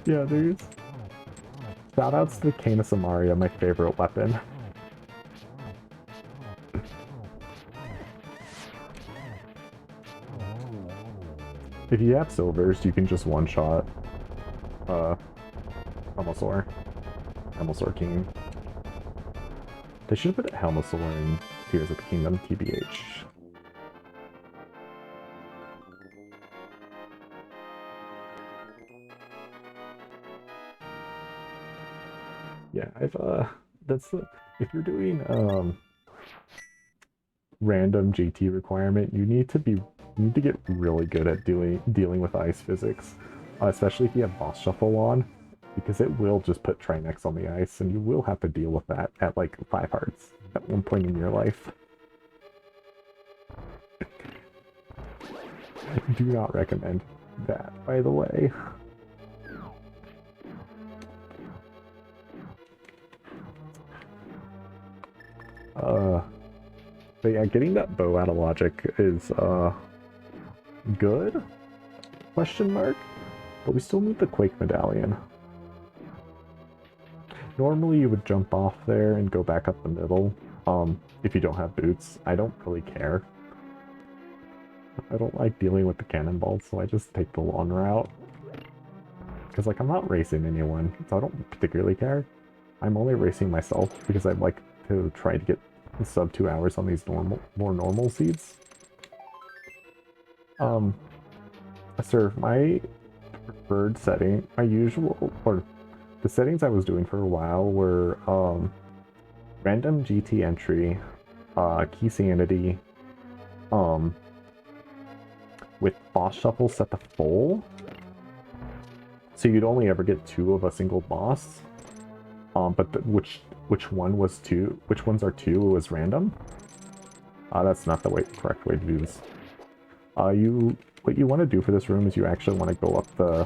Yeah, there's... Shoutouts to Cane of Samaria, my favorite weapon. If you have silvers, you can just one-shot Helmasaur King. They should put Helmasaur in Tears of the Kingdom, TBH. Yeah, that's the, if you're doing random GT requirement, you need to get really good at dealing with ice physics, especially if you have boss shuffle on, because it will just put Trinex on the ice, and you will have to deal with that at like 5 hearts at one point in your life. Do not recommend that, by the way. But yeah, getting that bow out of logic is good? Question mark? But we still need the Quake Medallion. Normally you would jump off there and go back up the middle, if you don't have boots. I don't really care. I don't like dealing with the cannonballs, so I just take the long route. Because, like, I'm not racing anyone, so I don't particularly care. I'm only racing myself because I'd like to try to get sub 2 hours on these more normal seeds. Sir, my preferred setting, my usual, or the settings I was doing for a while were random GT entry, key sanity, with boss shuffle set to full, so you'd only ever get 2 of a single boss. But which ones are 2 was random. That's not the correct way to do this. What you want to do for this room is you actually want to go up the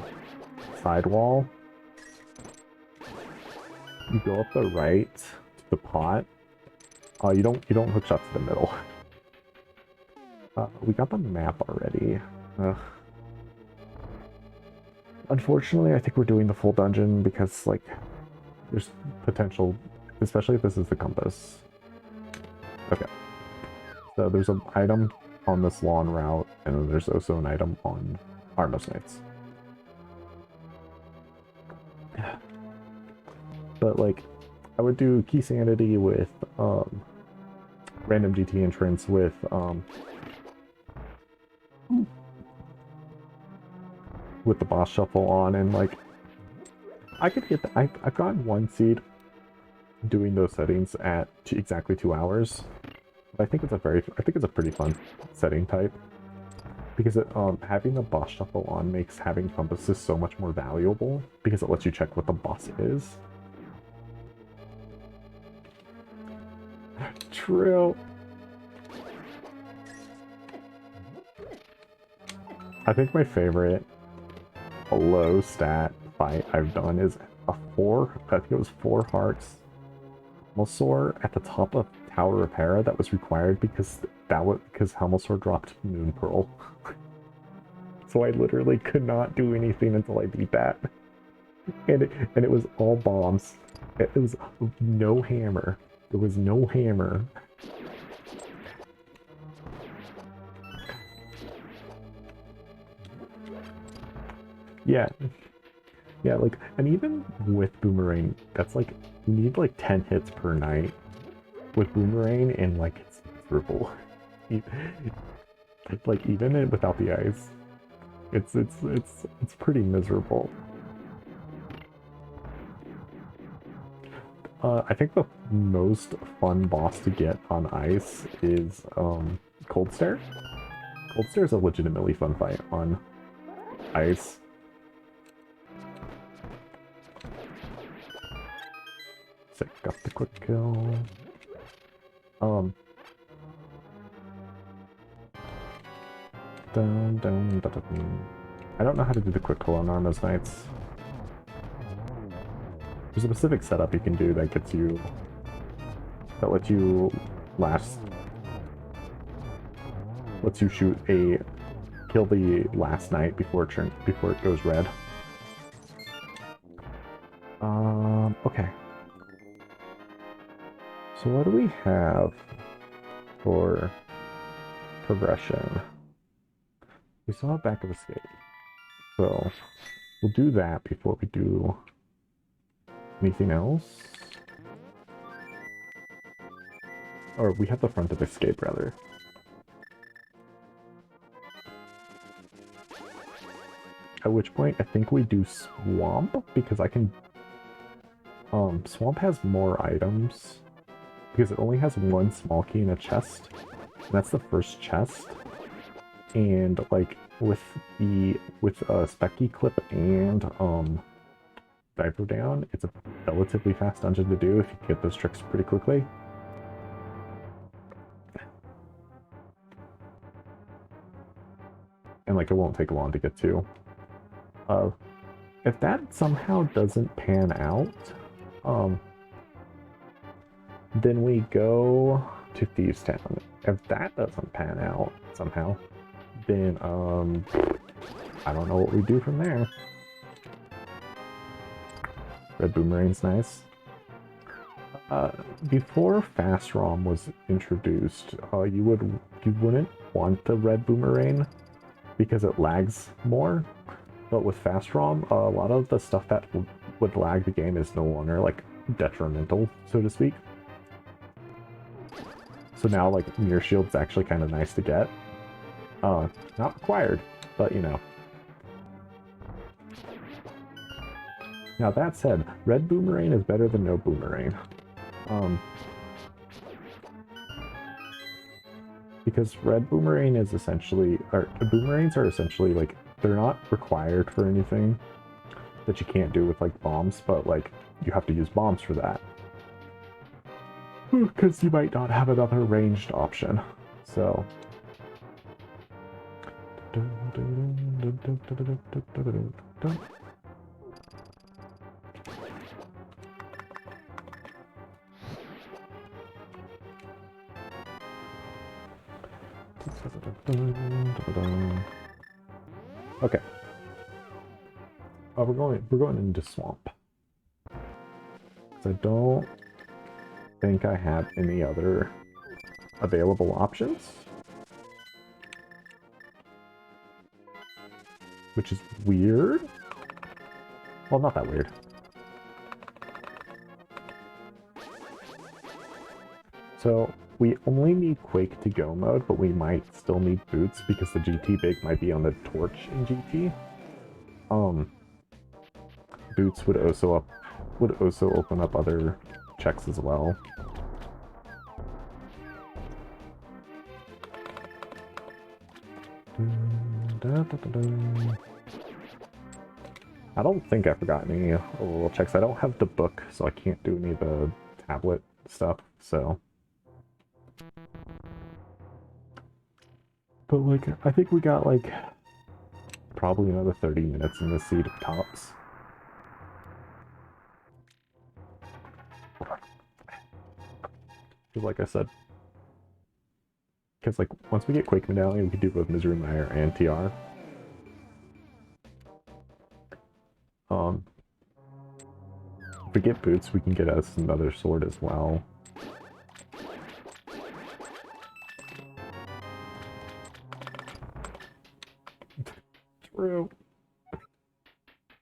side wall. You go up the right to the pot. You don't hook shots to the middle. We got the map already. Unfortunately, I think we're doing the full dungeon because, like, there's potential, especially if this is the compass. Okay. So there's an item on this lawn route, and then there's also an item on Armos Knights. But, like, I would do Key Sanity with random GT entrance with the boss shuffle on, and like I could get the, I've gotten 1 seed doing those settings at exactly 2 hours. But I think it's a pretty fun setting type, because it, having the boss shuffle on makes having compasses so much more valuable, because it lets you check what the boss is. True. I think my favorite low stat fight I've done is a 4, I think it was 4 hearts Helmosaur at the top of Tower of Hera that was required because Helmosaur dropped Moon Pearl. So I literally could not do anything until I beat that. And it was all bombs. It was no hammer. There was no hammer. Yeah. Yeah, like, and even with Boomerang, that's like, you need like 10 hits per night with Boomerang, and like, it's miserable. Like, even without the ice, it's pretty miserable. I think the most fun boss to get on ice is Cold Stare. Cold Stare is a legitimately fun fight on ice. Sick, got the quick kill. Dun, dun, dun, dun. I don't know how to do the quick kill on Arma's Knights. There's a specific setup you can do that gets you, that lets you shoot kill the last knight before it goes red. Okay. So what do we have for progression? We saw a back of escape. So we'll do that before we do anything else. Or we have the front of escape, rather. At which point, I think we do Swamp, because I can... Swamp has more items, because it only has 1 small key in a chest, and that's the first chest. And, like, with Specky Clip and, Diaper Down, it's a relatively fast dungeon to do if you get those tricks pretty quickly. And, like, it won't take long to get to. If that somehow doesn't pan out, then we go to Thieves Town. If that doesn't pan out somehow, then, I don't know what we do from there. Red Boomerang's nice. Before Fast ROM was introduced, you wouldn't want the Red Boomerang because it lags more. But with Fast ROM, a lot of the stuff that would lag the game is no longer, like, detrimental, so to speak. So now, like, Mirror Shield's actually kind of nice to get. Not required, but, you know. Now, that said, Red Boomerang is better than no Boomerang. Because Red Boomerang is essentially... Boomerangs are essentially, like, they're not required for anything that you can't do with, like, bombs, but, like, you have to use bombs for that. Because you might not have another ranged option. So... Okay. We're going into Swamp. I don't think I have any other available options. Which is weird. Well, not that weird. So we only need Quake to go mode, but we might still need boots because the GT big might be on the torch in GT. Boots would also open up other checks as well. I don't think I forgot any little checks. I don't have the book, so I can't do any of the tablet stuff, so. But, like, I think we got, like, probably another 30 minutes in this seat of tops. Because, like I said, because, like, once we get Quake Medallion, we can do both Misery Mire and TR. If we get boots, we can get us another sword as well. True.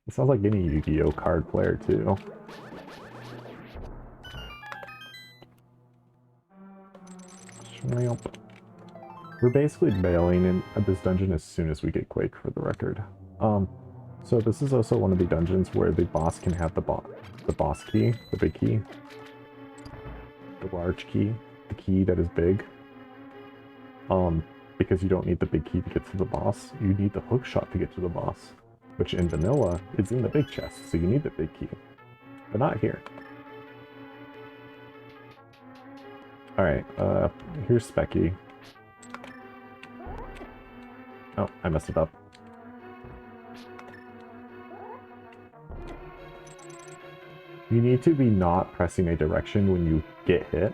It sounds like any Yu-Gi-Oh card player, too. Shrimp. We're basically bailing in at this dungeon as soon as we get Quake, for the record. So this is also one of the dungeons where the boss can have the boss key, the big key, the large key, the key that is big. Because you don't need the big key to get to the boss, you need the hook shot to get to the boss, which in vanilla is in the big chest, so you need the big key, but not here. Alright, here's Specky. Oh, I messed it up. You need to be not pressing a direction when you get hit.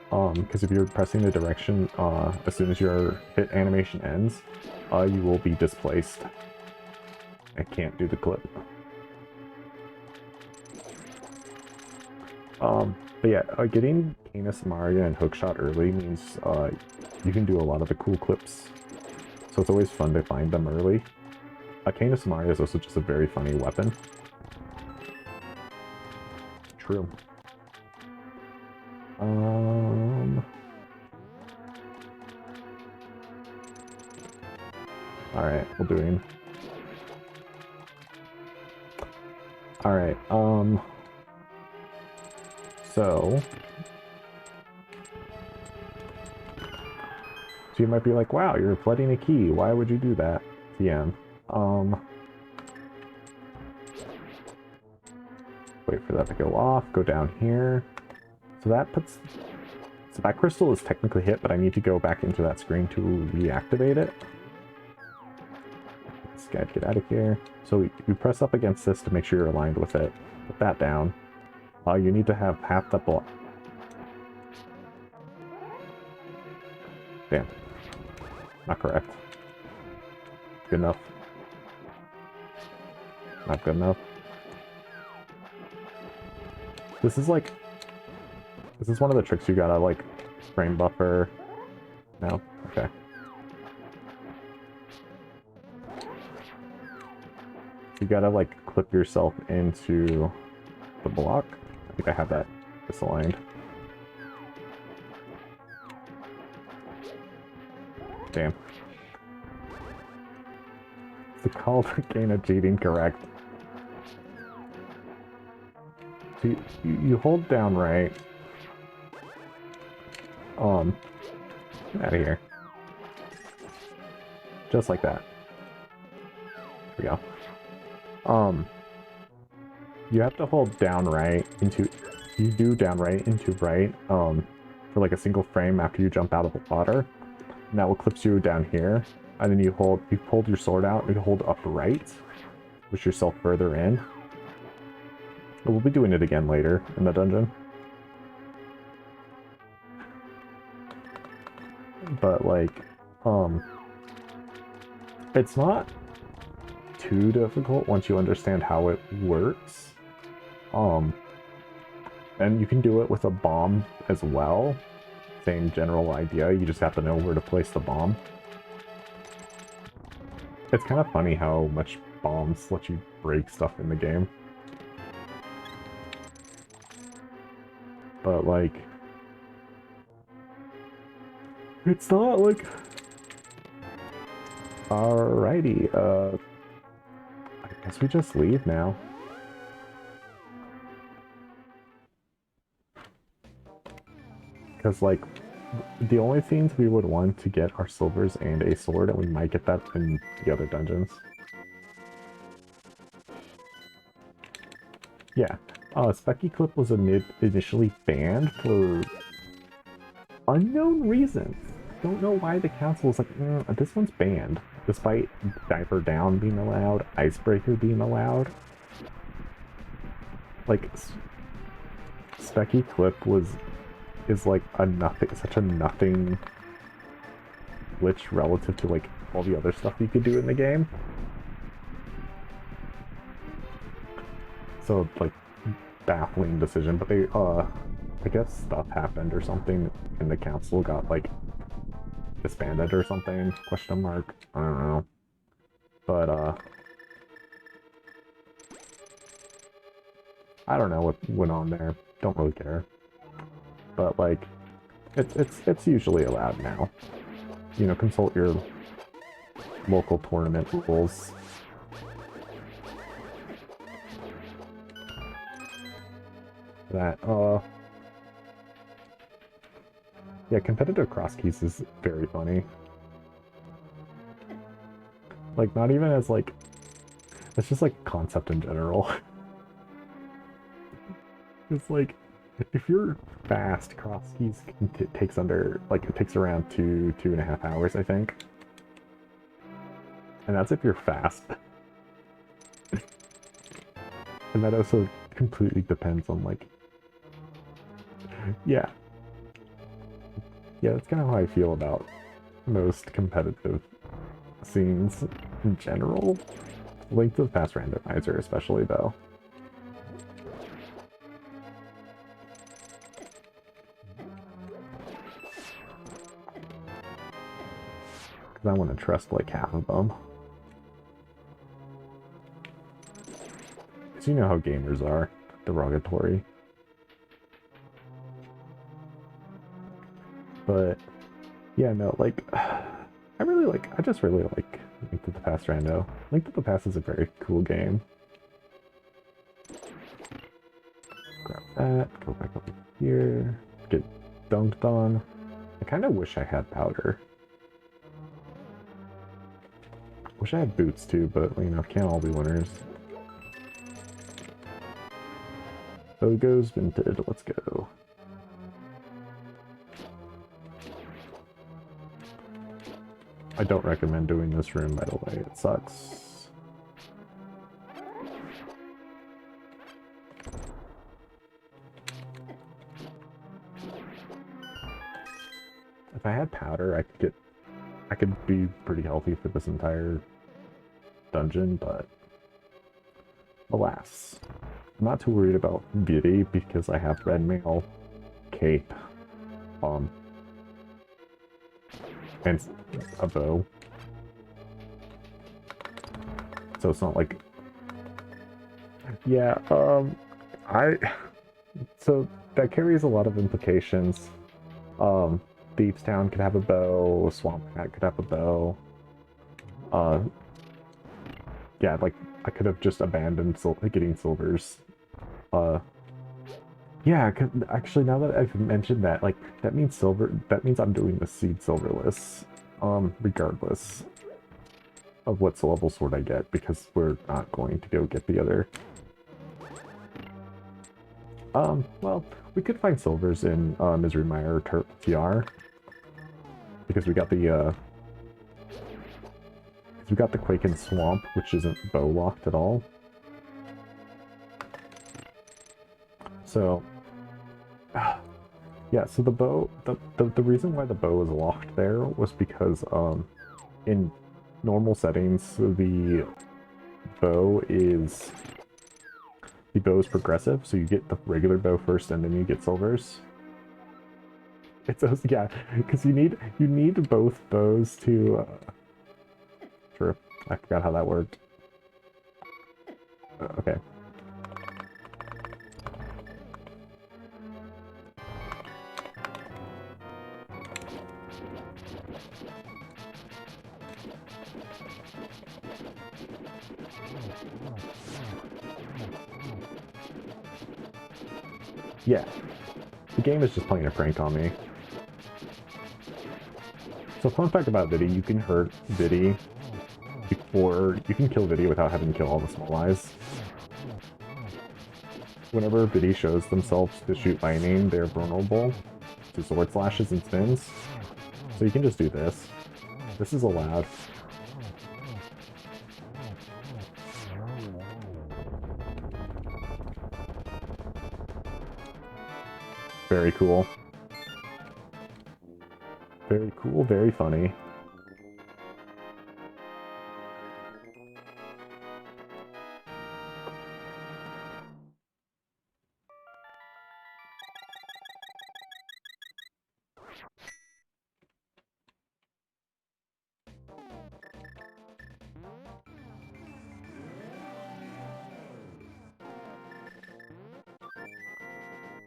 Because if you're pressing the direction as soon as your hit animation ends, you will be displaced. I can't do the clip. But yeah, getting Canis Maria and Hookshot early means you can do a lot of the cool clips. So it's always fun to find them early. Canis Maria is also just a very funny weapon. True. Alright, we're doing. Alright, so you might be like, wow, you're flooding a key. Why would you do that? TM. Wait for that to go off, go down here. So that crystal is technically hit, but I need to go back into that screen to reactivate it. This guy, get out of here. So you press up against this to make sure you're aligned with it. Put that down. You need to have half the block. Damn. Not correct. Good enough. Not good enough. This is one of the tricks you gotta, like, frame buffer. No? Okay. You gotta, like, clip yourself into the block. I think I have that misaligned. Damn. The Calder gain of cheating correct. So you hold down right. Get out of here. Just like that. There we go. You have to hold down right into, you do down right into right, for like a single frame after you jump out of the water. And that will clips you down here. And then you pulled your sword out, and you hold up right, push yourself further in. We'll be doing it again later in the dungeon. But, like, it's not too difficult once you understand how it works. And you can do it with a bomb as well. Same general idea, you just have to know where to place the bomb. It's kind of funny how much bombs let you break stuff in the game. But, like, It's not like... Alrighty, I guess we just leave now. Because, like, the only things we would want to get are silvers and a sword, and we might get that in the other dungeons. Yeah. Specky Clip was initially banned for unknown reasons. Don't know why the council was like, this one's banned. Despite Diaper Down being allowed, Icebreaker being allowed. Like, Specky Clip is like such a nothing glitch relative to like all the other stuff you could do in the game. So like baffling decision, but they I guess stuff happened or something and the council got like disbanded or something, question mark, I don't know. But I don't know what went on there. Don't really care. But like it's usually allowed now. You know, consult your local tournament rules. That yeah, competitive cross keys is very funny. Like, not even as like, it's just like concept in general. It's like, if you're fast, cross keys takes under, like, it takes around 2.5 hours, I think. And that's if you're fast. And that also completely depends on, like, yeah. Yeah, that's kind of how I feel about most competitive scenes in general. Linked to the Fast Randomizer especially, though. Because I want to trust, like, half of them. Because you know how gamers are. Derogatory. But, yeah, no, like, I just really like Link to the Past Rando. Link to the Past is a very cool game. Grab that, go back over here, get dunked on. I kind of wish I had powder. Wish I had boots too, but, you know, can't all be winners. Bogo's Vintage, let's go. I don't recommend doing this room, by the way. It sucks. If I had powder, I could be pretty healthy for this entire dungeon, but alas. I'm not too worried about beauty because I have red mail, cape, and a bow. So it's not like... Yeah, so that carries a lot of implications. Thieves Town could have a bow, Swamp Cat could have a bow. Yeah, like, I could have just abandoned getting silvers. Yeah, actually, now that I've mentioned that, like, that means I'm doing the seed silverless, regardless of what level sword I get, because we're not going to go get the other. Well, we could find silvers in, Misery Mire or TR, because we got the Quaken Swamp, which isn't bow locked at all. So, yeah, so the bow, the reason why the bow was locked there was because, in normal settings, the bow is progressive, so you get the regular bow first and then you get silvers. It's yeah, because you need both bows to, true, I forgot how that worked. Okay. Yeah, the game is just playing a prank on me. So fun fact about Viddy, you can hurt Viddy before, you can kill Viddy without having to kill all the small eyes. Whenever Viddy shows themselves to shoot lightning, they're vulnerable to sword slashes and spins. So you can just do this. This is allowed. Very cool. Very cool, very funny.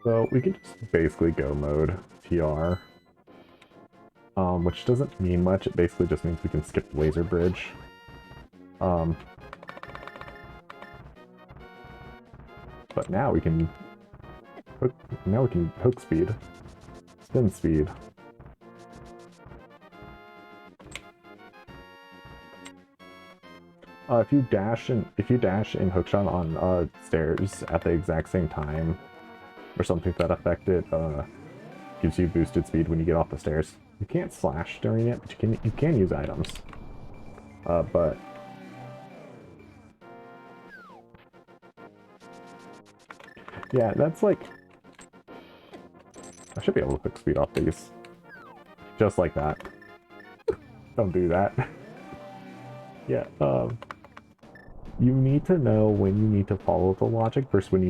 So we can just basically go mode TR. Which doesn't mean much, it basically just means we can skip the laser bridge. But now we can hook speed, spin speed. If you dash in hookshot on stairs at the exact same time, or something to that effect, it gives you boosted speed when you get off the stairs. You can't slash during it, but you can use items. But yeah, that's like, I should be able to pick speed off these, just like that. Don't do that. Yeah. You need to know when you need to follow the logic versus when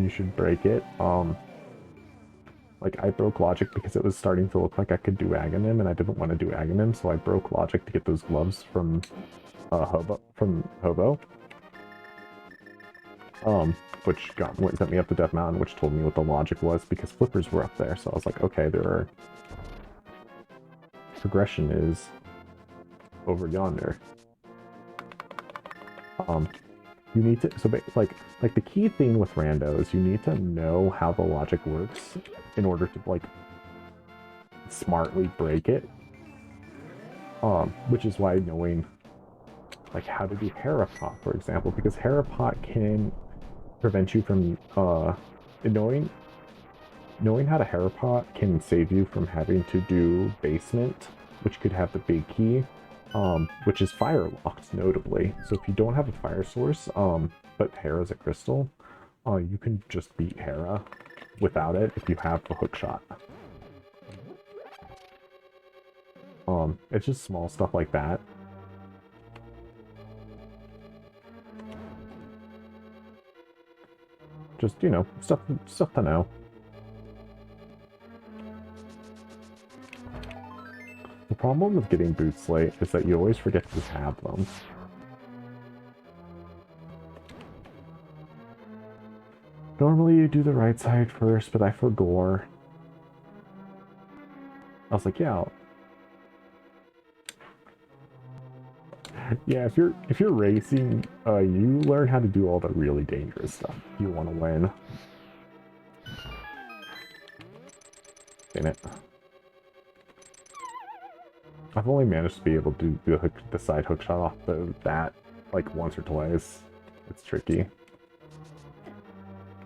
you should break it. Like I broke logic because it was starting to look like I could do Aghanim, and I didn't want to do Aghanim, so I broke logic to get those gloves from Hobo. Which sent me up to Death Mountain, which told me what the logic was because flippers were up there. So I was like, okay, progression is over yonder. You need to, so like the key thing with rando is you need to know how the logic works in order to like smartly break it. Which is why knowing like how to do Harapot, for example, because Harapot can prevent you from knowing how to Harapot can save you from having to do basement, which could have the big key. Which is fire locked, notably. So if you don't have a fire source, but Hera's a crystal, you can just beat Hera without it if you have the hook shot. It's just small stuff like that. Just, you know, stuff to know. The problem with getting boots late is that you always forget to have them. Normally you do the right side first, but I forgot. I was like, yeah. Yeah, if you're racing, you learn how to do all the really dangerous stuff if you want to win. Damn it. I've only managed to be able to do the side hook shot off that like once or twice. It's tricky.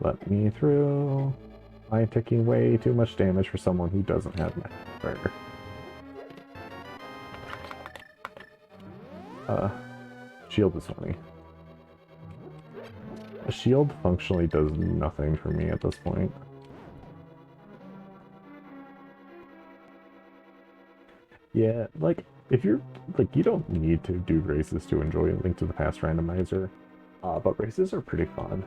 Let me through. I'm taking way too much damage for someone who doesn't have Master. Shield is funny. A shield functionally does nothing for me at this point. Yeah, like, if you're, like, you don't need to do races to enjoy Link to the Past randomizer, but races are pretty fun.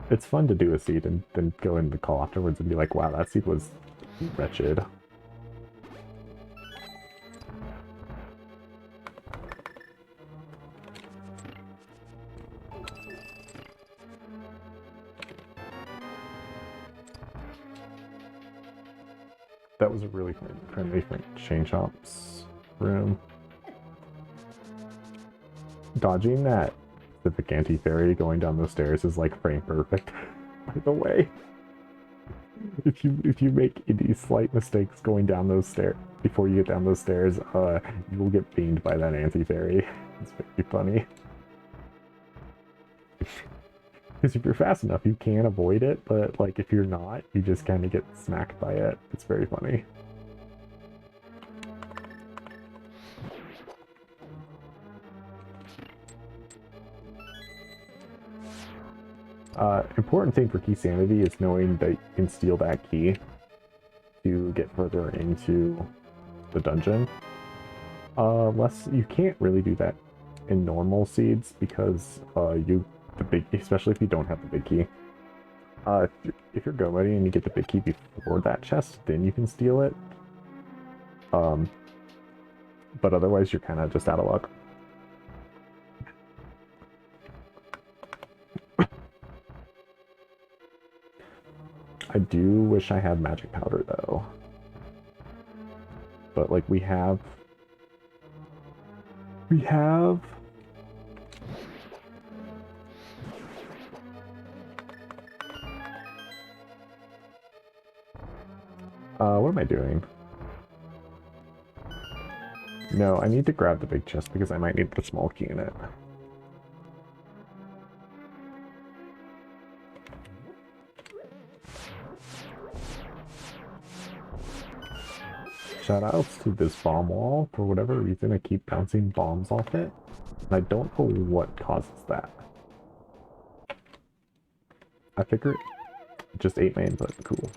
It's fun to do a seed and then go in the call afterwards and be like, wow, that seed was wretched. That was a really friendly chain shops room. Dodging that specific anti-fairy going down those stairs is like frame perfect. By the way, if you make any slight mistakes going down those stairs before you get down those stairs, you will get beamed by that anti-fairy. It's very funny. Because if you're fast enough, you can avoid it, but like if you're not, you just kind of get smacked by it. It's very funny. Important thing for key sanity is knowing that you can steal that key to get further into the dungeon. You can't really do that in normal seeds because especially if you don't have the big key. If you're go ready and you get the big key before that chest, then you can steal it. But otherwise you're kind of just out of luck. I do wish I had magic powder though. But like we have what am I doing? No, I need to grab the big chest because I might need the small key in it. Shoutouts to this bomb wall. For whatever reason, I keep bouncing bombs off it. And I don't know what causes that. I figure it just ate my input. Cool.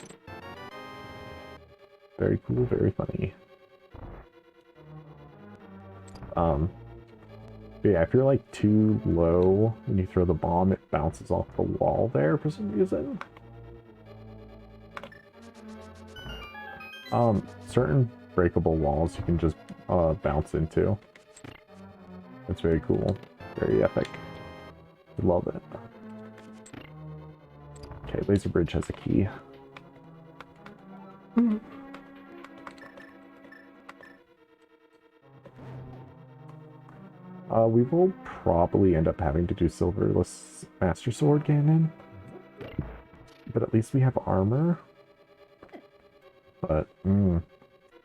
Very cool, very funny. But yeah, if you're like too low when you throw the bomb, it bounces off the wall there for some reason. Certain breakable walls you can just bounce into. It's very cool. Very epic. Love it. Okay, Laser Bridge has a key. We will probably end up having to do Silverless Master Sword Cannon. But at least we have armor. But, man,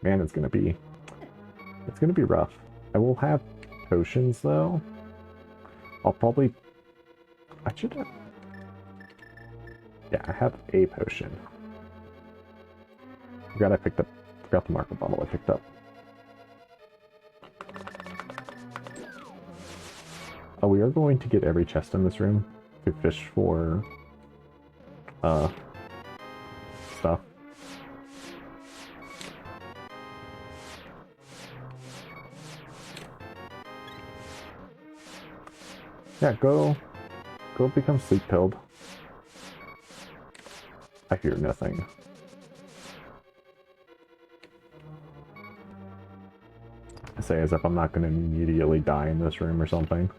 it's gonna be rough. I will have potions, though. I should have... Yeah, I have a potion. Forgot the market bottle I picked up. We are going to get every chest in this room to fish for, stuff. Yeah, go become sleep pilled. I hear nothing. I say as if I'm not going to immediately die in this room or something.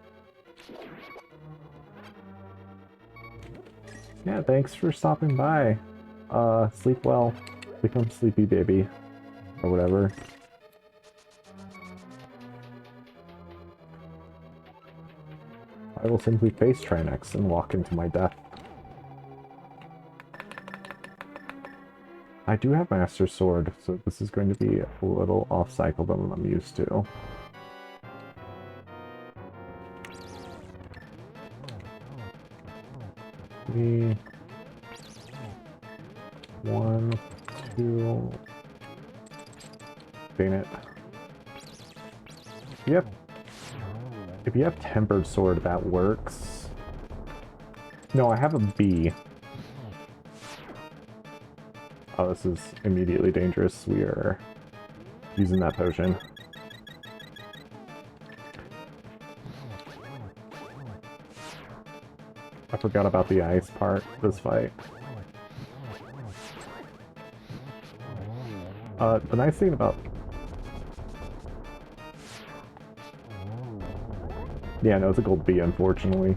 Yeah, thanks for stopping by. Sleep well. Become sleepy baby. Or whatever. I will simply face Trinex and walk into my death. I do have Master Sword, so this is going to be a little off-cycle than what I'm used to. Three, 1, 2. Dang it. Yep. If you have Tempered Sword, that works. No, I have a B. Oh, this is immediately dangerous. We are using that potion. I forgot about the ice part this fight. The nice thing about... Yeah, no, it's a gold B, unfortunately.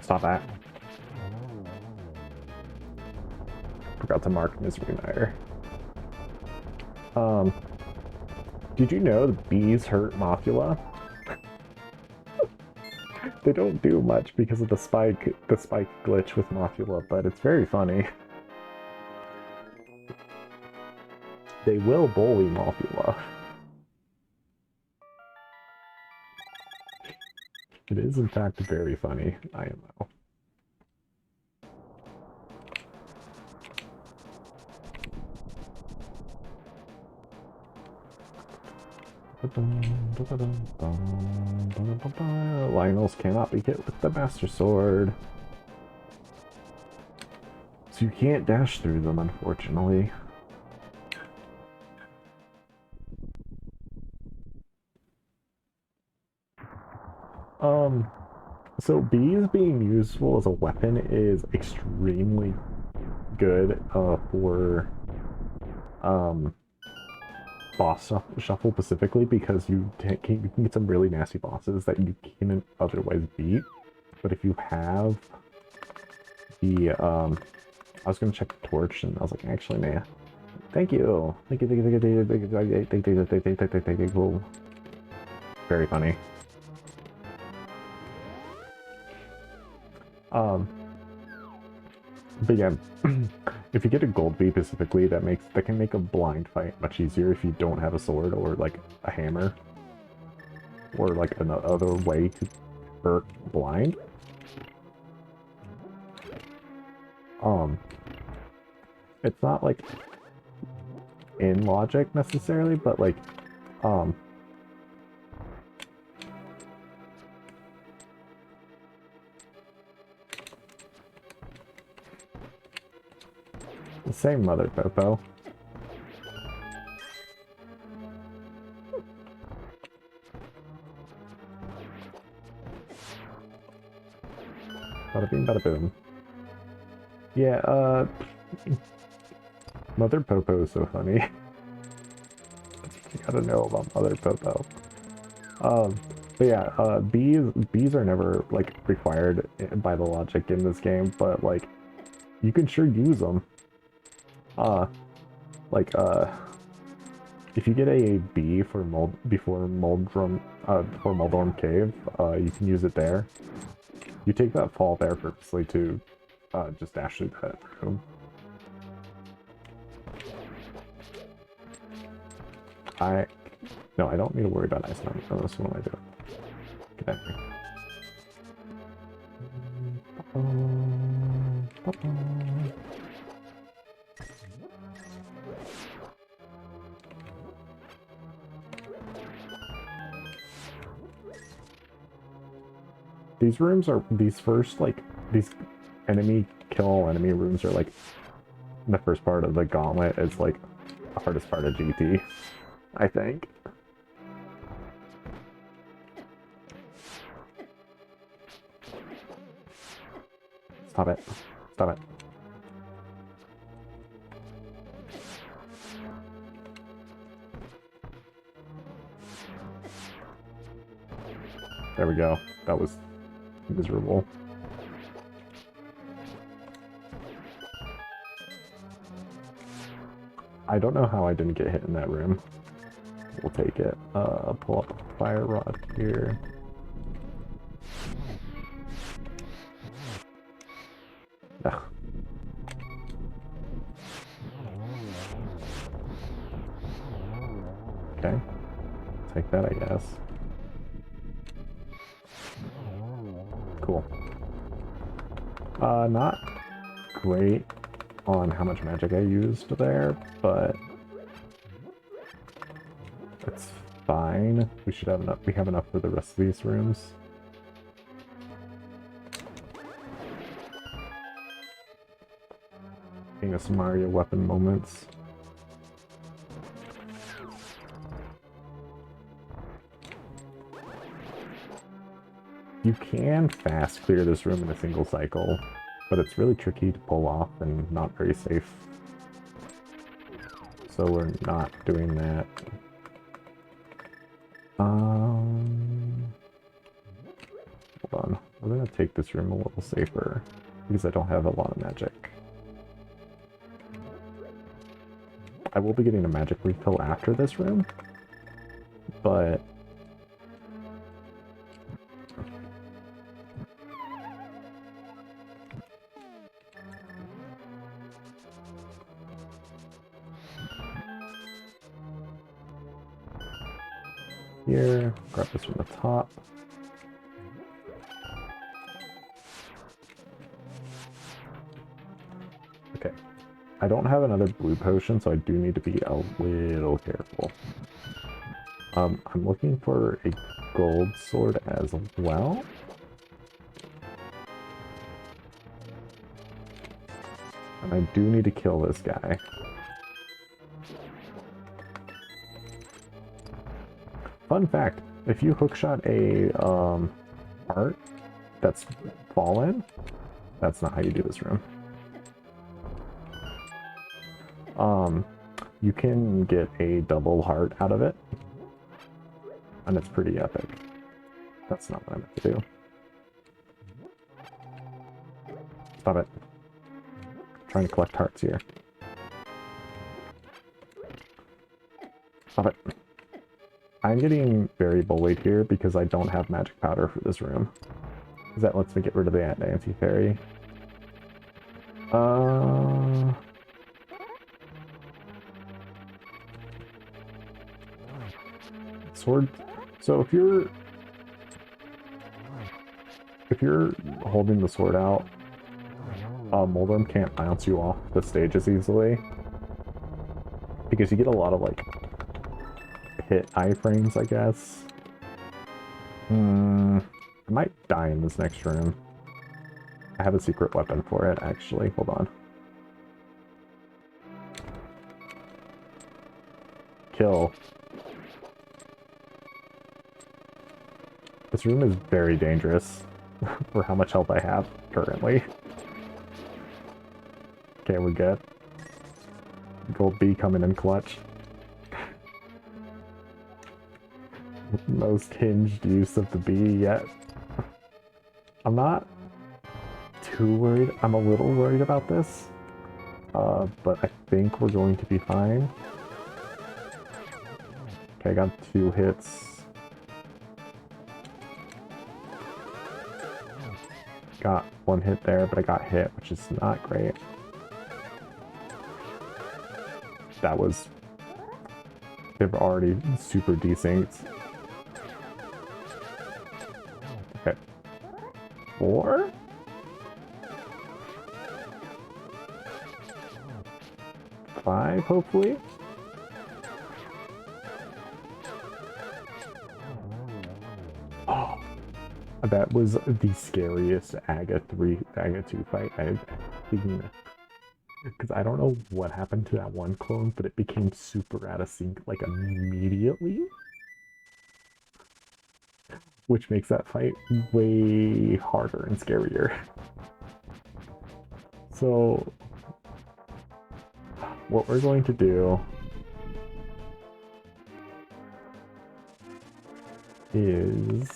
Stop that. Forgot to mark Misery Mire. Did you know the bees hurt Mothula? They don't do much because of the spike glitch with Mothula, but it's very funny. They will bully Mothula. It is in fact very funny, IMO. Lionels cannot be hit with the Master Sword. So you can't dash through them, unfortunately. So bees being useful as a weapon is extremely good for boss shuffle specifically, because you can get some really nasty bosses that you can't otherwise beat. But if you have the I was gonna check the torch and I was like, actually, man, thank you. Very funny. But yeah, if you get a gold bee specifically, that can make a blind fight much easier if you don't have a sword or like a hammer or like another way to hurt blind. It's not like in logic necessarily, but like the same mother Popo. Bada bing, bada boom. Yeah, Mother Popo is so funny. You gotta know about Mother Popo. But yeah, bees are never like required by the logic in this game, but like you can sure use them. If you get a bee for before Moldrum Cave, you can use it there. You take that fall there purposely to just dash through that room. No, I don't need to worry about ice mountain for this. What am I doing? Get out of here. These rooms are, these kill enemy rooms are like, the first part of the gauntlet is like the hardest part of GT, I think. Stop it. Stop it. There we go. That was miserable. I don't know how I didn't get hit in that room. We'll take it. Pull up a fire rod here. Ugh. Okay. Take that, I guess. Cool. Not great on how much magic I used there, but it's fine. We should have enough. We have enough for the rest of these rooms. Getting us Mario weapon moments. You can fast clear this room in a single cycle, but it's really tricky to pull off and not very safe. So we're not doing that. Hold on. I'm gonna take this room a little safer because I don't have a lot of magic. I will be getting a magic refill after this room, but here, grab this from the top. Okay, I don't have another blue potion, so I do need to be a little careful. I'm looking for a gold sword as well. And I do need to kill this guy. Fun fact, if you hookshot a heart that's fallen, that's not how you do this room. You can get a double heart out of it, and it's pretty epic. That's not what I meant to do. Stop it. I'm trying to collect hearts here. Stop it. I'm getting very bullied here because I don't have magic powder for this room. Because that lets me get rid of the anti-fairy. Sword. So if you're holding the sword out, Moldrum can't bounce you off the stages easily because you get a lot of like hit iframes, I guess. I might die in this next room. I have a secret weapon for it, actually. Hold on. Kill. This room is very dangerous for how much health I have currently. Okay, we're good. Gold B coming in clutch. Most hinged use of the B yet. I'm not too worried. I'm a little worried about this. But I think we're going to be fine. Okay, I got 2 hits. Got 1 hit there, but I got hit, which is not great. That was... They're already super desynced. Okay. 4? Five, hopefully? Oh, that was the scariest Aga 2 fight I've seen. Because I don't know what happened to that one clone, but it became super out of sync, like, immediately. Which makes that fight way harder and scarier. So, what we're going to do is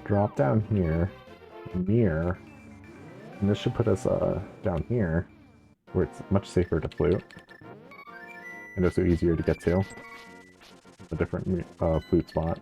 drop down here, near, and this should put us down here, where it's much safer to flute, and also easier to get to. A different flute spot.